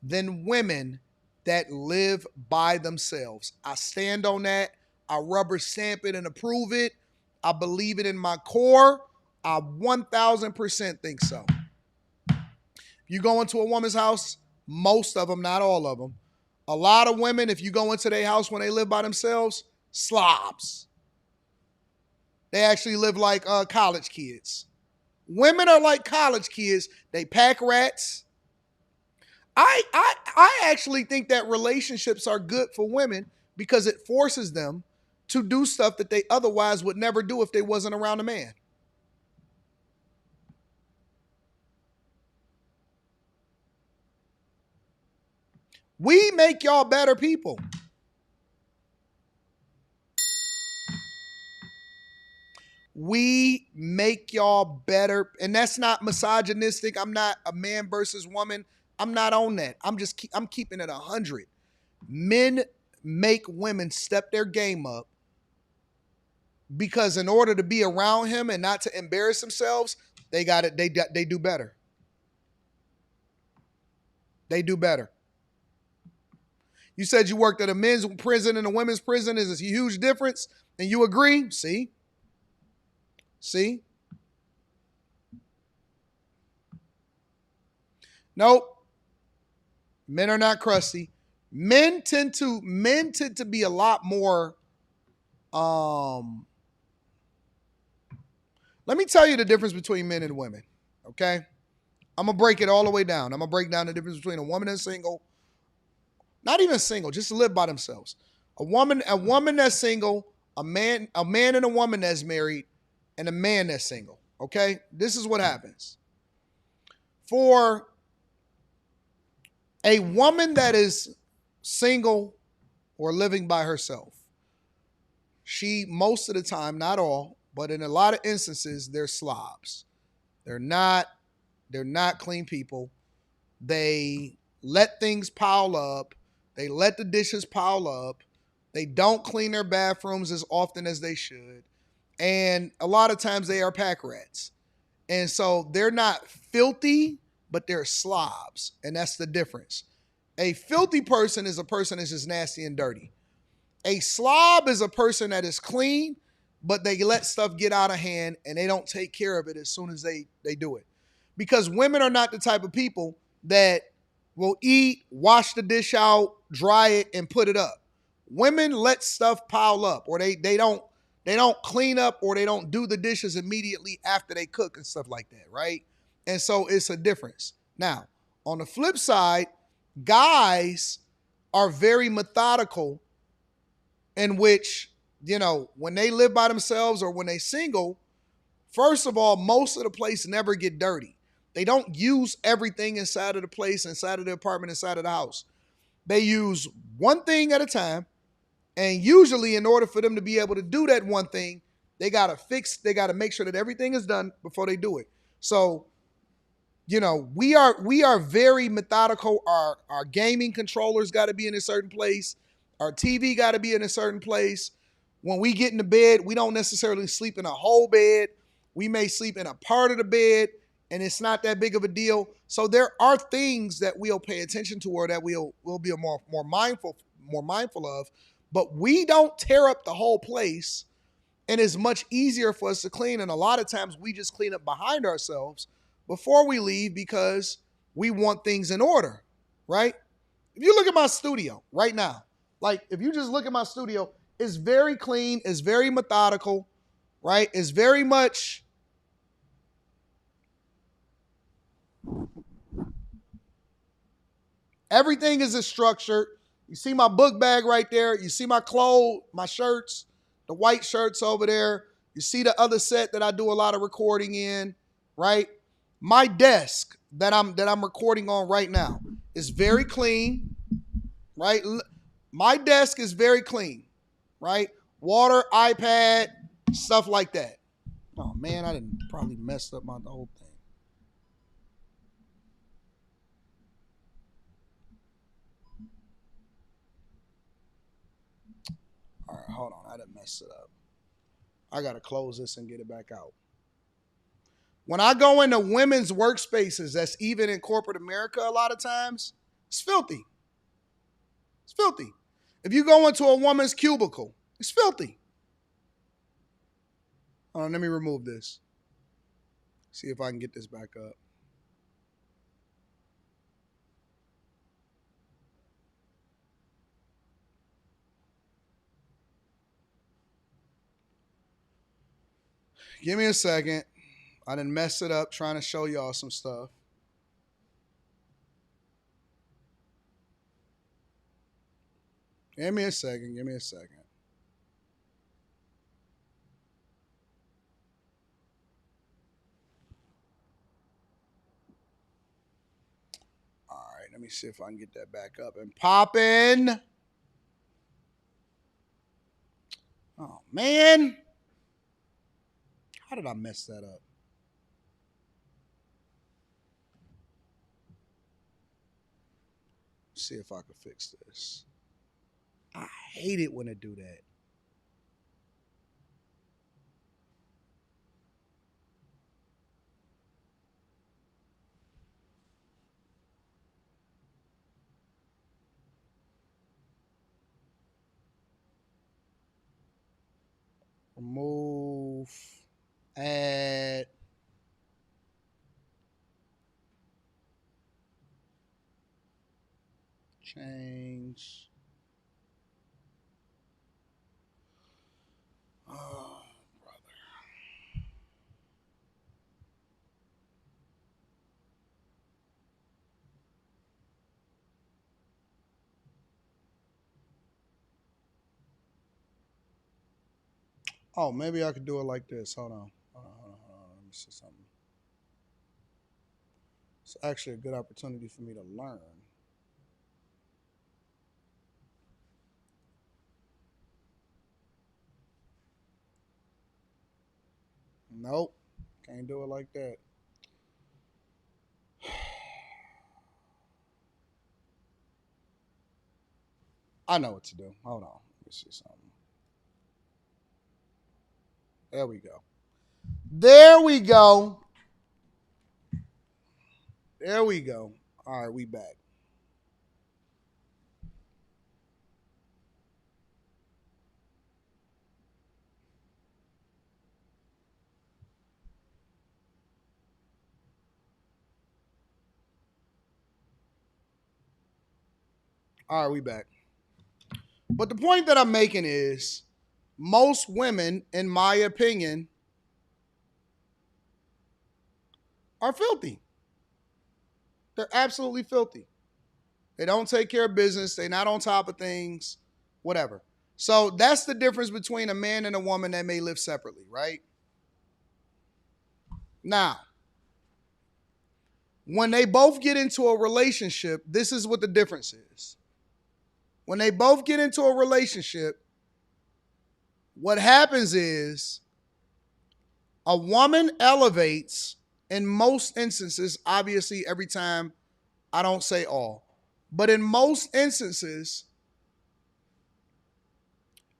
than women that live by themselves. I stand on that. I rubber stamp it and approve it. I believe it in my core. I 1,000% think so. You go into a woman's house, most of them, not all of them. A lot of women, if you go into their house when they live by themselves, slobs. They actually live like college kids. Women are like college kids. They pack rats. I actually think that relationships are good for women because it forces them to do stuff that they otherwise would never do if they wasn't around a man. We make y'all better people. We make y'all better. And that's not misogynistic. I'm not a man versus woman. I'm not on that. I'm keeping it 100. Men make women step their game up because in order to be around him and not to embarrass themselves, they got it. They do better. They do better. You said you worked at a men's prison and a women's prison. Is a huge difference. And you agree? See? Nope. Men are not crusty. Men tend to be a lot more. Let me tell you the difference between men and women. Okay? I'm gonna break it all the way down. I'm gonna break down the difference between a woman that's single, not even single, just to live by themselves. A woman that's single, a man and a woman that's married, and a man that's single. Okay? This is what happens. For a woman that is single or living by herself, she, most of the time, not all, but in a lot of instances, they're slobs. They're not clean people. They let things pile up. They let the dishes pile up. They don't clean their bathrooms as often as they should. And a lot of times they are pack rats. And so they're not filthy, but they're slobs. And that's the difference. A filthy person is a person that's just nasty and dirty. A slob is a person that is clean, but they let stuff get out of hand and they don't take care of it as soon as they do it. Because women are not the type of people that will eat, wash the dish out, dry it, and put it up. Women let stuff pile up, or they don't clean up, or they don't do the dishes immediately after they cook and stuff like that, right? And so it's a difference. Now, on the flip side, guys are very methodical, in which, when they live by themselves or when they single, first of all, most of the place never get dirty. They don't use everything inside of the place, inside of the apartment, inside of the house. They use one thing at a time. And usually in order for them to be able to do that one thing, they got to make sure that everything is done before they do it. So, we are very methodical. Our gaming controllers got to be in a certain place. Our TV got to be in a certain place. When we get into bed, we don't necessarily sleep in a whole bed. We may sleep in a part of the bed, and it's not that big of a deal. So there are things that we'll pay attention to, or that we'll be more mindful of. But we don't tear up the whole place, and it's much easier for us to clean. And a lot of times we just clean up behind ourselves before we leave because we want things in order, right? If you look at my studio right now, if you just look at my studio, it's very clean, it's very methodical, right? It's very much Everything is structured. You see my book bag right there. You see my clothes, my shirts, the white shirts over there. You see the other set that I do a lot of recording in, right? My desk that I'm recording on right now is very clean, right? My desk is very clean, right? Water, iPad, stuff like that. Oh man, I didn't probably messed up my whole thing. All right, hold on. I done messed it up. I got to close this and get it back out. When I go into women's workspaces, that's even in corporate America a lot of times, it's filthy. It's filthy. If you go into a woman's cubicle, it's filthy. Hold on, let me remove this. See if I can get this back up. Give me a second. I done messed it up trying to show y'all some stuff. Give me a second. Give me a second. All right, let me see if I can get that back up and popping. Oh, man. How did I mess that up? Let's see if I can fix this. I hate it when I do that. Remove, add, change. Oh, brother. Oh, maybe I could do it like this. Hold on. Hold on. Let me see something. It's actually a good opportunity for me to learn. Nope. Can't do it like that. I know what to do. Hold on. Let me see something. There we go. There we go. There we go. All right, we back. All right, we back. But the point that I'm making is most women, in my opinion, are filthy. They're absolutely filthy. They don't take care of business. They're not on top of things, whatever. So that's the difference between a man and a woman that may live separately, right? Now, when they both get into a relationship, this is what the difference is. When they both get into a relationship, what happens is a woman elevates in most instances, obviously every time, I don't say all, but in most instances,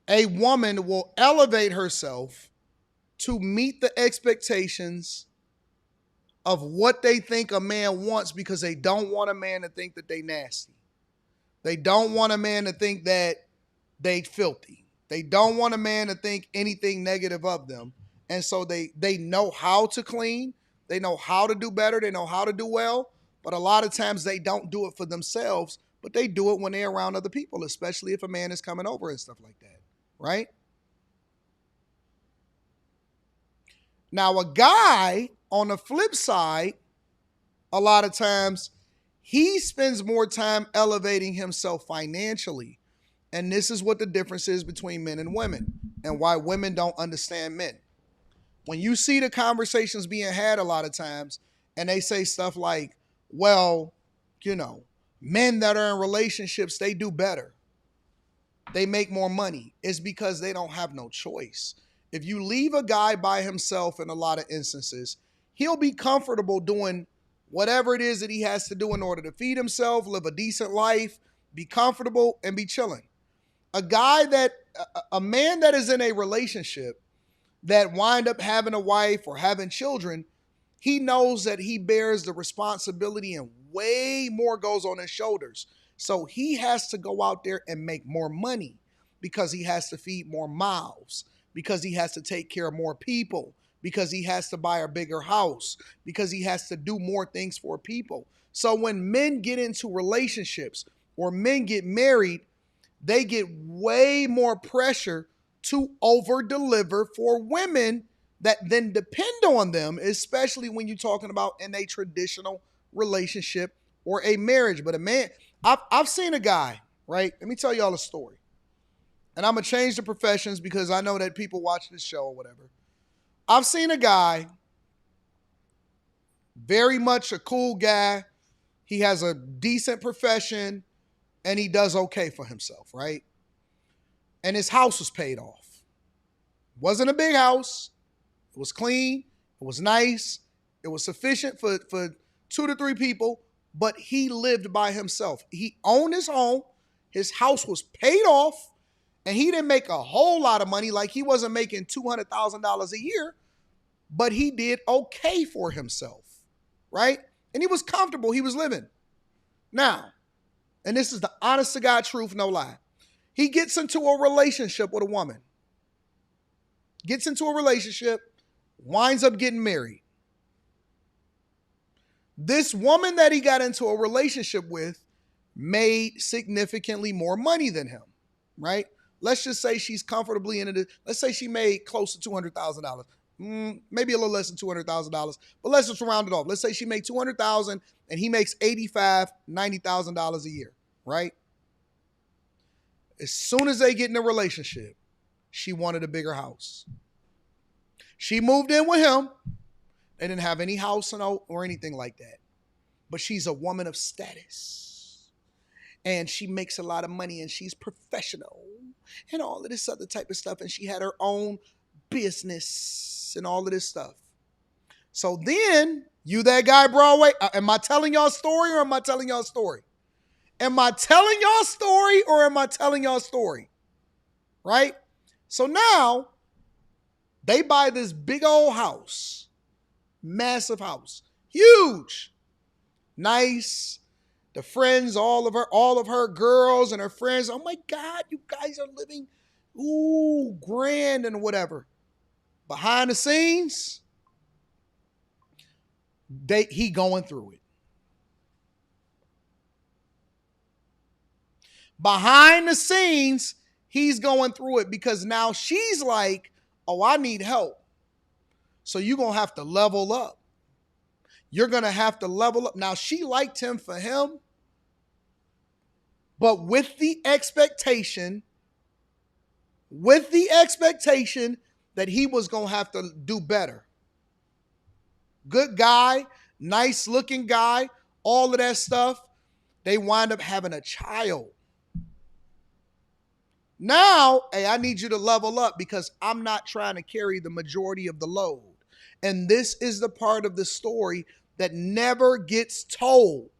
a woman will elevate herself to meet the expectations of what they think a man wants because they don't want a man to think that they nasty. They don't want a man to think that they filthy. They don't want a man to think anything negative of them. And so they know how to clean. They know how to do better. They know how to do well. But a lot of times they don't do it for themselves, but they do it when they're around other people, especially if a man is coming over and stuff like that, right? Now, a guy on the flip side, a lot of times He spends more time elevating himself financially. And this is what the difference is between men and women and why women don't understand men. When you see the conversations being had a lot of times and they say stuff like, well, you know, men that are in relationships, they do better. They make more money. It's because they don't have no choice. If you leave a guy by himself in a lot of instances, he'll be comfortable doing whatever it is that he has to do in order to feed himself, live a decent life, be comfortable, and be chilling. A man that is in a relationship that wind up having a wife or having children, he knows that he bears the responsibility and way more goes on his shoulders. So he has to go out there and make more money because he has to feed more mouths, because he has to take care of more people, because he has to buy a bigger house, because he has to do more things for people. So when men get into relationships or men get married, they get way more pressure to over-deliver for women that then depend on them, especially when you're talking about in a traditional relationship or a marriage. But a man, I've seen a guy, right? Let me tell y'all a story. And I'm going to change the professions because I know that people watch this show or whatever. I've seen a guy, very much a cool guy. He has a decent profession and he does okay for himself, right? And his house was paid off. Wasn't a big house. It was clean. It was nice. It was sufficient for 2 to 3 people, but he lived by himself. He owned his home. His house was paid off, and he didn't make a whole lot of money. Like he wasn't making $200,000 a year, but he did okay for himself, right? And he was comfortable. He was living. Now, and this is the honest to God truth, no lie. He gets into a relationship with a woman. Gets into a relationship, winds up getting married. This woman that he got into a relationship with made significantly more money than him, right? Let's just say she's comfortably in it. Let's say she made close to $200,000. Maybe a little less than $200,000, but let's just round it off. Let's say she made $200,000 and he makes $85,000, $90,000 a year, right? As soon as they get in a relationship, she wanted a bigger house. She moved in with him. They didn't have any house or anything like that. But she's a woman of status. And she makes a lot of money and she's professional and all of this other type of stuff. And she had her own business and all of this stuff. So then, you that guy Broadway, am I telling y'all a story or am I telling y'all a story? Am I telling y'all a story or am I telling y'all a story? Right? So now, they buy this big old house. Massive house. Huge. Nice. The friends, all of her girls and her friends. Oh my God, you guys are living, grand and whatever. Behind the scenes, he going through it. Behind the scenes, he's going through it because now she's like, oh, I need help. So you're going to have to level up. You're going to have to level up. Now, she liked him for him, but with the expectation that he was going to have to do better. Good guy, nice looking guy, all of that stuff. They wind up having a child. Now, hey, I need you to level up because I'm not trying to carry the majority of the load. And this is the part of the story that never gets told.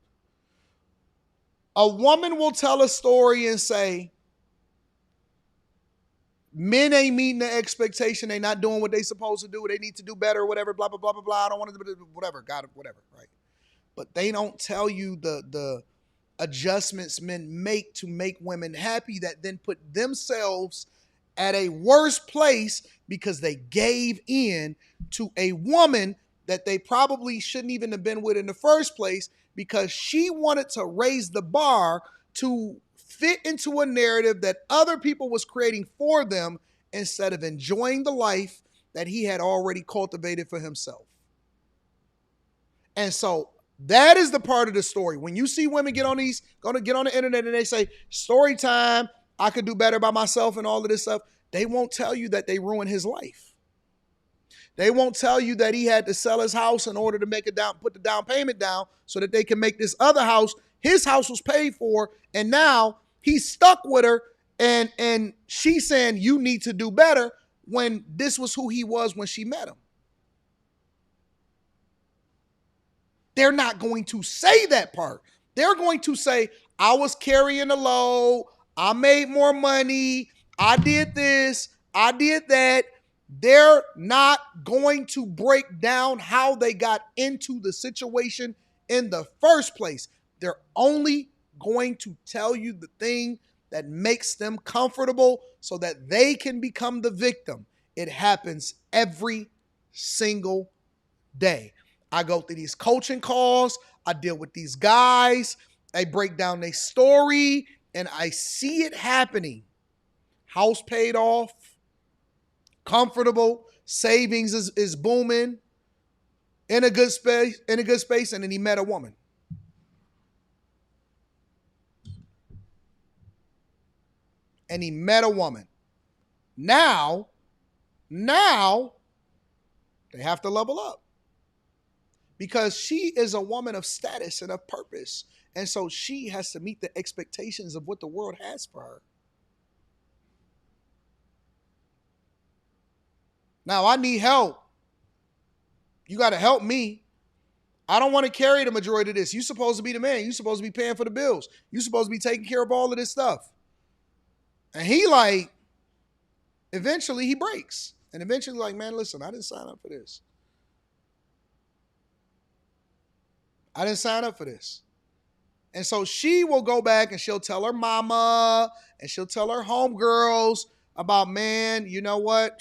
A woman will tell a story and say, men ain't meeting the expectation. They not doing what they supposed to do. They need to do better or whatever, blah, blah, blah, blah, blah. I don't want to do whatever, God, whatever, right? But they don't tell you the adjustments men make to make women happy that then put themselves at a worse place because they gave in to a woman that they probably shouldn't even have been with in the first place because she wanted to raise the bar to fit into a narrative that other people was creating for them instead of enjoying the life that he had already cultivated for himself. And so That is the part of the story. When you see women get on the internet and they say, story time, I could do better by myself and all of this stuff, they won't tell you that they ruined his life. They won't tell you that he had to sell his house in order to put the down payment down so that they can make this other house. His house was paid for, and now he's stuck with her, and she's saying you need to do better when this was who he was when she met him. They're not going to say that part. They're going to say, I was carrying the load, I made more money, I did this, I did that. They're not going to break down how they got into the situation in the first place. They're only going to tell you the thing that makes them comfortable so that they can become the victim. It happens every single day. I go through these coaching calls. I deal with these guys. I break down their story, and I see it happening. House paid off, comfortable, savings is booming, in a good space, and then he met a woman. And he met a woman. Now they have to level up. Because she is a woman of status and of purpose. And so she has to meet the expectations of what the world has for her. Now, I need help. You got to help me. I don't want to carry the majority of this. You're supposed to be the man. You're supposed to be paying for the bills. You're supposed to be taking care of all of this stuff. And he eventually he breaks. And eventually man, listen, I didn't sign up for this. I didn't sign up for this. And so she will go back and she'll tell her mama and she'll tell her homegirls about, man, you know what?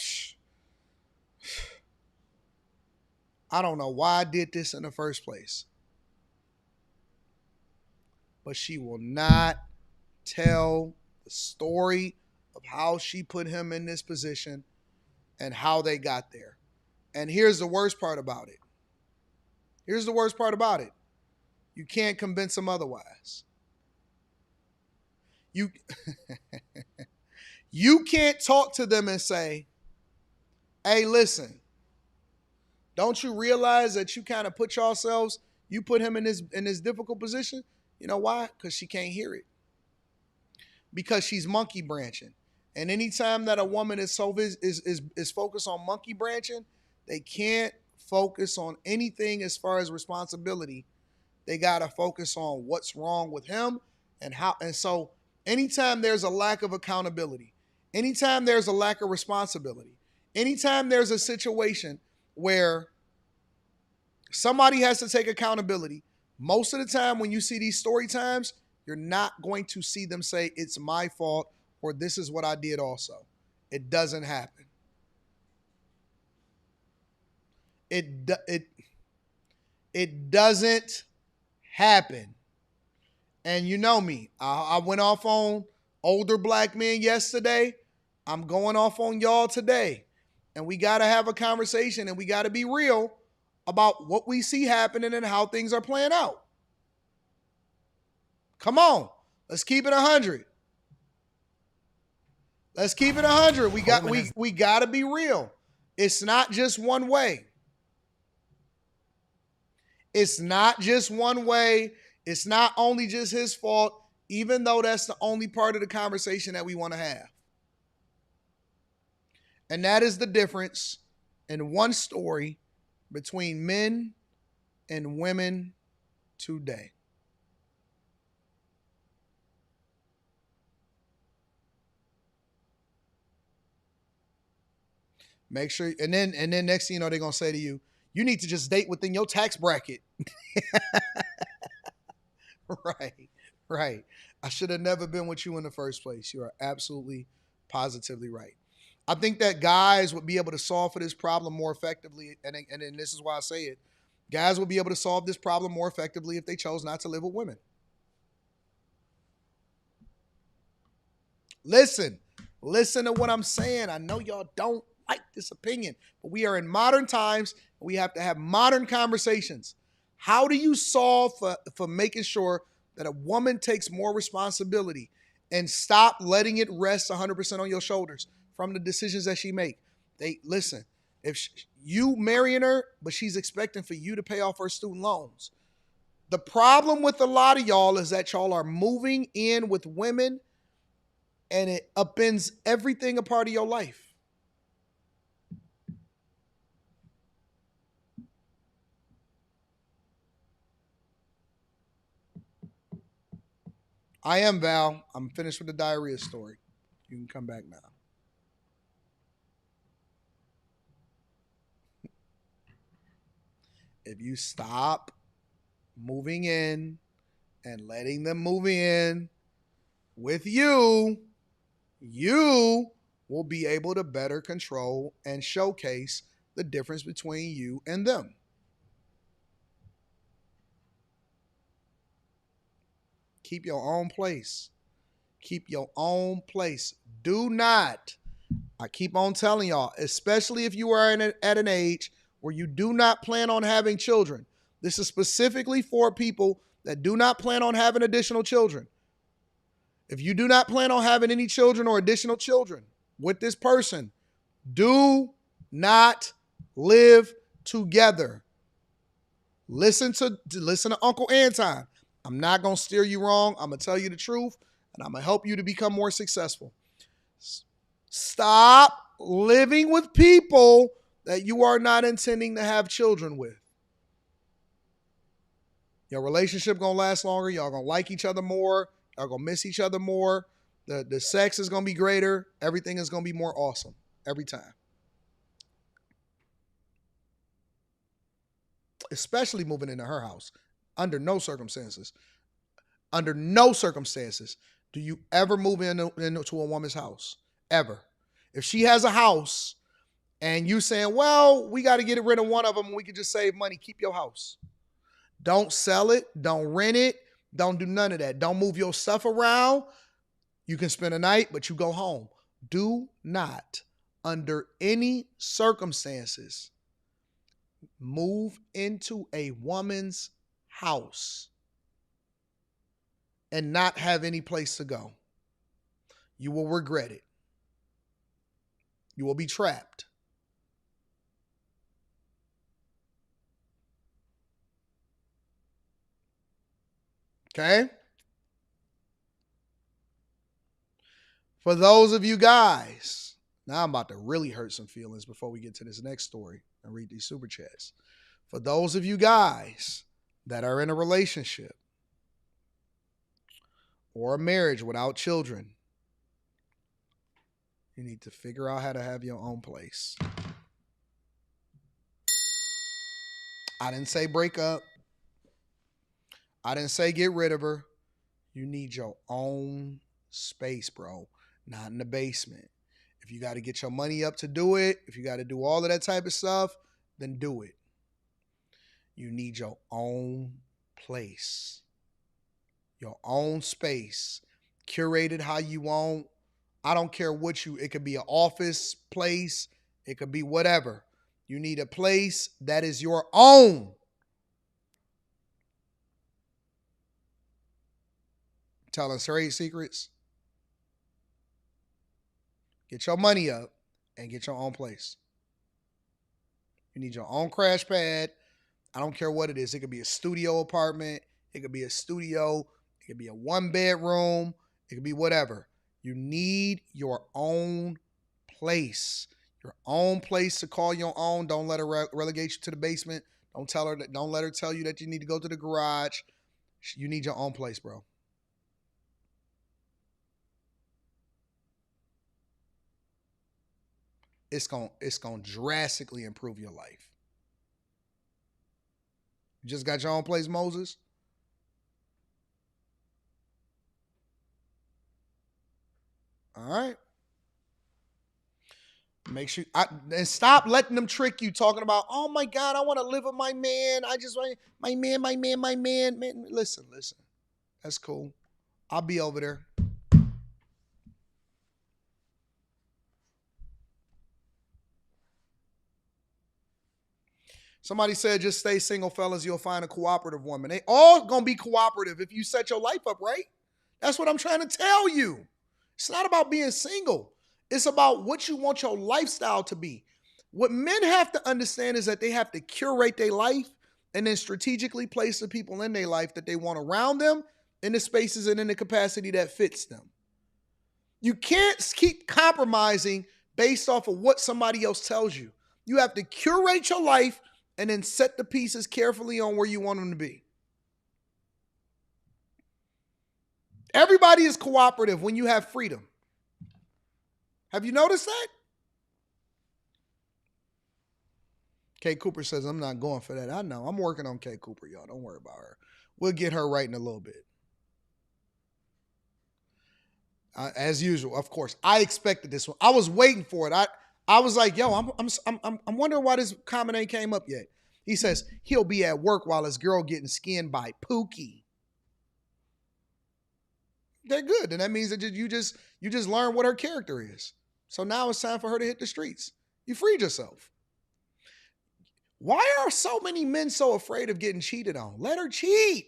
I don't know why I did this in the first place. But she will not tell the story of how she put him in this position and how they got there. And here's the worst part about it. You can't convince them otherwise. You can't talk to them and say, hey, listen, don't you realize that you kind of put him in this difficult position? You know why? Because she can't hear it. Because she's monkey branching. And anytime that a woman is focused on monkey branching, they can't focus on anything as far as responsibility. They got to focus on what's wrong with him and how. And so anytime there's a lack of accountability, anytime there's a lack of responsibility, anytime there's a situation where somebody has to take accountability, most of the time when you see these story times, you're not going to see them say, it's my fault or this is what I did also. It doesn't happen. It doesn't happen. And you know me, I went off on older black men yesterday. I'm going off on y'all today. And we got to have a conversation and we got to be real about what we see happening and how things are playing out. Come on, let's keep it 100. Let's keep it 100. We got to be real. It's not just one way. It's not just one way. It's not only just his fault, even though that's the only part of the conversation that we want to have. And that is the difference in one story between men and women today. Make sure, and then next thing you know, they're going to say to you, you need to just date within your tax bracket. Right. I should have never been with you in the first place. You are absolutely, positively right. I think that guys would be able to solve for this problem more effectively, and this is why I say it. Guys would be able to solve this problem more effectively if they chose not to live with women. Listen to what I'm saying. I know y'all don't like this opinion, but we are in modern times. We have to have modern conversations. How do you solve for making sure that a woman takes more responsibility and stop letting it rest 100% on your shoulders from the decisions that she make? Listen, if you marrying her, but she's expecting for you to pay off her student loans. The problem with a lot of y'all is that y'all are moving in with women and it upends everything a part of your life. I am Val. I'm finished with the diarrhea story. You can come back now. If you stop moving in and letting them move in with you, you will be able to better control and showcase the difference between you and them. Keep your own place. Keep your own place. Do not, I keep on telling y'all, especially if you are at an age where you do not plan on having children. This is specifically for people that do not plan on having additional children. If you do not plan on having any children or additional children with this person, do not live together. Listen to Uncle Anton. I'm not going to steer you wrong. I'm going to tell you the truth, and I'm going to help you to become more successful. Stop living with people that you are not intending to have children with. Your relationship going to last longer. Y'all going to like each other more. Y'all going to miss each other more. The sex is going to be greater. Everything is going to be more awesome every time. Especially moving into her house. Under no circumstances do you ever move into a woman's house. Ever. If she has a house and you saying, well, we got to get rid of one of them and we can just save money, keep your house. Don't sell it. Don't rent it. Don't do none of that. Don't move your stuff around. You can spend a night, but you go home. Do not, under any circumstances, move into a woman's house and not have any place to go. You will regret it. You will be trapped. Okay? For those of you guys, now I'm about to really hurt some feelings before we get to this next story and read these super chats. For those of you guys that are in a relationship or a marriage without children, you need to figure out how to have your own place. I didn't say break up. I didn't say get rid of her. You need your own space, bro. Not in the basement. If you got to get your money up to do it, if you got to do all of that type of stuff, then do it. You need your own place. Your own space. Curated how you want. I don't care what it could be an office place. It could be whatever. You need a place that is your own. Telling trade secrets. Get your money up and get your own place. You need your own crash pad. I don't care what it is. It could be a studio apartment. It could be a studio. It could be a 1-bedroom. It could be whatever. You need your own place. Your own place to call your own. Don't let her relegate you to the basement. Don't let her tell you that you need to go to the garage. You need your own place, bro. It's going to drastically improve your life. You just got your own place, Moses? All right. Make sure and stop letting them trick you talking about, oh my God, I want to live with my man. My man. Man, listen. That's cool. I'll be over there. Somebody said just stay single, fellas. You'll find a cooperative woman. They all gonna be cooperative if you set your life up right. That's what I'm trying to tell you. It's not about being single. It's about what you want your lifestyle to be. What men have to understand is that they have to curate their life and then strategically place the people in their life that they want around them in the spaces and in the capacity that fits them. You can't keep compromising based off of what somebody else tells you. You have to curate your life and then set the pieces carefully on where you want them to be. Everybody is cooperative when you have freedom. Have you noticed that? Kay Cooper says, I'm not going for that. I know. I'm working on Kay Cooper, y'all. Don't worry about her. We'll get her right in a little bit. As usual, of course. I expected this one. I was waiting for it. I was like, yo, I'm wondering why this comment ain't came up yet. He says, he'll be at work while his girl getting skinned by Pookie. They're good. And that means that you just learn what her character is. So now it's time for her to hit the streets. You freed yourself. Why are so many men so afraid of getting cheated on? Let her cheat.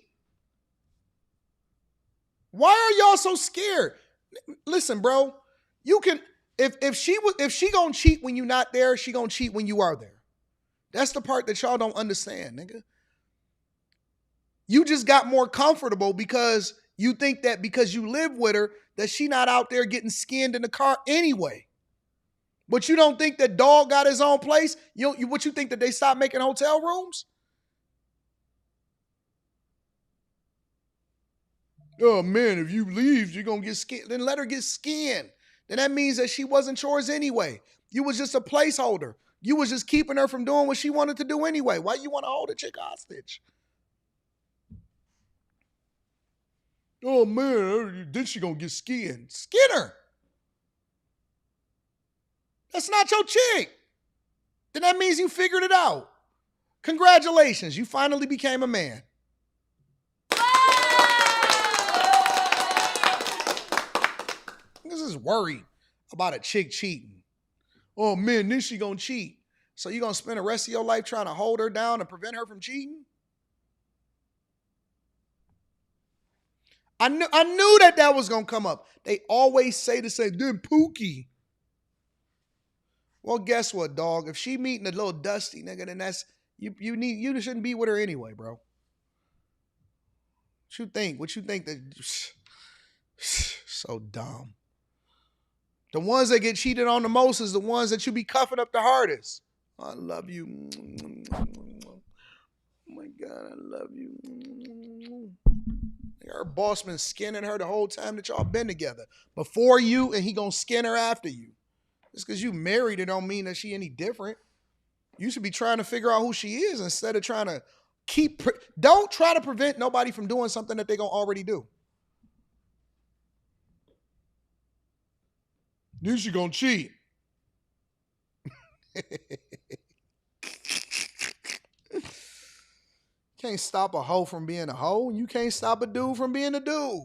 Why are y'all so scared? Listen, bro, you can, if she gonna cheat when you're not there, she gonna cheat when you are there. That's the part that y'all don't understand, nigga. You just got more comfortable because you think that because you live with her, that she not out there getting skinned in the car anyway. But you don't think that dog got his own place? What you think that they stopped making hotel rooms? Oh man, if you leave, you're gonna get skinned. Then let her get skinned. Then that means that she wasn't yours anyway. You was just a placeholder. You was just keeping her from doing what she wanted to do anyway. Why you want to hold a chick hostage? Oh man, then she gonna get skinned. Skin her. That's not your chick. Then that means you figured it out. Congratulations, you finally became a man. This is worried about a chick cheating. Oh man, then she gonna cheat. So you gonna spend the rest of your life trying to hold her down and prevent her from cheating? I knew that was gonna come up. They always say the same, then Pookie. Well, guess what, dog? If she meeting a little dusty nigga, then that's you shouldn't be with her anyway, bro. What you think? What you think that so dumb. The ones that get cheated on the most is the ones that you be cuffing up the hardest. I love you. Oh my God, I love you. Her boss been skinning her the whole time that y'all been together. Before you, and he gonna skin her after you. Just because you married, it don't mean that she any different. You should be trying to figure out who she is instead of trying to don't try to prevent nobody from doing something that they gonna already do. Then she gonna cheat. Can't stop a hoe from being a hoe, and you can't stop a dude from being a dude.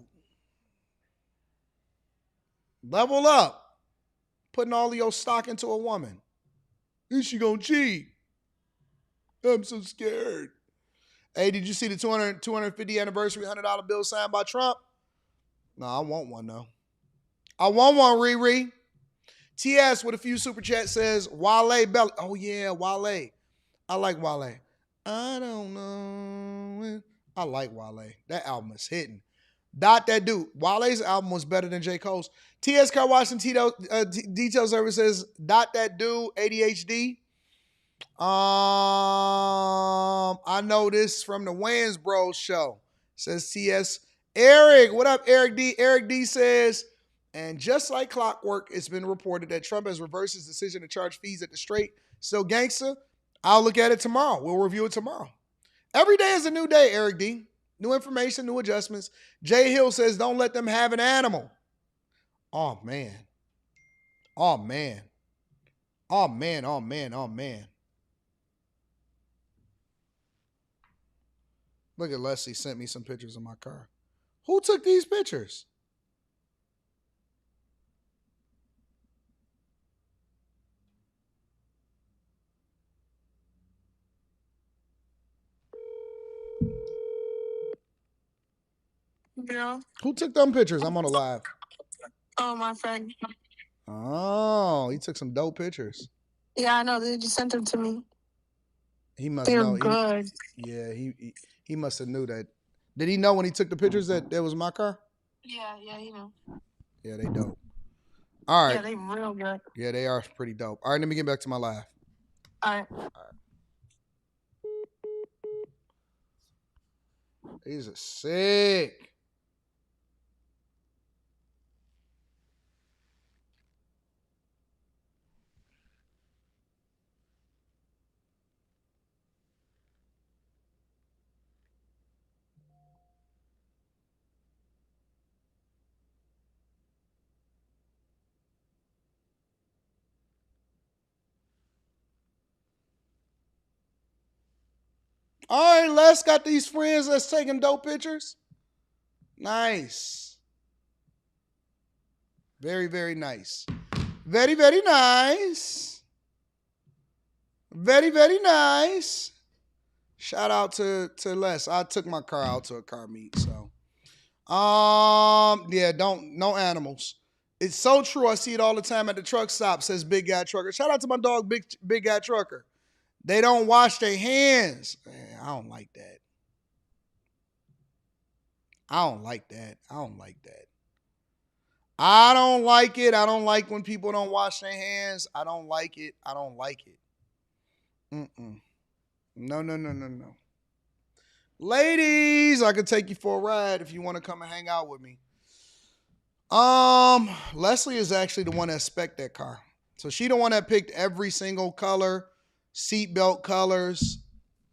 Level up. Putting all of your stock into a woman. Then she gonna cheat. I'm so scared. Hey, did you see the 250 anniversary $100 bill signed by Trump? No, I want one though. I want one, Riri. TS with a few super chats says, Wale Belly. Oh yeah, Wale. I like Wale. I don't know. I like Wale. That album is hitting. Dot that dude. Wale's album was better than J. Cole's. T.S. Car Wash and Detail Service says, Dot that dude, ADHD. I know this from the Wayans Bros show. Says T.S. Eric, what up, Eric D? Eric D says, and just like clockwork, it's been reported that Trump has reversed his decision to charge fees at the Strait. Still gangster? I'll look at it tomorrow. We'll review it tomorrow. Every day is a new day, Eric D. New information, new adjustments. Jay Hill says, don't let them have an animal. Oh, man. Oh, man. Oh, man, oh, man, oh, man. Look at Leslie sent me some pictures of my car. Who took these pictures? Yeah. Who took them pictures? I'm on a live. Oh, my friend. Oh, he took some dope pictures. Yeah, I know. They just sent them to me. He must They're know. good. Yeah, he must have knew that. Did he know when he took the pictures that was my car? Yeah, you know. Yeah, they dope. All right. Yeah, they real good. Yeah, they are pretty dope. All right, let me get back to my live. All right. These are sick. All right, Les got these friends that's taking dope pictures. Nice. Very, very nice. Very, very nice. Very, very nice. Shout out to Les. I took my car out to a car meet, so. Yeah, no animals. It's so true. I see it all the time at the truck stop, says Big Guy Trucker. Shout out to my dog, Big Guy Trucker. They don't wash their hands. Man, I don't like that. I don't like that. I don't like that. I don't like it. I don't like when people don't wash their hands. I don't like it. I don't like it. No. Ladies, I could take you for a ride if you want to come and hang out with me. Leslie is actually the one that spec'd that car. So she the one that picked every single color, seatbelt colors.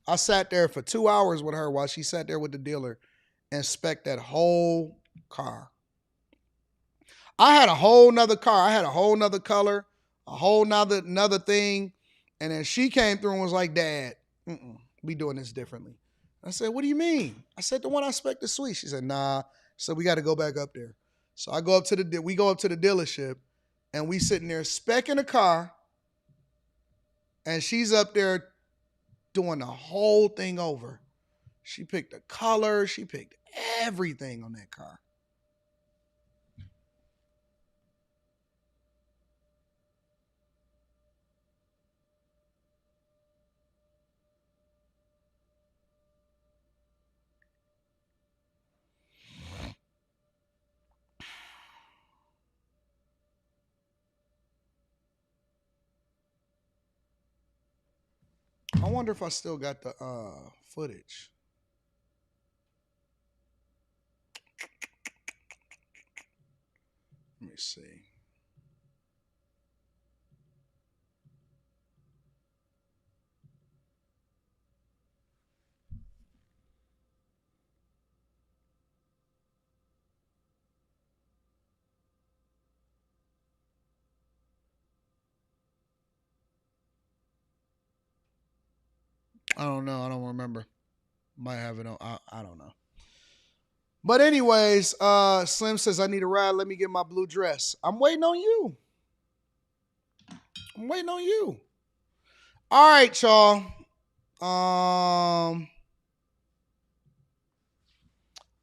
I sat there for 2 hours with her while she sat there with the dealer and spec'd that whole car. I had a whole nother car. I had a whole nother color, a whole another thing. And then she came through and was like, Dad, we doing this differently. I said, what do you mean? I said, the one I spec'd is sweet. She said, nah. So we got to go back up there. So we go up to the dealership and we sitting there spec'ing a car. And she's up there doing the whole thing over. She picked the color. She picked everything on that car. I wonder if I still got the footage. Let me see. I don't know. I don't remember. Might have it on. I don't know. But anyways, Slim says, I need a ride. Let me get my blue dress. I'm waiting on you. All right, y'all.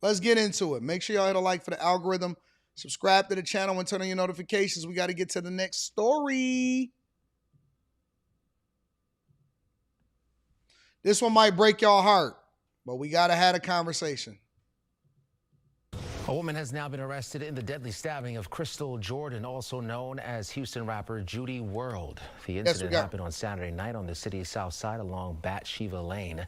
Let's get into it. Make sure y'all hit a like for the algorithm. Subscribe to the channel and turn on your notifications. We got to get to the next story. This one might break y'all heart, but we got to have a conversation. A woman has now been arrested in the deadly stabbing of Crystal Jordan, also known as Houston rapper Judy World. The incident happened on Saturday night on the city's south side along Bathsheba Lane.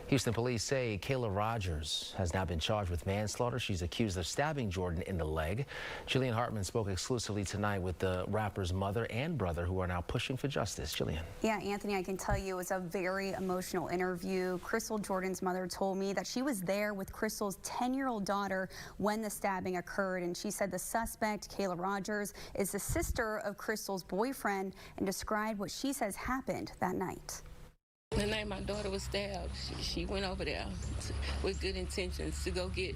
Houston police say Kayla Rogers has now been charged with manslaughter. She's accused of stabbing Jordan in the leg. Jillian Hartman spoke exclusively tonight with the rapper's mother and brother, who are now pushing for justice. Jillian. Yeah, Anthony, I can tell you it was a very emotional interview. Crystal Jordan's mother told me that she was there with Crystal's 10-year-old daughter when the stabbing occurred, and she said the suspect, Kayla Rogers, is the sister of Crystal's boyfriend, and described what she says happened that night. The night my daughter was stabbed, she went over there with good intentions to go get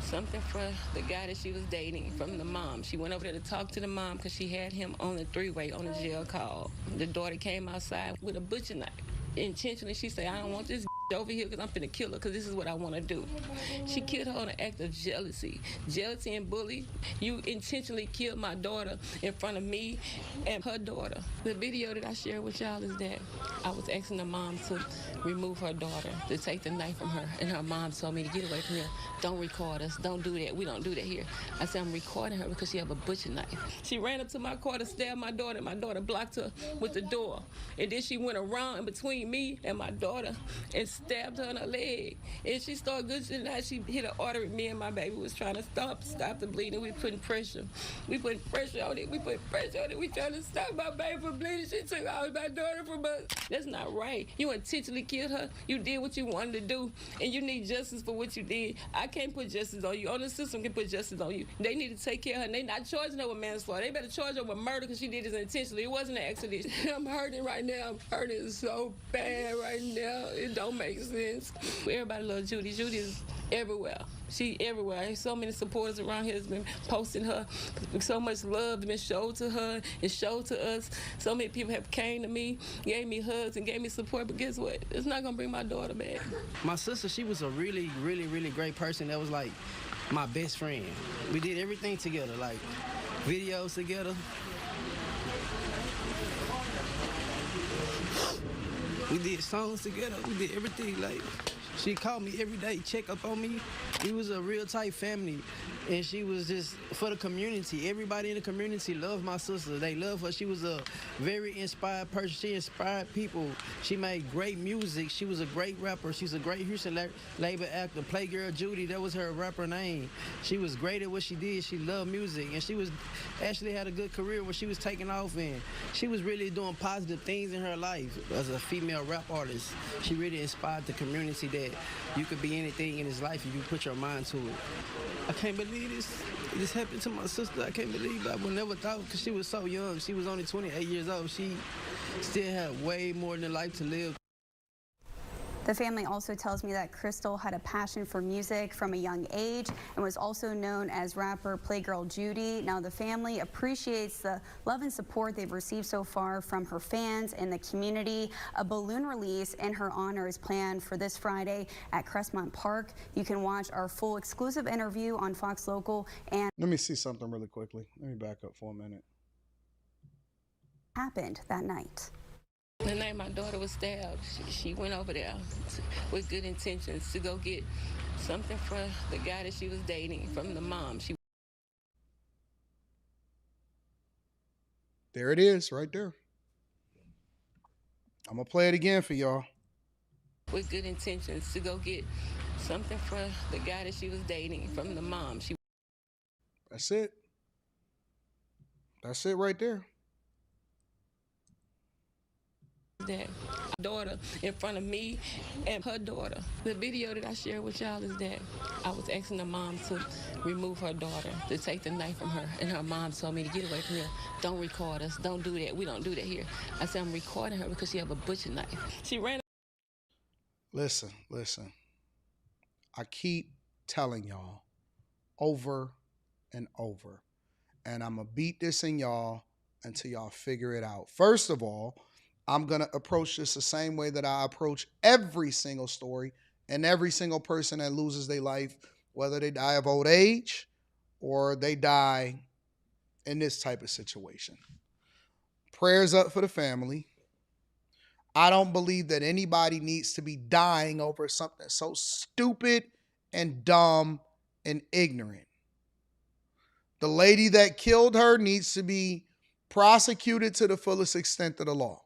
something for the guy that she was dating from the mom. She went over there to talk to the mom because she had him on the three-way on a jail call. The daughter came outside with a butcher knife. Intentionally, she said, I don't want this over here because I'm finna kill her because this is what I want to do. She killed her on an act of jealousy. Jealousy and bully. You intentionally killed my daughter in front of me and her daughter. The video that I shared with y'all is that I was asking the mom to remove her daughter, to take the knife from her, and her mom told me to get away from here. Don't record us. Don't do that. We don't do that here. I said I'm recording her because she have a butcher knife. She ran up to my car to stab my daughter, and my daughter blocked her with the door. And then she went around in between me and my daughter and stabbed her in her leg. And she started gushing out. She hit an artery. Me and my baby was trying to stop the bleeding. We putting pressure. We putting pressure on it. We putting pressure on it. We trying to stop my baby from bleeding. She took out my daughter from us. That's not right. You intentionally killed her. You did what you wanted to do. And you need justice for what you did. I can't put justice on you. Only the system can put justice on you. They need to take care of her. And they not charging her with manslaughter. They better charge her with murder because she did this intentionally. It wasn't an accident. I'm hurting right now. I'm hurting so bad right now. It don't make sense. Everybody loves Judy. Judy is everywhere. She everywhere. There's so many supporters around here that's been posting her. So much love has been showed to her and showed to us. So many people have came to me, gave me hugs and gave me support. But guess what? It's not gonna bring my daughter back. My sister, she was a really, really, really great person. That was like my best friend. We did everything together, like videos together. We did songs together. We did everything. Like, she called me every day, check up on me. We was a real tight family, and she was just for the community. Everybody in the community loved my sister. They loved her. She was a very inspired person. She inspired people. She made great music. She was a great rapper. She's a great Houston labor actor. Playgirl Judy, that was her rapper name. She was great at what she did. She loved music, and she was actually had a good career where she was taking off, and she was really doing positive things in her life as a female rap artist. She really inspired the community that you could be anything in this life if you put your mind to it. I can't believe this happened to my sister. I can't believe it. I would never thought because she was so young. She was only 28 years old. She still had way more than a life to live. The family also tells me that Crystal had a passion for music from a young age and was also known as rapper Playgirl Judy. Now, the family appreciates the love and support they've received so far from her fans and the community. A balloon release in her honor is planned for this Friday at Crestmont Park. You can watch our full exclusive interview on Fox Local. And let me see something really quickly. Let me back up for a minute. Happened that night. The night my daughter was stabbed, she went over there with good intentions to go get something for the guy that she was dating from the mom. There it is, right there. I'm going to play it again for y'all. With good intentions to go get something for the guy that she was dating from the mom. That's it. That's it right there. That daughter in front of me and her daughter. The video that I shared with y'all is that I was asking the mom to remove her daughter, to take the knife from her, and her mom told me to get away from here. Don't record us. Don't do that. We don't do that here. I said I'm recording her because she have a butcher knife. She ran. Listen. I keep telling y'all over and over, and I'm gonna beat this in y'all until y'all figure it out. First of all, I'm going to approach this the same way that I approach every single story and every single person that loses their life, whether they die of old age or they die in this type of situation. Prayers up for the family. I don't believe that anybody needs to be dying over something so stupid and dumb and ignorant. The lady that killed her needs to be prosecuted to the fullest extent of the law.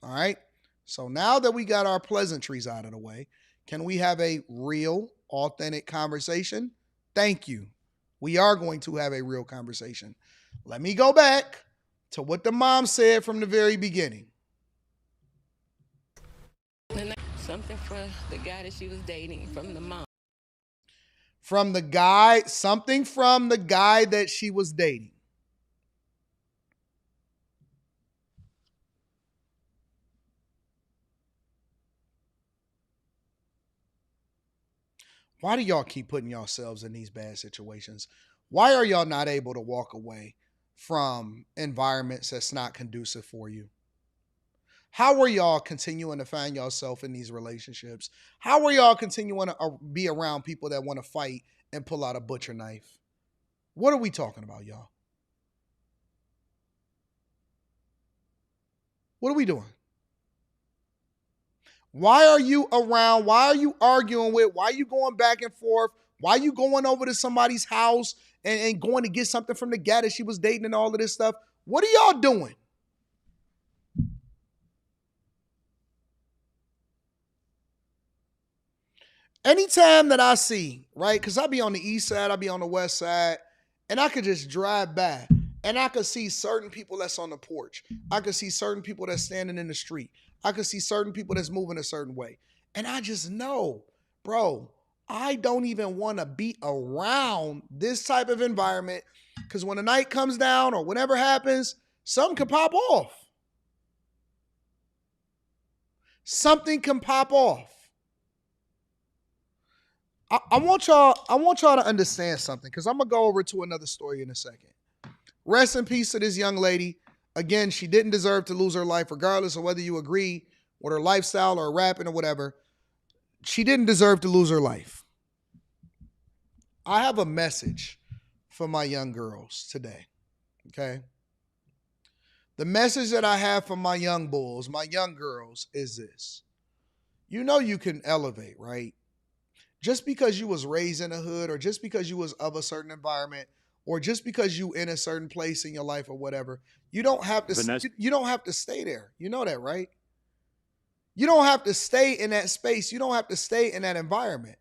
All right. So now that we got our pleasantries out of the way, can we have a real, authentic conversation? Thank you. We are going to have a real conversation. Let me go back to what the mom said from the very beginning. Something for the guy that she was dating from the mom. Something from the guy that she was dating. Why do y'all keep putting yourselves in these bad situations? Why are y'all not able to walk away from environments that's not conducive for you? How are y'all continuing to find yourself in these relationships? How are y'all continuing to be around people that want to fight and pull out a butcher knife? What are we talking about, y'all? What are we doing? Why are you around? Why are you arguing with? Why are you going back and forth? Why are you going over to somebody's house and going to get something from the guy that she was dating and all of this stuff? What are y'all doing? Anytime that I see, right, because I be on the east side, I be on the west side, and I could just drive by, and I could see certain people that's on the porch. I could see certain people that's standing in the street. I could see certain people that's moving a certain way. And I just know, bro, I don't even want to be around this type of environment, because when the night comes down or whatever happens, something can pop off. Something can pop off. I want y'all to understand something, because I'm going to go over to another story in a second. Rest in peace to this young lady. Again, she didn't deserve to lose her life, regardless of whether you agree with her lifestyle or rapping or whatever. She didn't deserve to lose her life. I have a message for my young girls today, okay? The message that I have for my young bulls, my young girls, is this. You know you can elevate, right? Just because you was raised in a hood, or just because you was of a certain environment, or just because you in a certain place in your life or whatever, you don't have to you don't have to stay there. You know that, right? You don't have to stay in that space. You don't have to stay in that environment.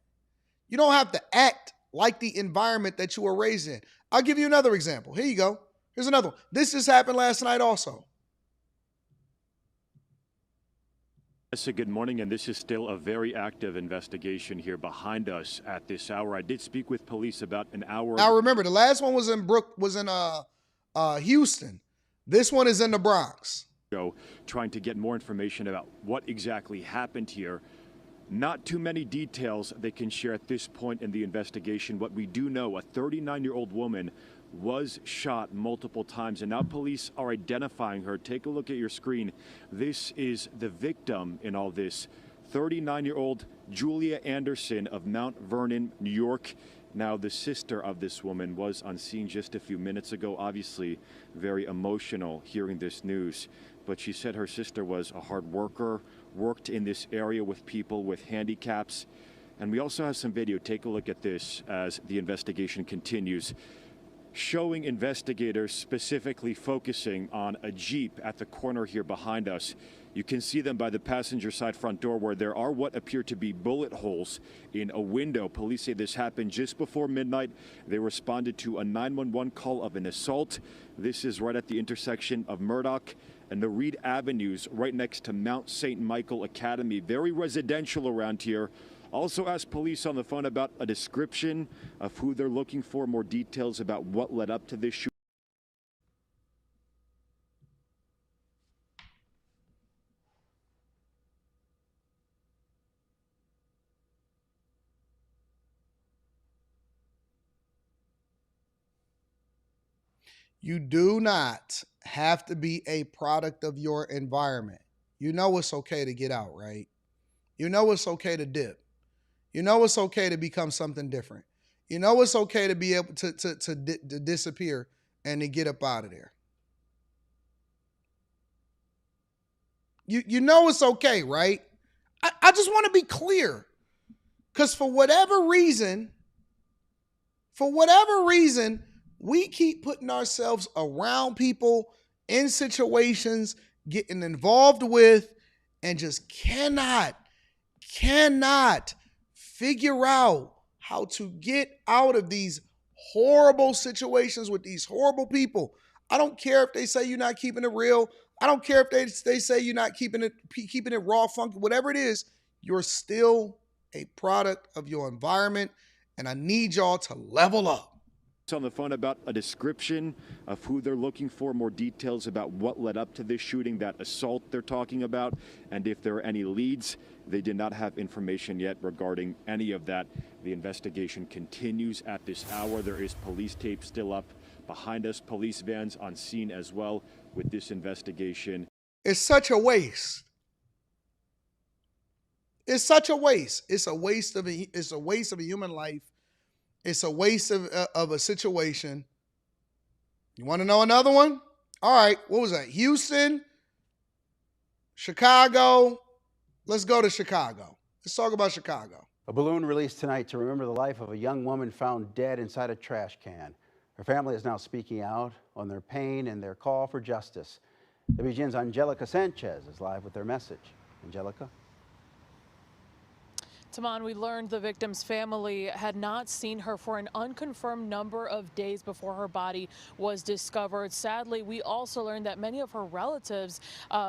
You don't have to act like the environment that you were raised in. I'll give you another example. Here you go. Here's another one. This just happened last night also. Good morning, and this is still a very active investigation here behind us at this hour. I did speak with police about an hour. Now remember, the last one was in Houston. This one is in the Bronx. Trying to get more information about what exactly happened here. Not too many details they can share at this point in the investigation. What we do know, a 39-year-old woman was shot multiple times, and now police are identifying her. Take a look at your screen. This is the victim in all this. 39-year-old Julia Anderson of Mount Vernon, New York. Now, the sister of this woman was on scene just a few minutes ago. Obviously, very emotional hearing this news. But she said her sister was a hard worker, worked in this area with people with handicaps. And we also have some video. Take a look at this as the investigation continues, showing investigators specifically focusing on a Jeep at the corner here behind us. You can see them by the passenger side front door, where there are what appear to be bullet holes in a window. Police say this happened just before midnight. They responded to a 911 call of an assault. This is right at the intersection of Murdoch and the Reed Avenues, right next to Mount St. Michael Academy. Very residential around here. Also asked police on the phone about a description of who they're looking for, more details about what led up to this shooting. You do not have to be a product of your environment. You know it's okay to get out, right? You know it's okay to dip. You know it's okay to become something different. You know it's okay to be able to disappear and to get up out of there. You know it's okay, right? I just want to be clear. Because for whatever reason, we keep putting ourselves around people, in situations, getting involved with, and just cannot figure out how to get out of these horrible situations with these horrible people. I don't care if they say you're not keeping it real. I don't care if they say you're not keeping it raw, funky, whatever it is. You're still a product of your environment, and I need y'all to level up. On the phone about a description of who they're looking for, more details about what led up to this shooting, that assault they're talking about, and if there are any leads. They did not have information yet regarding any of that. The investigation continues at this hour. There is police tape still up behind us, police vans on scene as well with this investigation. It's such a waste. It's such a waste. It's a waste of a human life. It's a waste of a situation. You want to know another one? All right, what was that? Houston, Chicago. Let's go to Chicago. Let's talk about Chicago. A balloon released tonight to remember the life of a young woman found dead inside a trash can. Her family is now speaking out on their pain and their call for justice. WGN's Angelica Sanchez is live with their message. Angelica? Taman, we learned the victim's family had not seen her for an unconfirmed number of days before her body was discovered. Sadly, we also learned that many of her relatives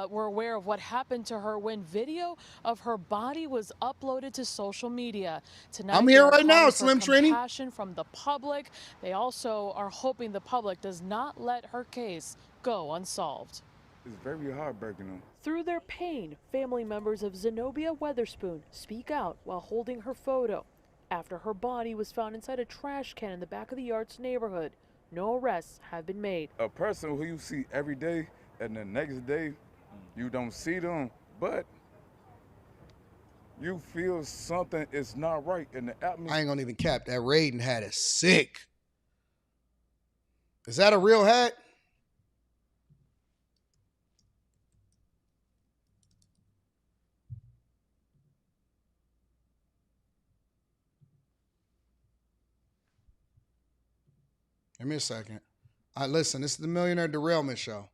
were aware of what happened to her when video of her body was uploaded to social media. Tonight, I'm here right now, Slim Trini. Compassion from the public. They also are hoping the public does not let her case go unsolved. It's very heartbreaking. Through their pain, family members of Zenobia Weatherspoon speak out while holding her photo after her body was found inside a trash can in the back of the Yards neighborhood. No arrests have been made. A person who you see every day and the next day you don't see them, but you feel something is not right in the atmosphere. I ain't gonna even cap. That Raiden hat is sick. Is that a real hat? Give me a second. Listen, this is the Millionaire Derailment Show.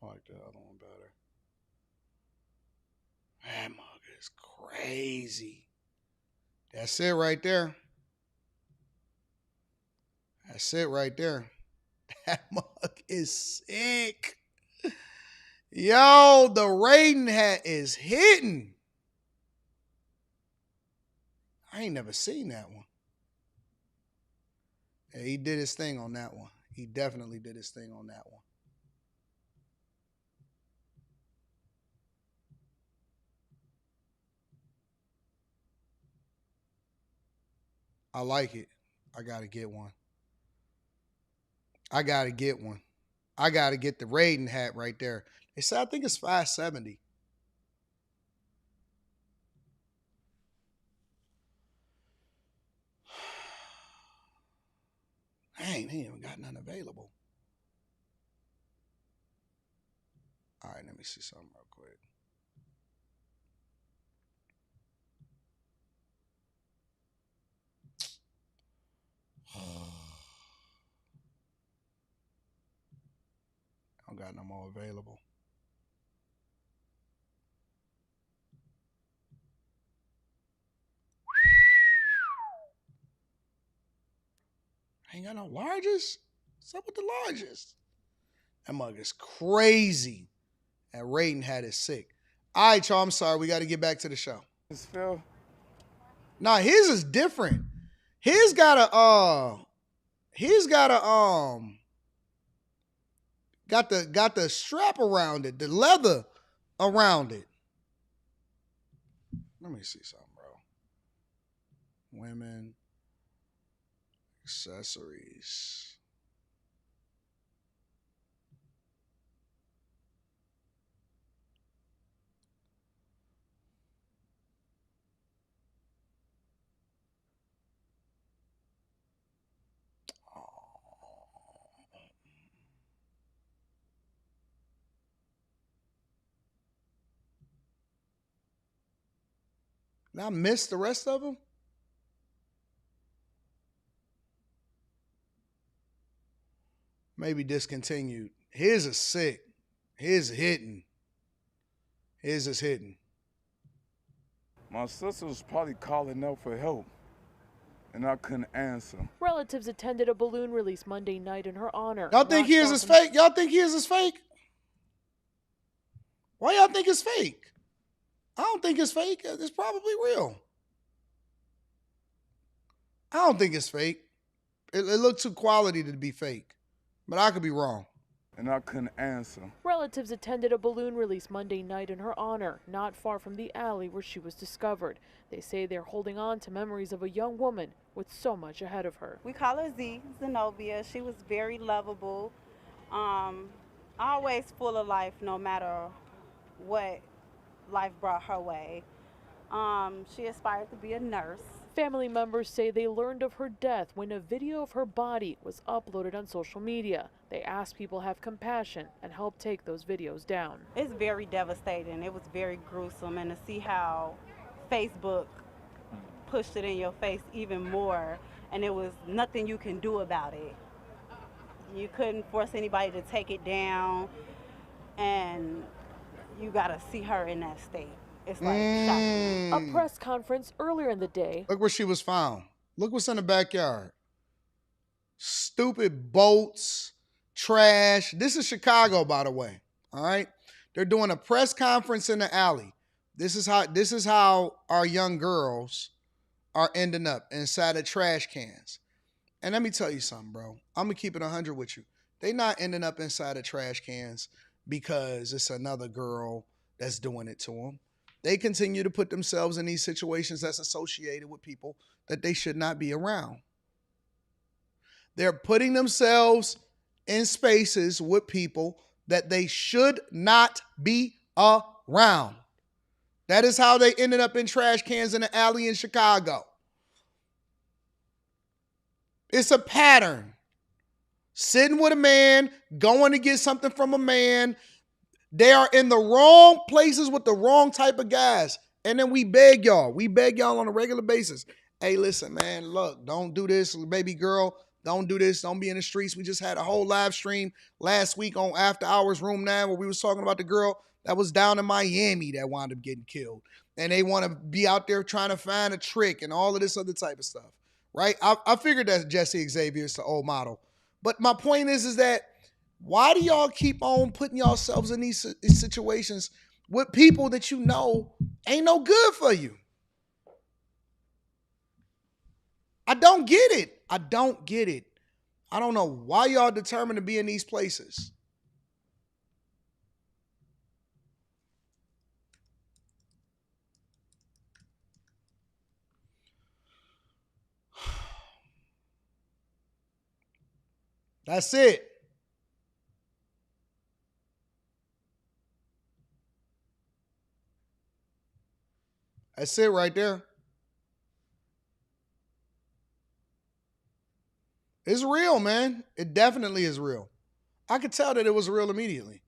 I like the other one better. That mug is crazy. That's it right there. That's it right there. That mug is sick. Yo, the Raiden hat is hitting. I ain't never seen that one. Yeah, he did his thing on that one. He definitely did his thing on that one. I like it. I got to get one. I got to get one. I got to get the Raiden hat right there. They said I think it's $570. Dang, they ain't even got none available. All right, let me see something real quick. I don't got no more available. I ain't got no largest. What's up with the largest? That mug is crazy. That Raiden hat is sick. All right, y'all, I'm sorry. We got to get back to the show. Nah, his is different. His got a got the strap around it, the leather around it. Let me see something, bro. Women accessories. Now I missed the rest of them. Maybe discontinued. His is sick. His hitting. His is hidden. My sister was probably calling out for help, and I couldn't answer. Relatives attended a balloon release Monday night in her honor. Y'all think his is fake? Y'all think his is fake? Why y'all think it's fake? I don't think it's fake. It's probably real. I don't think it's fake. It looked too quality to be fake, but I could be wrong. And I couldn't answer. Relatives attended a balloon release Monday night in her honor, not far from the alley where she was discovered. They say they're holding on to memories of a young woman with so much ahead of her. We call her Z, Zenobia. She was very lovable, always full of life no matter what life brought her way. She aspired to be a nurse. Family members say they learned of her death when a video of her body was uploaded on social media. They ask people to have compassion and help take those videos down. It's very devastating. It was very gruesome, and to see how Facebook pushed it in your face even more, and it was nothing you can do about it. You couldn't force anybody to take it down, and you gotta see her in that state. It's like shocking. A press conference earlier in the day. Look where she was found. Look what's in the backyard. Stupid boats, trash. This is Chicago, by the way. All right. They're doing a press conference in the alley. This is how our young girls are ending up inside of trash cans. And let me tell you something, bro. I'm gonna keep it 100 with you. They not ending up inside of trash cans because it's another girl that's doing it to them. They continue to put themselves in these situations that's associated with people that they should not be around. They're putting themselves in spaces with people that they should not be around. That is how they ended up in trash cans in the alley in Chicago. It's a pattern. Sitting with a man, going to get something from a man. They are in the wrong places with the wrong type of guys. And then we beg y'all. We beg y'all on a regular basis. Hey, listen, man, look, don't do this, baby girl. Don't do this. Don't be in the streets. We just had a whole live stream last week on After Hours Room 9 where we was talking about the girl that was down in Miami that wound up getting killed. And they want to be out there trying to find a trick and all of this other type of stuff, right? I figured that Jesse Xavier is the old model. But my point is that why do y'all keep on putting yourselves in these situations with people that you know ain't no good for you? I don't get it. I don't get it. I don't know why y'all determined to be in these places. That's it. That's it right there. It's real, man. It definitely is real. I could tell that it was real immediately.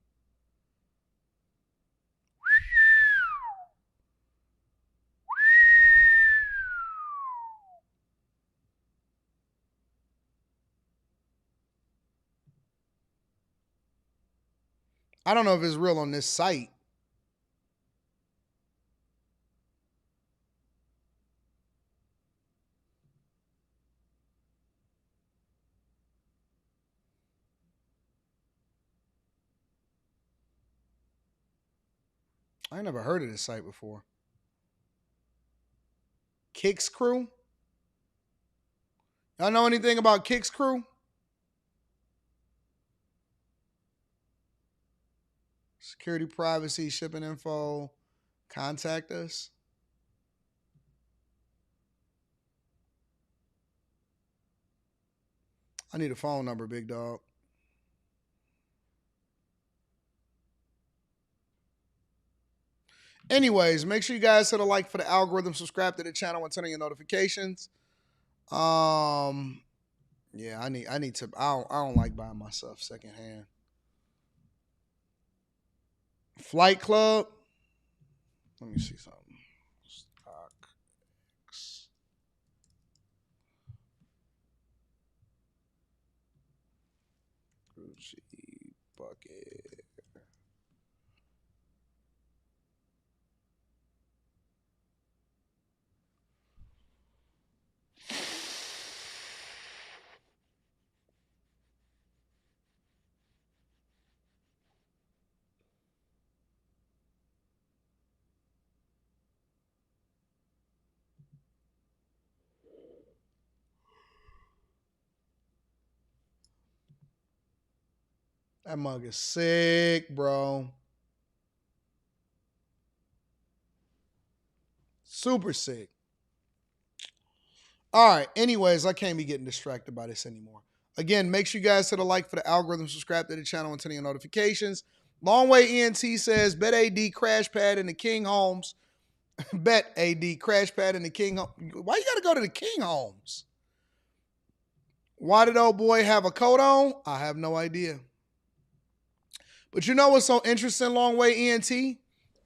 I don't know if it's real on this site. I never heard of this site before. Kicks Crew? Y'all know anything about Kicks Crew? Security, privacy, shipping info. Contact us. I need a phone number, big dog. Anyways, make sure you guys hit a like for the algorithm, subscribe to the channel, and turn on your notifications. Yeah, I need to. I don't like buying my stuff secondhand. Flight Club. Let me see something. StockX. Gucci bucket. That mug is sick, bro. Super sick. All right. Anyways, I can't be getting distracted by this anymore. Again, make sure you guys hit a like for the algorithm, subscribe to the channel, and turn on your notifications. Long Way ENT says, bet AD crash pad in the King Homes. Bet AD crash pad in the King Homes. Why you got to go to the King Homes? Why did old boy have a coat on? I have no idea. But you know what's so interesting, Long Way ENT?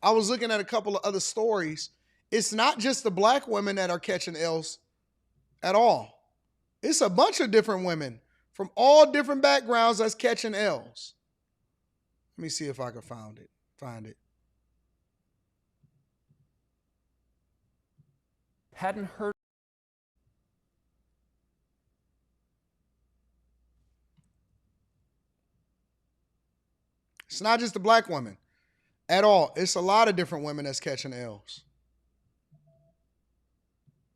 I was looking at a couple of other stories. It's not just the black women that are catching L's at all. It's a bunch of different women from all different backgrounds that's catching L's. Let me see if I can find it. Hadn't heard. It's not just the black women at all. It's a lot of different women that's catching L's.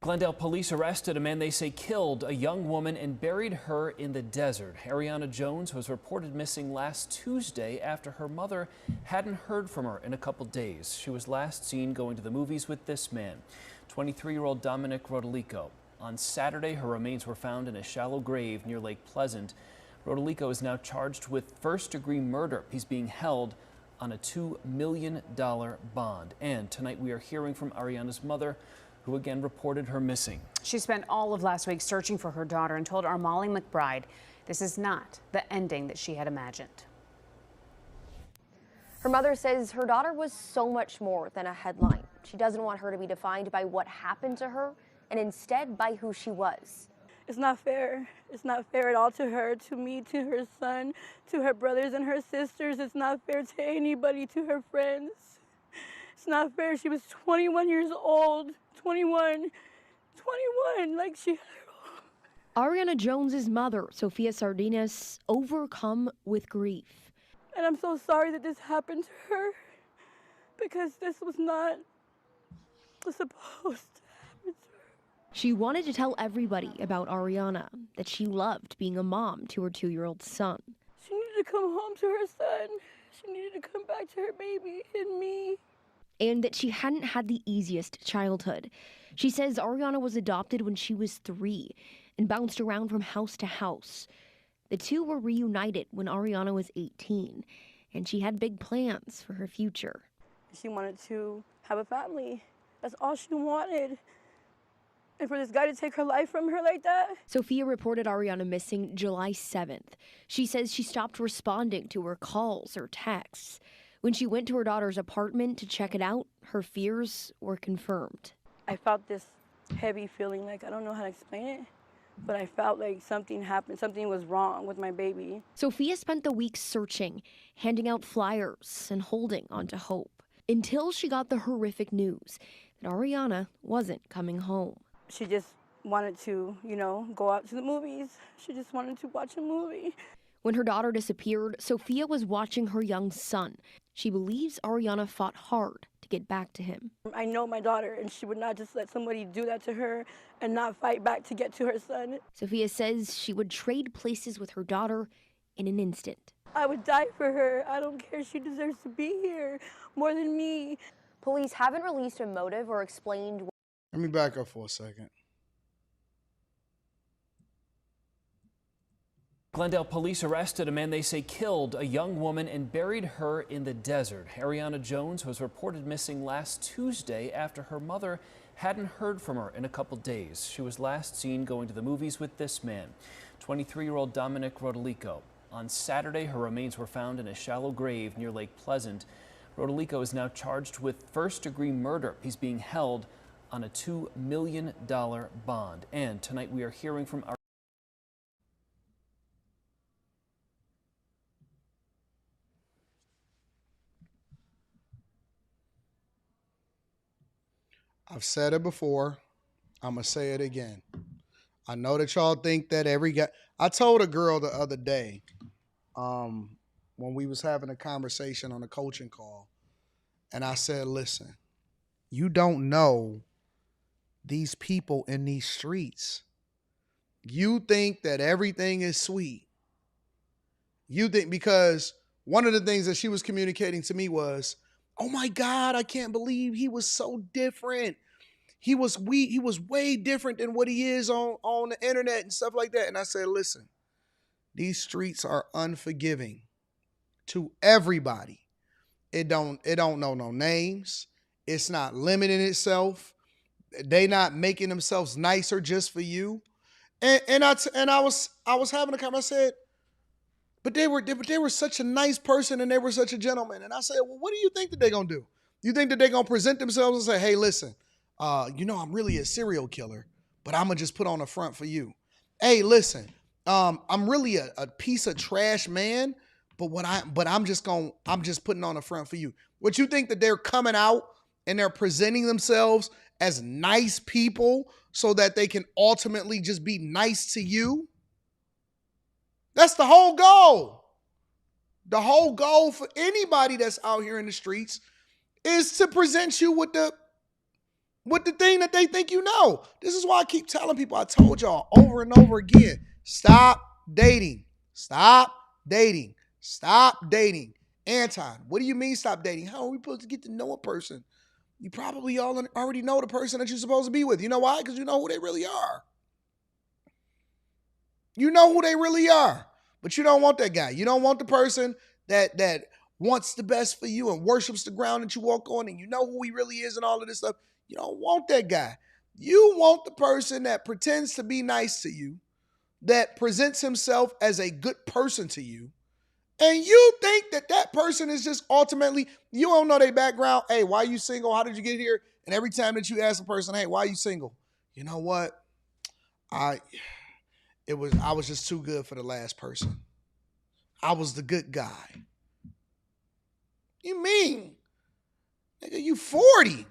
Glendale police arrested a man they say killed a young woman and buried her in the desert. Ariana Jones was reported missing last Tuesday after her mother hadn't heard from her in a couple days. She was last seen going to the movies with this man, 23-year-old Dominic Rodolico. On Saturday, her remains were found in a shallow grave near Lake Pleasant. Rodolico is now charged with first-degree murder. He's being held on a $2 million bond. And tonight we are hearing from Ariana's mother, who again reported her missing. She spent all of last week searching for her daughter and told Armali McBride this is not the ending that she had imagined. Her mother says her daughter was so much more than a headline. She doesn't want her to be defined by what happened to her and instead by who she was. It's not fair. It's not fair at all to her, to me, to her son, to her brothers and her sisters. It's not fair to anybody, to her friends. It's not fair. She was 21 years old. 21, like she. Ariana Jones's mother, Sofia Sardinas, overcome with grief. And I'm so sorry that this happened to her, because this was not supposed to happen to her. She wanted to tell everybody about Ariana, that she loved being a mom to her 2-year-old son. She needed to come home to her son. She needed to come back to her baby and me. And that she hadn't had the easiest childhood. She says Ariana was adopted when she was 3 and bounced around from house to house. The two were reunited when Ariana was 18, and she had big plans for her future. She wanted to have a family. That's all she wanted. And for this guy to take her life from her like that? Sophia reported Ariana missing July 7th. She says she stopped responding to her calls or texts. When she went to her daughter's apartment to check it out, her fears were confirmed. I felt this heavy feeling, like I don't know how to explain it, but I felt like something happened, something was wrong with my baby. Sophia spent the week searching, handing out flyers and holding onto hope, until she got the horrific news that Ariana wasn't coming home. She just wanted to, go out to the movies. She just wanted to watch a movie. When her daughter disappeared, Sophia was watching her young son. She believes Ariana fought hard to get back to him. I know my daughter, and she would not just let somebody do that to her and not fight back to get to her son. Sophia says she would trade places with her daughter in an instant. I would die for her. I don't care. She deserves to be here more than me. Police haven't released a motive or explained. Let me back up for a second. Glendale police arrested a man they say killed a young woman and buried her in the desert. Ariana Jones was reported missing last Tuesday after her mother hadn't heard from her in a couple days. She was last seen going to the movies with this man, 23-year-old Dominic Rodolico. On Saturday, her remains were found in a shallow grave near Lake Pleasant. Rodolico is now charged with first-degree murder. He's being held on a $2 million bond. And tonight we are hearing from our I've said it before. I'm going to say it again. I know that y'all think that every guy... I told a girl the other day when we was having a conversation on a coaching call, and I said, listen, you don't know these people in these streets. You think that everything is sweet. You think, because one of the things that she was communicating to me was, oh my God, I can't believe he was so different. He was way different than what he is on the internet and stuff like that. And I said, listen, these streets are unforgiving to everybody. It don't know no names. It's not limiting itself. They not making themselves nicer just for you. And I was having a conversation. I said, but they were such a nice person and they were such a gentleman. And I said, well, what do you think that they're gonna do? You think that they're gonna present themselves and say, hey, listen, I'm really a serial killer, but I'm gonna just put on a front for you. Hey, listen, I'm really a piece of trash man, but I'm just putting on a front for you. What, you think that they're coming out and they're presenting themselves as nice people so that they can ultimately just be nice to you? That's the whole goal. The whole goal for anybody that's out here in the streets is to present you with the thing that they think you know. This is why I keep telling people, I told y'all over and over again, stop dating. Stop dating. Stop dating. Anton, what do you mean stop dating? How are we supposed to get to know a person? You probably all already know the person that you're supposed to be with. You know why? Because you know who they really are. You know who they really are. But you don't want that guy. You don't want the person that wants the best for you and worships the ground that you walk on, and you know who he really is and all of this stuff. You don't want that guy. You want the person that pretends to be nice to you, that presents himself as a good person to you, and you think that person is just ultimately, you don't know their background. Hey, why are you single? How did you get here? And every time that you ask a person, hey, why are you single? You know what? I was just too good for the last person. I was the good guy. You mean? Nigga, you 40.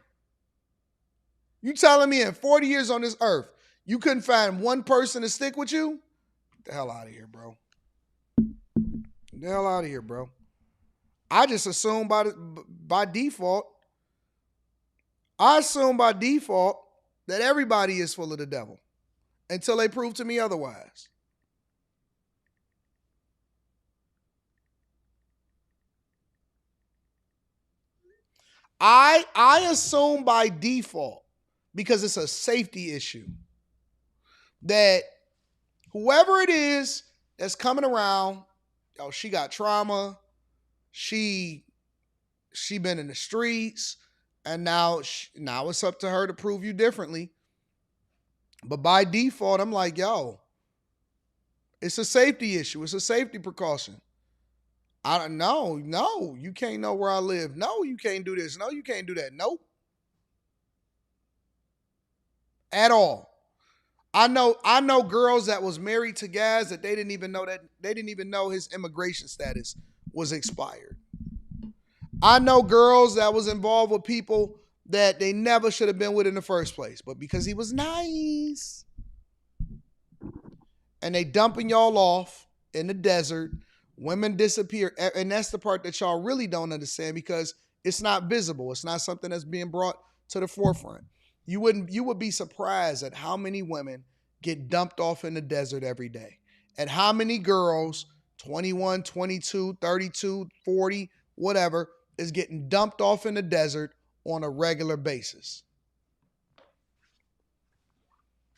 You telling me in 40 years on this earth, you couldn't find one person to stick with you? Get the hell out of here, bro. Get the hell out of here, bro. I just assume by default, that everybody is full of the devil until they prove to me otherwise. I assume by default, because it's a safety issue, that whoever it is that's coming around, she got trauma, she been in the streets, and now it's up to her to prove you differently. But by default, I'm like, yo, it's a safety issue. It's a safety precaution. I don't know. No, you can't know where I live. No, you can't do this. No, you can't do that. Nope. At all. I know girls that was married to guys that they didn't even know his immigration status was expired. I know girls that was involved with people that they never should have been with in the first place, but because he was nice, and they dumping y'all off in the desert, women disappear. And that's the part that y'all really don't understand, because it's not visible. It's not something that's being brought to the forefront. You would be surprised at how many women get dumped off in the desert every day. At how many girls, 21, 22, 32, 40, whatever, is getting dumped off in the desert on a regular basis.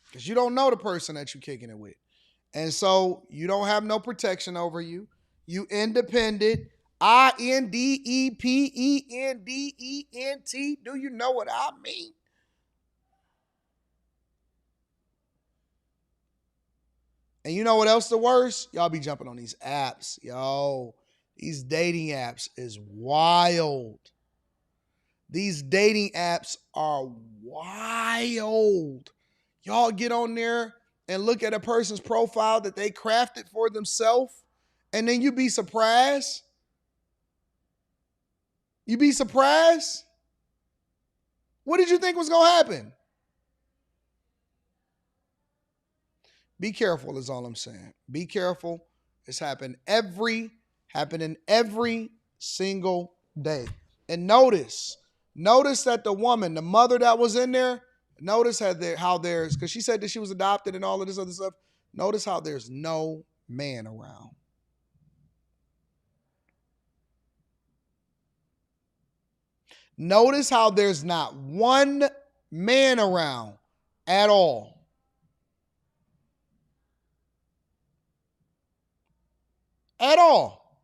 Because you don't know the person that you're kicking it with. And so you don't have no protection over you. You independent, INDEPENDENT. Do you know what I mean? And you know what else the worst? Y'all be jumping on these apps. Yo, these dating apps is wild. These dating apps are wild. Y'all get on there and look at a person's profile that they crafted for themselves, and then you be surprised. You be surprised? What did you think was going to happen? Be careful is all I'm saying. Be careful. It's happening every single day. And notice that the woman, the mother that was in there, notice how there's, because she said that she was adopted and all of this other stuff. Notice how there's no man around. Notice how there's not one man around at all. At all.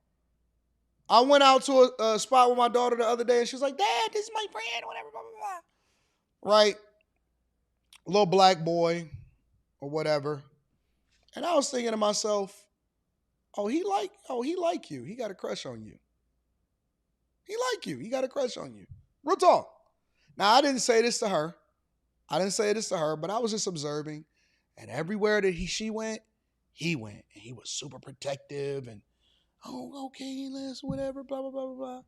I went out to a spot with my daughter the other day, and she was like, Dad, this is my friend, whatever, blah, blah, blah. Right? A little black boy or whatever. And I was thinking to myself, he like you. He got a crush on you. He like you. He got a crush on you. Real talk. Now, I didn't say this to her. But I was just observing. And everywhere that she went, he went. And he was super protective and, okay, let's whatever, blah, blah, blah, blah, blah.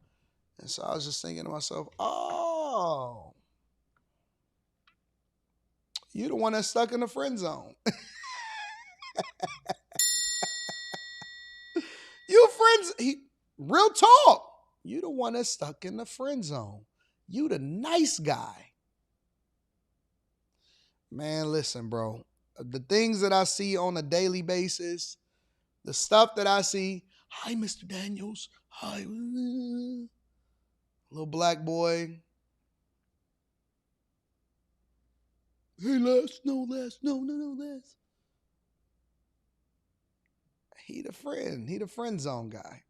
And so I was just thinking to myself, you the one that's stuck in the friend zone. You friends, real talk. You the one that's stuck in the friend zone. You the nice guy. Man, listen, bro. The things that I see on a daily basis, the stuff that I see, hi, Mr. Daniels. Hi. Little black boy. Hey, Les. No, Les. No, Les. He the friend zone guy.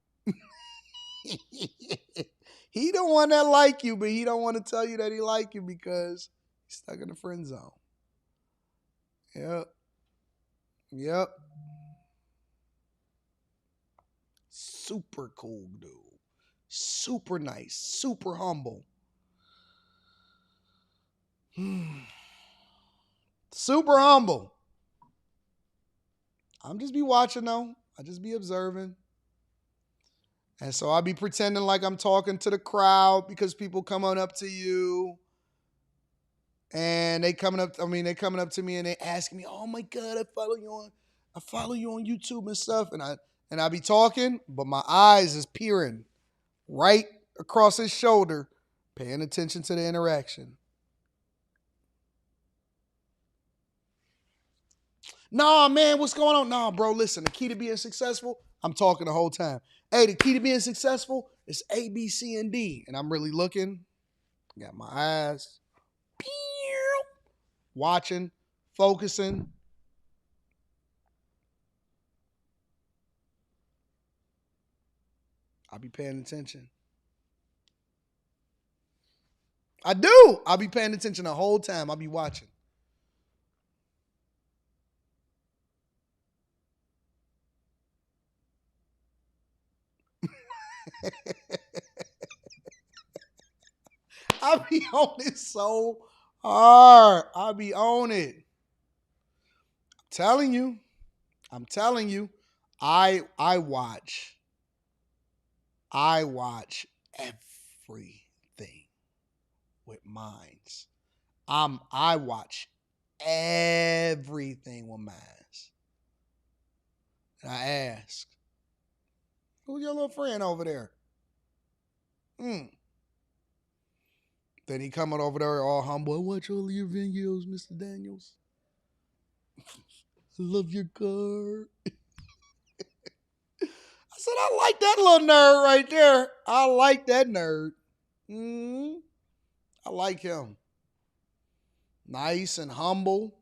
He the one that like you, but he don't want to tell you that he like you because he's stuck in the friend zone. Yep. Super cool dude. Super nice. Super humble. Super humble. I'm just be watching though. I just be observing. And so I be pretending like I'm talking to the crowd because people come on up to you. And they coming up to me and they asking me, oh my God, I follow you on YouTube and stuff. And I be talking, but my eyes is peering right across his shoulder, paying attention to the interaction. Nah, man, what's going on? Nah, bro, listen, the key to being successful, I'm talking the whole time. Hey, the key to being successful is A, B, C, and D. And I'm really looking, got my eyes, watching, focusing. I'll be paying attention. I do. I'll be paying attention the whole time. I'll be watching. I be on it so hard. I be on it. I'm telling you. I watch everything with minds. I watch everything with minds. And I ask, who's your little friend over there? Then he coming over there all humble. I watch all of your videos, Mr. Daniels. I love your car. I said, I like that little nerd right there. I like that nerd. I like him. Nice and humble.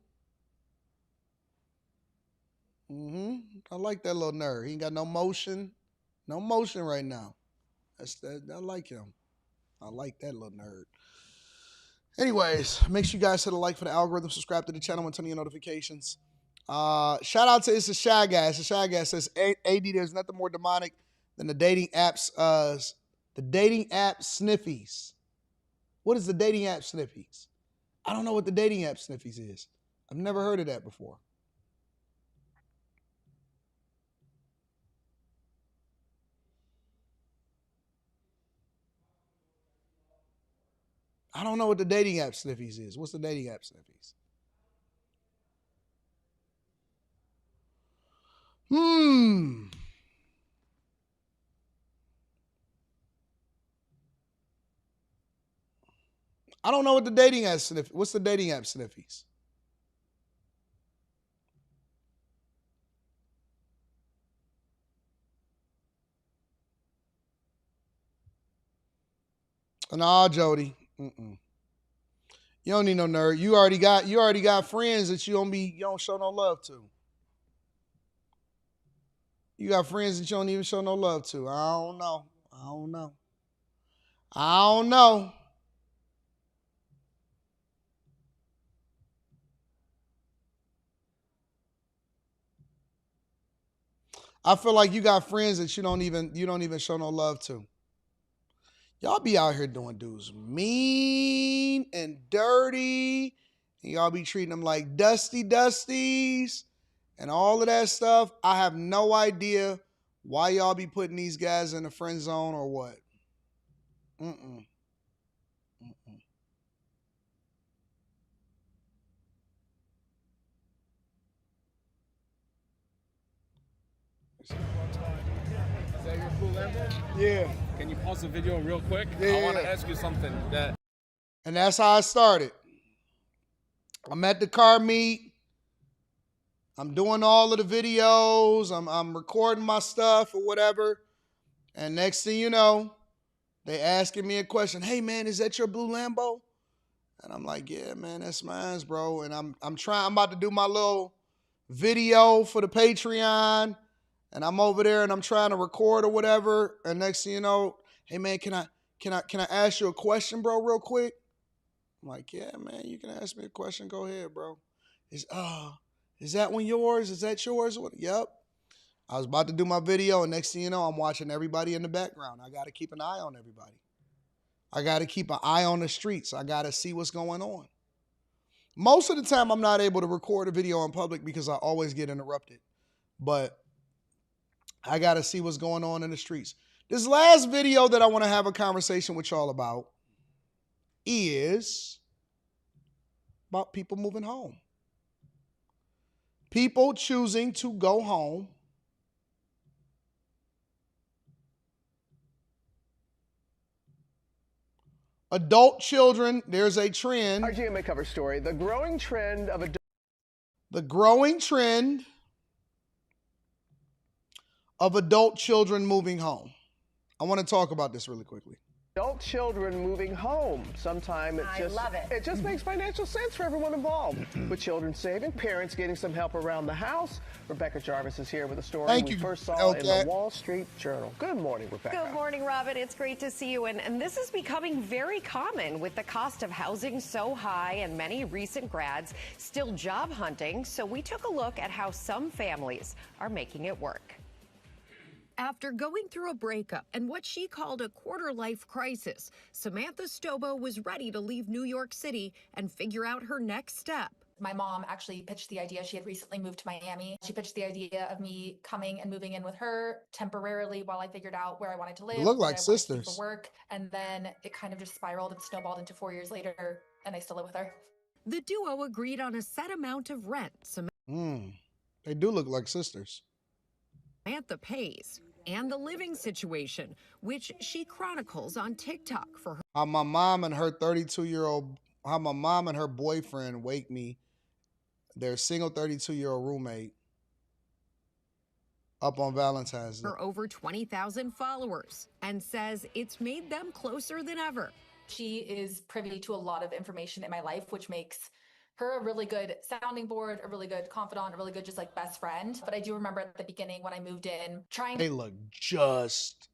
I like that little nerd. He ain't got no motion. No motion right now. I like him. I like that little nerd. Anyways, make sure you guys hit a like for the algorithm, subscribe to the channel, and turn on your notifications. Shout out to It's a Shy Guy. It's a Shy Guy says, AD, there's nothing more demonic than the dating apps, sniffies. What is the dating app sniffies? I don't know what the dating app sniffies is. I've never heard of that before. I don't know what the dating app sniffies is. What's the dating app sniffies? I don't know what the dating app sniffies. What's the dating app sniffies? Nah, Jody. Mm-mm. You don't need no nerd. You already got friends that you don't show no love to. You got friends that you don't even show no love to. I don't know. I feel like you got friends that you don't even show no love to. Y'all be out here doing dudes mean and dirty, and y'all be treating them like dusties and all of that stuff. I have no idea why y'all be putting these guys in the friend zone or what. Mm-mm. Is that your cool Lambo? Yeah. Can you pause the video real quick? Yeah. I want to ask you something. And that's how I started. I'm at the car meet. I'm doing all of the videos. I'm recording my stuff or whatever. And next thing you know, they asking me a question. Hey man, is that your blue Lambo? And I'm like, yeah, man, that's mine, bro. And I'm about to do my little video for the Patreon. And I'm over there and I'm trying to record or whatever. And next thing you know, hey man, can I ask you a question, bro, real quick? I'm like, yeah, man, you can ask me a question. Go ahead, bro. Is that one yours? Is that yours? Yep. I was about to do my video, and next thing you know, I'm watching everybody in the background. I got to keep an eye on everybody. I got to keep an eye on the streets. I got to see what's going on. Most of the time, I'm not able to record a video in public because I always get interrupted. But I got to see what's going on in the streets. This last video that I want to have a conversation with y'all about is about people moving home. People choosing to go home. Adult children, there's a trend. Our GMA cover story, the growing trend of adult children moving home. I want to talk about this really quickly. Adult children moving home. Sometimes it just makes financial sense for everyone involved. With children saving, parents getting some help around the house. Rebecca Jarvis is here with a story we first saw in the Wall Street Journal. Good morning, Rebecca. Good morning, Robin. It's great to see you. And this is becoming very common with the cost of housing so high and many recent grads still job hunting. So we took a look at how some families are making it work. After going through a breakup and what she called a quarter-life crisis, Samantha Stobo was ready to leave New York City and figure out her next step. My mom actually pitched the idea. She had recently moved to Miami. She pitched the idea of me coming and moving in with her temporarily while I figured out where I wanted to live. They look like sisters. For work. And then it kind of just spiraled and snowballed into 4 years later, and I still live with her. The duo agreed on a set amount of rent. They do look like sisters. Samantha pays, and the living situation, which she chronicles on TikTok for her. How my mom and her boyfriend wake me, their single 32-year-old roommate, up on Valentine's Day. For over 20,000 followers, and says it's made them closer than ever. She is privy to a lot of information in my life, which makes her a really good sounding board, a really good confidant, a really good just like best friend. But I do remember at the beginning when I moved in, they look just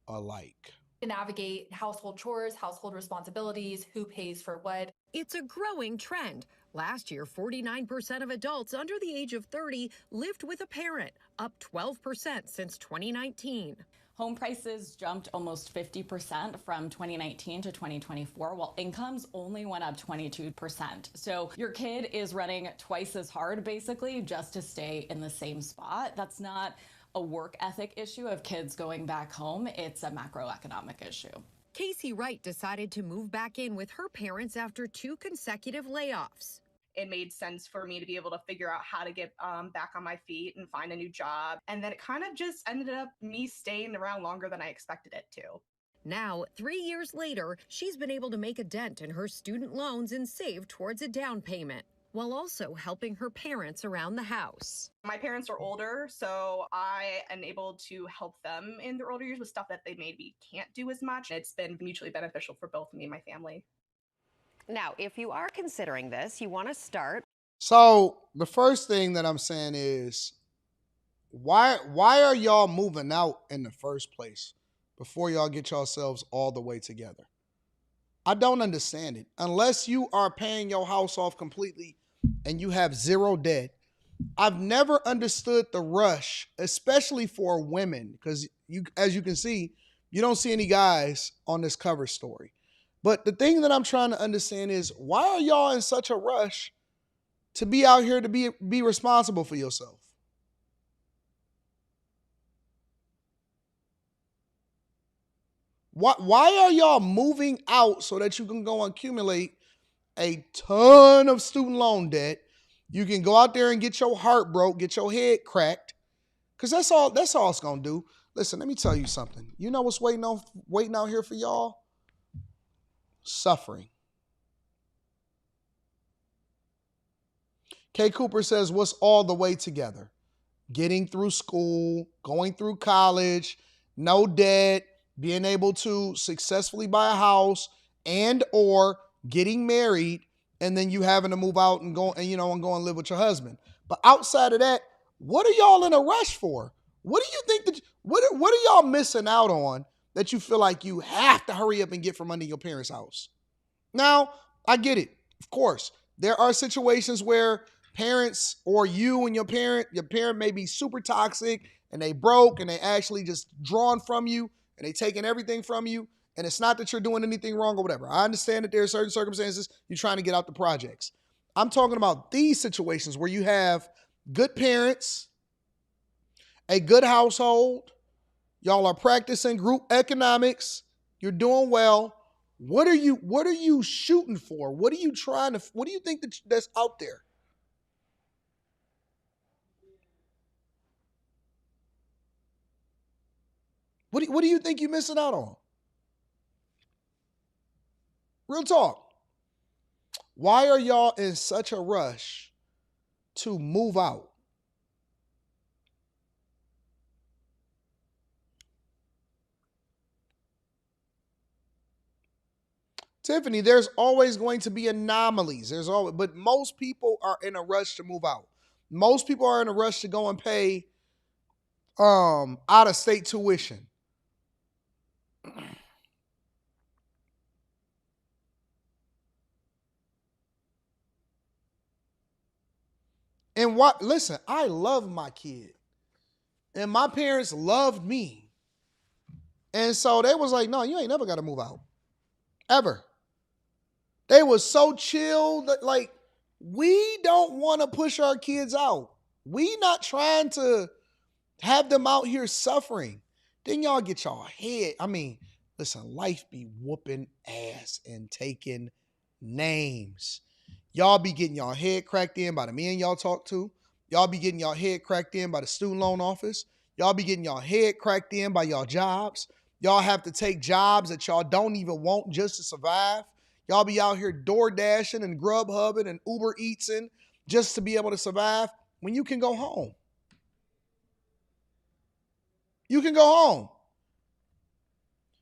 alike. To navigate household chores, household responsibilities, who pays for what. It's a growing trend. Last year, 49% of adults under the age of 30 lived with a parent, up 12% since 2019. Home prices jumped almost 50% from 2019 to 2024, while incomes only went up 22%. So your kid is running twice as hard, basically, just to stay in the same spot. That's not a work ethic issue of kids going back home. It's a macroeconomic issue. Casey Wright decided to move back in with her parents after 2 consecutive layoffs. It made sense for me to be able to figure out how to get back on my feet and find a new job. And then it kind of just ended up me staying around longer than I expected it to. Now, 3 years later, she's been able to make a dent in her student loans and save towards a down payment. while also helping her parents around the house. My parents are older, so I am able to help them in their older years with stuff that they maybe can't do as much. It's been mutually beneficial for both me and my family. Now, if you are considering this, you want to start. So the first thing that I'm saying is, why are y'all moving out in the first place before y'all get yourselves all the way together? I don't understand it. Unless you are paying your house off completely and you have zero debt, I've never understood the rush, especially for women, because as you can see, you don't see any guys on this cover story. But the thing that I'm trying to understand is, why are y'all in such a rush to be out here to be responsible for yourself? Why are y'all moving out so that you can go accumulate a ton of student loan debt? You can go out there and get your heart broke, get your head cracked, because that's all it's gonna do. Listen, let me tell you something. You know what's waiting out here for y'all? Suffering. K. Cooper says, what's all the way together? Getting through school, going through college, no debt, being able to successfully buy a house, and or getting married, and then you having to move out and go and live with your husband. But outside of that, what are y'all in a rush for? What do you think that what are y'all missing out on that you feel like you have to hurry up and get from under your parents' house? Now, I get it. Of course, there are situations where parents or you and your parent may be super toxic and they broke and they actually just drawn from you and they taking everything from you. And it's not that you're doing anything wrong or whatever. I understand that there are certain circumstances you're trying to get out the projects. I'm talking about these situations where you have good parents, a good household, y'all are practicing group economics, you're doing well. What are you shooting for? What do you think that's out there? What do you think you're missing out on? Real talk. Why are y'all in such a rush to move out? Tiffany, there's always going to be anomalies. But most people are in a rush to move out. Most people are in a rush to go and pay out of state tuition. And listen, I love my kid. And my parents loved me. And so they was like, no, you ain't never got to move out. Ever. They was so chill that, like, we don't want to push our kids out. We not trying to have them out here suffering. Then y'all get y'all head. I mean, listen, life be whooping ass and taking names. Y'all be getting y'all head cracked in by the men y'all talk to. Y'all be getting y'all head cracked in by the student loan office. Y'all be getting y'all head cracked in by y'all jobs. Y'all have to take jobs that y'all don't even want just to survive. Y'all be out here door dashing and Grubhubbing and Uber Eatsing just to be able to survive when you can go home. You can go home.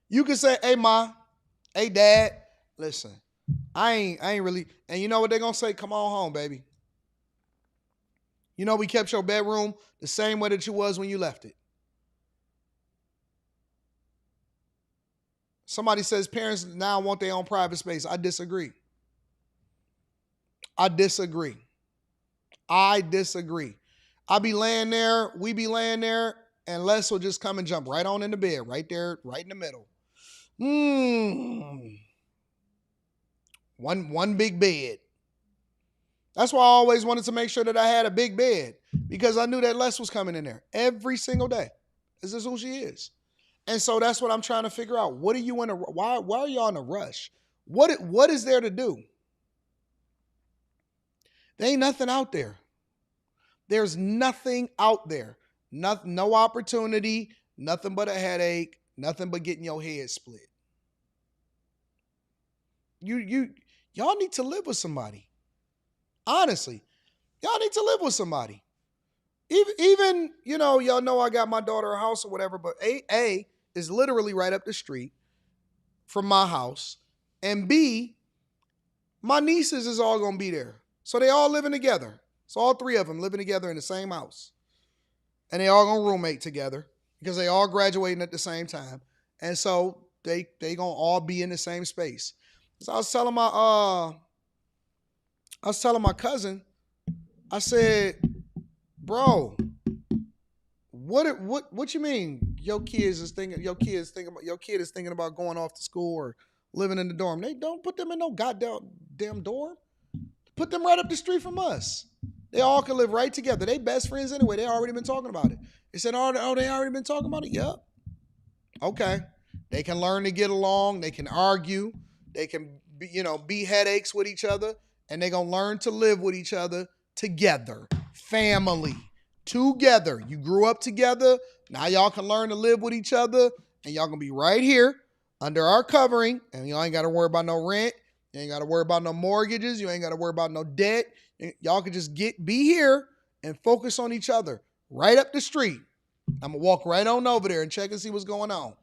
You can say, hey, ma, hey, dad, listen, I ain't really, and you know what they're going to say? Come on home, baby. You know we kept your bedroom the same way that you was when you left it. Somebody says parents now want their own private space. I disagree. I be laying there, we be laying there, and Les will just come and jump right on in the bed, right there, right in the middle. One big bed. That's why I always wanted to make sure that I had a big bed, because I knew that Les was coming in there every single day. This is who she is. And so that's what I'm trying to figure out. What are you in why are y'all in a rush? What is there to do? There ain't nothing out there. There's nothing out there. No opportunity, nothing but a headache, nothing but getting your head split. Y'all need to live with somebody. Honestly, y'all need to live with somebody. Even y'all know I got my daughter a house or whatever, but A is literally right up the street from my house, and B, my nieces is all gonna be there. So they all living together. So all three of them living together in the same house. And they all gonna roommate together because they all graduating at the same time. And so they gonna all be in the same space. So I was telling my cousin, I said, bro, what you mean your kid is thinking about going off to school or living in the dorm? They don't put them in no goddamn dorm. Put them right up the street from us. They all can live right together. They best friends anyway. They already been talking about it. They said, oh, they already been talking about it? Yep. Okay. They can learn to get along. They can argue. They can be headaches with each other. And they're going to learn to live with each other together. Family. Together. You grew up together. Now y'all can learn to live with each other. And y'all going to be right here under our covering. And y'all ain't got to worry about no rent. You ain't got to worry about no mortgages. You ain't got to worry about no debt. Y'all can just be here and focus on each other right up the street. I'm going to walk right on over there and check and see what's going on.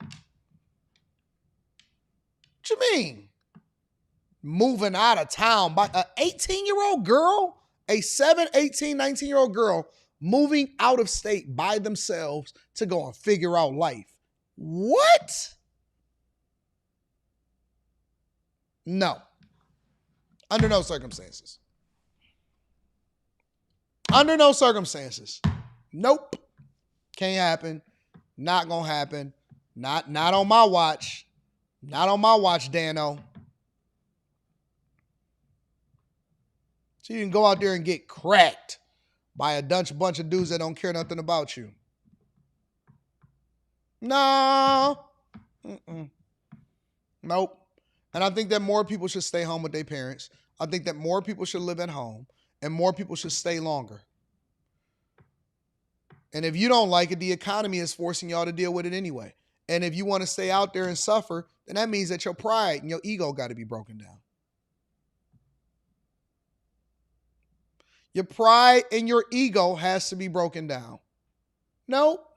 What you mean? Moving out of town by an 18-year-old girl, a 7, 18, 19-year-old girl moving out of state by themselves to go and figure out life. What? No. Under no circumstances. Under no circumstances. Nope. Can't happen. Not gonna happen. Not on my watch. Not on my watch, Dano. So you can go out there and get cracked by a bunch of dudes that don't care nothing about you. No. Nope. And I think that more people should stay home with their parents. I think that more people should live at home and more people should stay longer. And if you don't like it, the economy is forcing y'all to deal with it anyway. And if you want to stay out there and suffer, then that means that your pride and your ego got to be broken down. Your pride and your ego has to be broken down. Nope.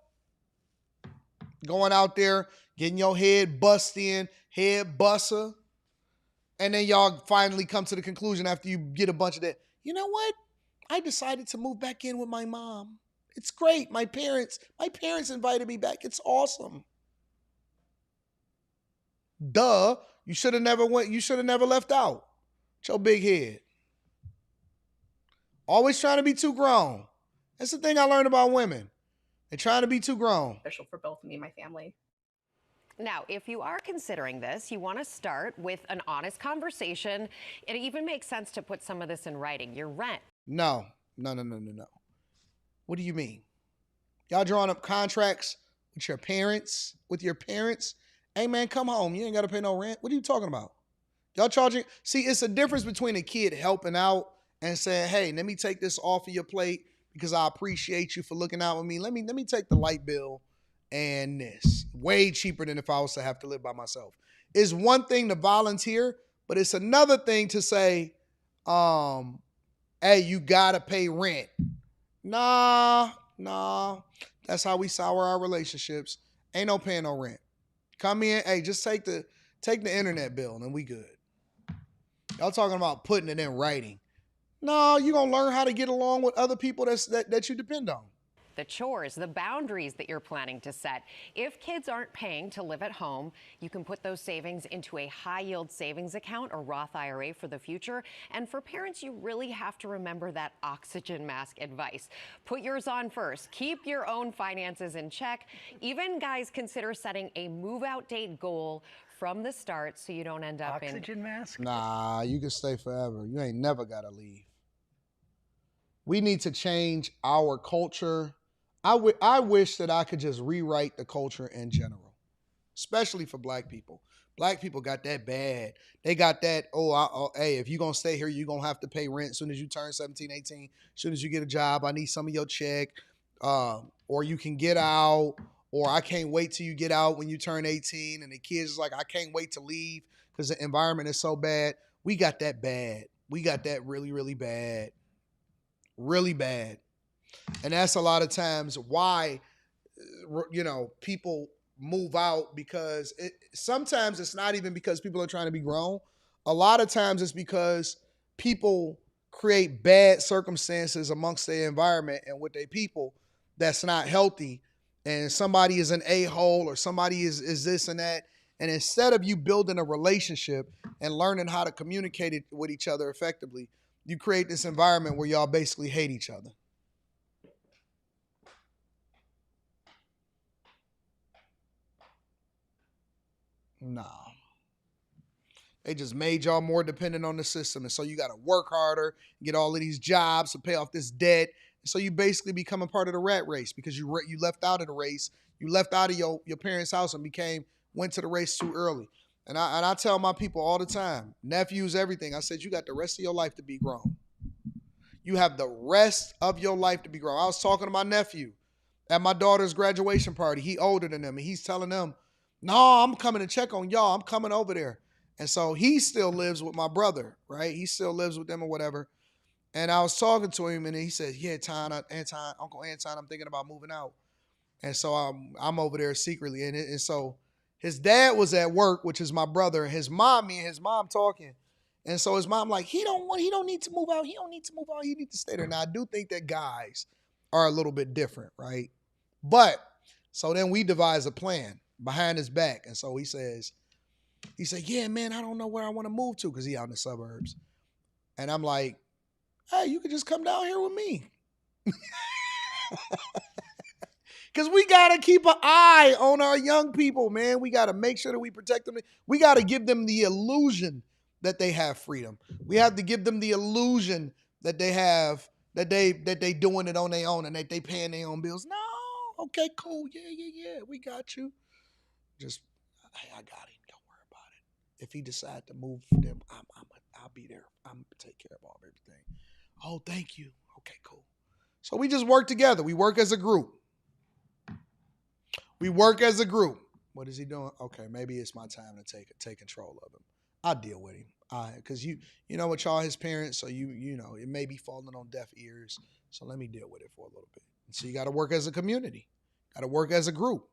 Going out there, getting your head bust in, head buster. And then y'all finally come to the conclusion after you get a bunch of that. You know what? I decided to move back in with my mom. It's great. My parents invited me back. It's awesome. Duh. You should have never left out. It's your big head. Always trying to be too grown. That's the thing I learned about women. They're trying to be too grown. Special for both me and my family. Now, if you are considering this, you want to start with an honest conversation. It even makes sense to put some of this in writing. Your rent. No. What do you mean? Y'all drawing up contracts with your parents? Hey, man, come home. You ain't got to pay no rent. What are you talking about? Y'all charging? See, it's a difference between a kid helping out and saying, hey, let me take this off of your plate because I appreciate you for looking out with me. Let me take the light bill and this. Way cheaper than if I was to have to live by myself. It's one thing to volunteer, but it's another thing to say, hey, you got to pay rent. Nah. That's how we sour our relationships. Ain't no paying no rent. Come in, hey, just take the internet bill and we good. Y'all talking about putting it in writing. No, you're going to learn how to get along with other people that you depend on. The chores, the boundaries that you're planning to set. If kids aren't paying to live at home, you can put those savings into a high-yield savings account or Roth IRA for the future. And for parents, you really have to remember that oxygen mask advice. Put yours on first. Keep your own finances in check. Even, guys, consider setting a move-out date goal from the start so you don't end up Oxygen mask? Nah, you can stay forever. You ain't never got to leave. We need to change our culture. I wish that I could just rewrite the culture in general, especially for black people. Black people got that bad. They got that, hey, if you're going to stay here, you're going to have to pay rent as soon as you turn 17, 18. As soon as you get a job, I need some of your check. Or you can get out. Or I can't wait till you get out when you turn 18. And the kids is like, I can't wait to leave because the environment is so bad. We got that bad. We got that really, really bad. really bad. And that's a lot of times why, people move out, because sometimes it's not even because people are trying to be grown. A lot of times it's because people create bad circumstances amongst their environment and with their people that's not healthy. And somebody is an a-hole, or somebody is this and that. And instead of you building a relationship and learning how to communicate it with each other effectively, you create this environment where y'all basically hate each other. Nah. They just made y'all more dependent on the system. And so you got to work harder, get all of these jobs to pay off this debt. So you basically become a part of the rat race because you left out of the race. You left out of your parents' house and went to the race too early. And I tell my people all the time, nephews, everything. I said, you got the rest of your life to be grown. You have the rest of your life to be grown. I was talking to my nephew at my daughter's graduation party. He older than them, and he's telling them, no, I'm coming to check on y'all. I'm coming over there. And so he still lives with my brother, right? He still lives with them or whatever. And I was talking to him, and he said, yeah, Uncle Anton, I'm thinking about moving out. And so I'm over there secretly. And so his dad was at work, which is my brother, and me and his mom talking. And so his mom like, he don't need to move out. He don't need to move out. He needs to stay there. Now, I do think that guys are a little bit different, right? But so then we devise a plan behind his back. And so he said, yeah, man, I don't know where I want to move to, because he out in the suburbs. And I'm like, hey, you could just come down here with me. Because we got to keep an eye on our young people, man. We got to make sure that we protect them. We got to give them the illusion that they have freedom. We have to give them the illusion that they have, that they doing it on their own and that they paying their own bills. No, okay, cool. Yeah, we got you. Just, hey, I got him. Don't worry about it. If he decide to move for them, I'll be there. I'm going to take care of everything. Oh, thank you. Okay, cool. So we just work together. We work as a group. What is he doing? Okay, maybe it's my time to take control of him. I'll deal with him. Because you know what, y'all his parents, so you know it may be falling on deaf ears. So let me deal with it for a little bit. And so you got to work as a community. Got to work as a group.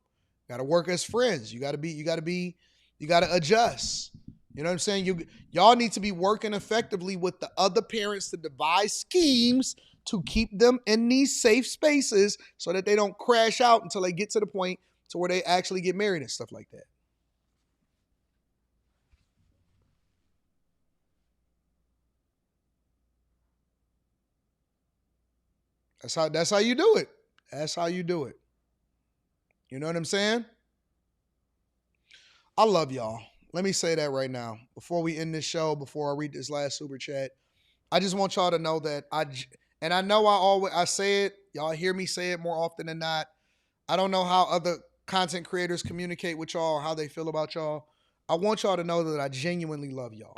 Got to work as friends. You got to adjust. You know what I'm saying? Y'all need to be working effectively with the other parents to devise schemes to keep them in these safe spaces so that they don't crash out until they get to the point to where they actually get married and stuff like that. That's how you do it. That's how you do it. You know what I'm saying? I love y'all. Let me say that right now. Before we end this show, before I read this last super chat, I just want y'all to know that I know I say it, y'all hear me say it more often than not. I don't know how other content creators communicate with y'all, how they feel about y'all. I want y'all to know that I genuinely love y'all.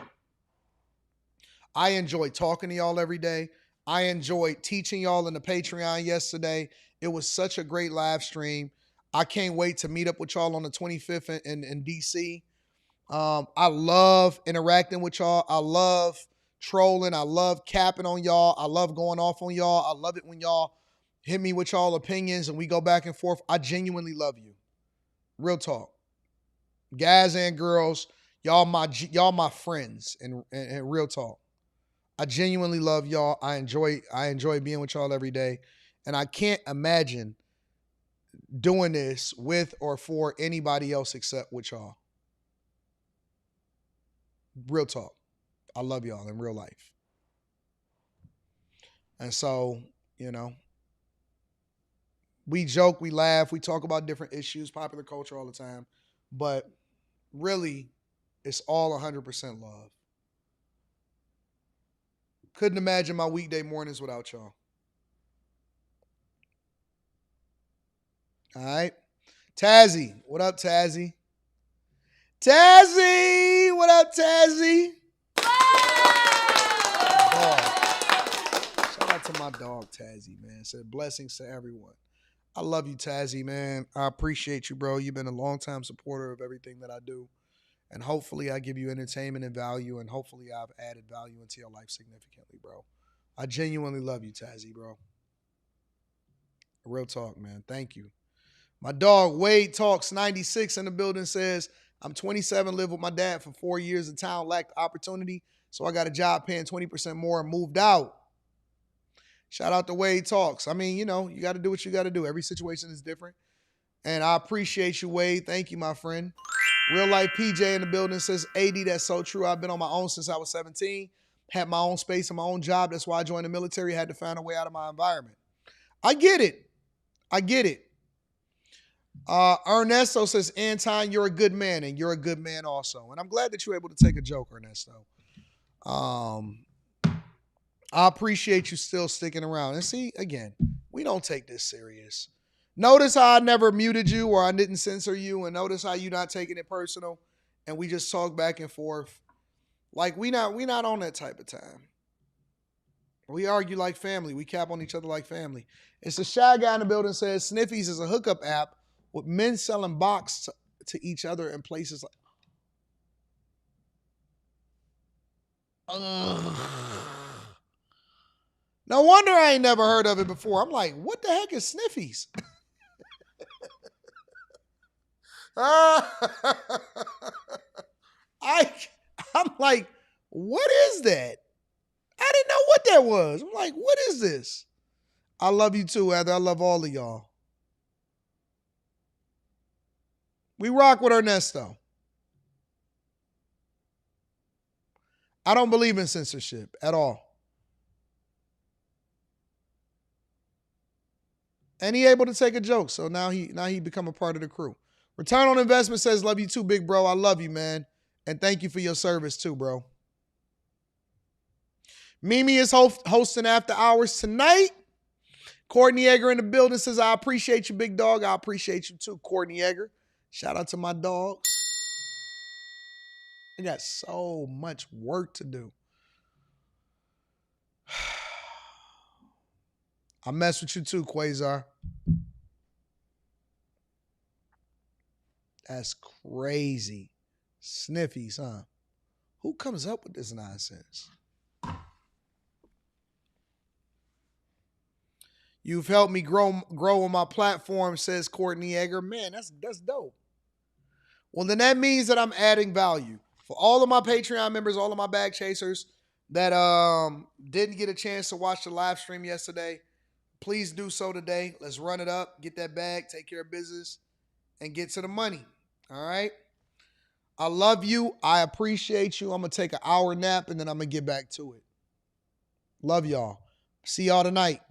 I enjoy talking to y'all every day. I enjoyed teaching y'all in the Patreon yesterday. It was such a great live stream. I can't wait to meet up with y'all on the 25th in DC. I love interacting with y'all. I love trolling. I love capping on y'all. I love going off on y'all. I love it when y'all hit me with y'all opinions and we go back and forth. I genuinely love you. Real talk. Guys and girls, y'all my friends and real talk. I genuinely love y'all. I enjoy being with y'all every day. And I can't imagine doing this with or for anybody else except with y'all. Real talk. I love y'all in real life. And so, you know, we joke, we laugh, we talk about different issues, popular culture all the time. But really, it's all 100% love. Couldn't imagine my weekday mornings without y'all. All right. Tazzy. What up, Tazzy? Tazzy! What up, Tazzy? Shout out to my dog, Tazzy, man. Said blessings to everyone. I love you, Tazzy, man. I appreciate you, bro. You've been a long-time supporter of everything that I do. And hopefully I give you entertainment and value, and hopefully I've added value into your life significantly, bro. I genuinely love you, Tazzy, bro. Real talk, man. Thank you. My dog, Wade Talks 96 in the building says, I'm 27, lived with my dad for 4 years in town, lacked opportunity, so I got a job paying 20% more and moved out. Shout out to Wade Talks. I mean, you know, you got to do what you got to do. Every situation is different. And I appreciate you, Wade. Thank you, my friend. Real Life PJ in the building says, AD, that's so true. I've been on my own since I was 17. Had my own space and my own job. That's why I joined the military. Had to find a way out of my environment. I get it. I get it. Ernesto says, Anton, you're a good man, and you're a good man also. And I'm glad that you're able to take a joke, Ernesto. I appreciate you still sticking around. And see, again, we don't take this serious. Notice how I never muted you or I didn't censor you, and notice how you're not taking it personal, and we just talk back and forth. Like we not on that type of time. We argue like family. We cap on each other like family. It's the Shy Guy in the building says Sniffies is a hookup app with men selling box to each other in places like. No wonder I ain't never heard of it before. I'm like, what the heck is Sniffies? I'm like, what is that? I didn't know what that was. I'm like, what is this? I love you too, Heather. I love all of y'all. We rock with Ernesto. I don't believe in censorship at all. And he able to take a joke, so now he become a part of the crew. Return on Investment says, love you too, big bro. I love you, man. And thank you for your service too, bro. Mimi is hosting After Hours tonight. Courtney Egger in the building says, I appreciate you, big dog. I appreciate you too, Courtney Egger. Shout out to my dogs. I got so much work to do. I mess with you too, Quasar. That's crazy. Sniffies, huh? Who comes up with this nonsense? You've helped me grow on my platform, says Courtney Egger. Man, that's dope. Well, then that means that I'm adding value. For all of my Patreon members, all of my bag chasers that didn't get a chance to watch the live stream yesterday, please do so today. Let's run it up, get that bag, take care of business, and get to the money. All right? I love you. I appreciate you. I'm going to take an hour nap, and then I'm going to get back to it. Love y'all. See y'all tonight.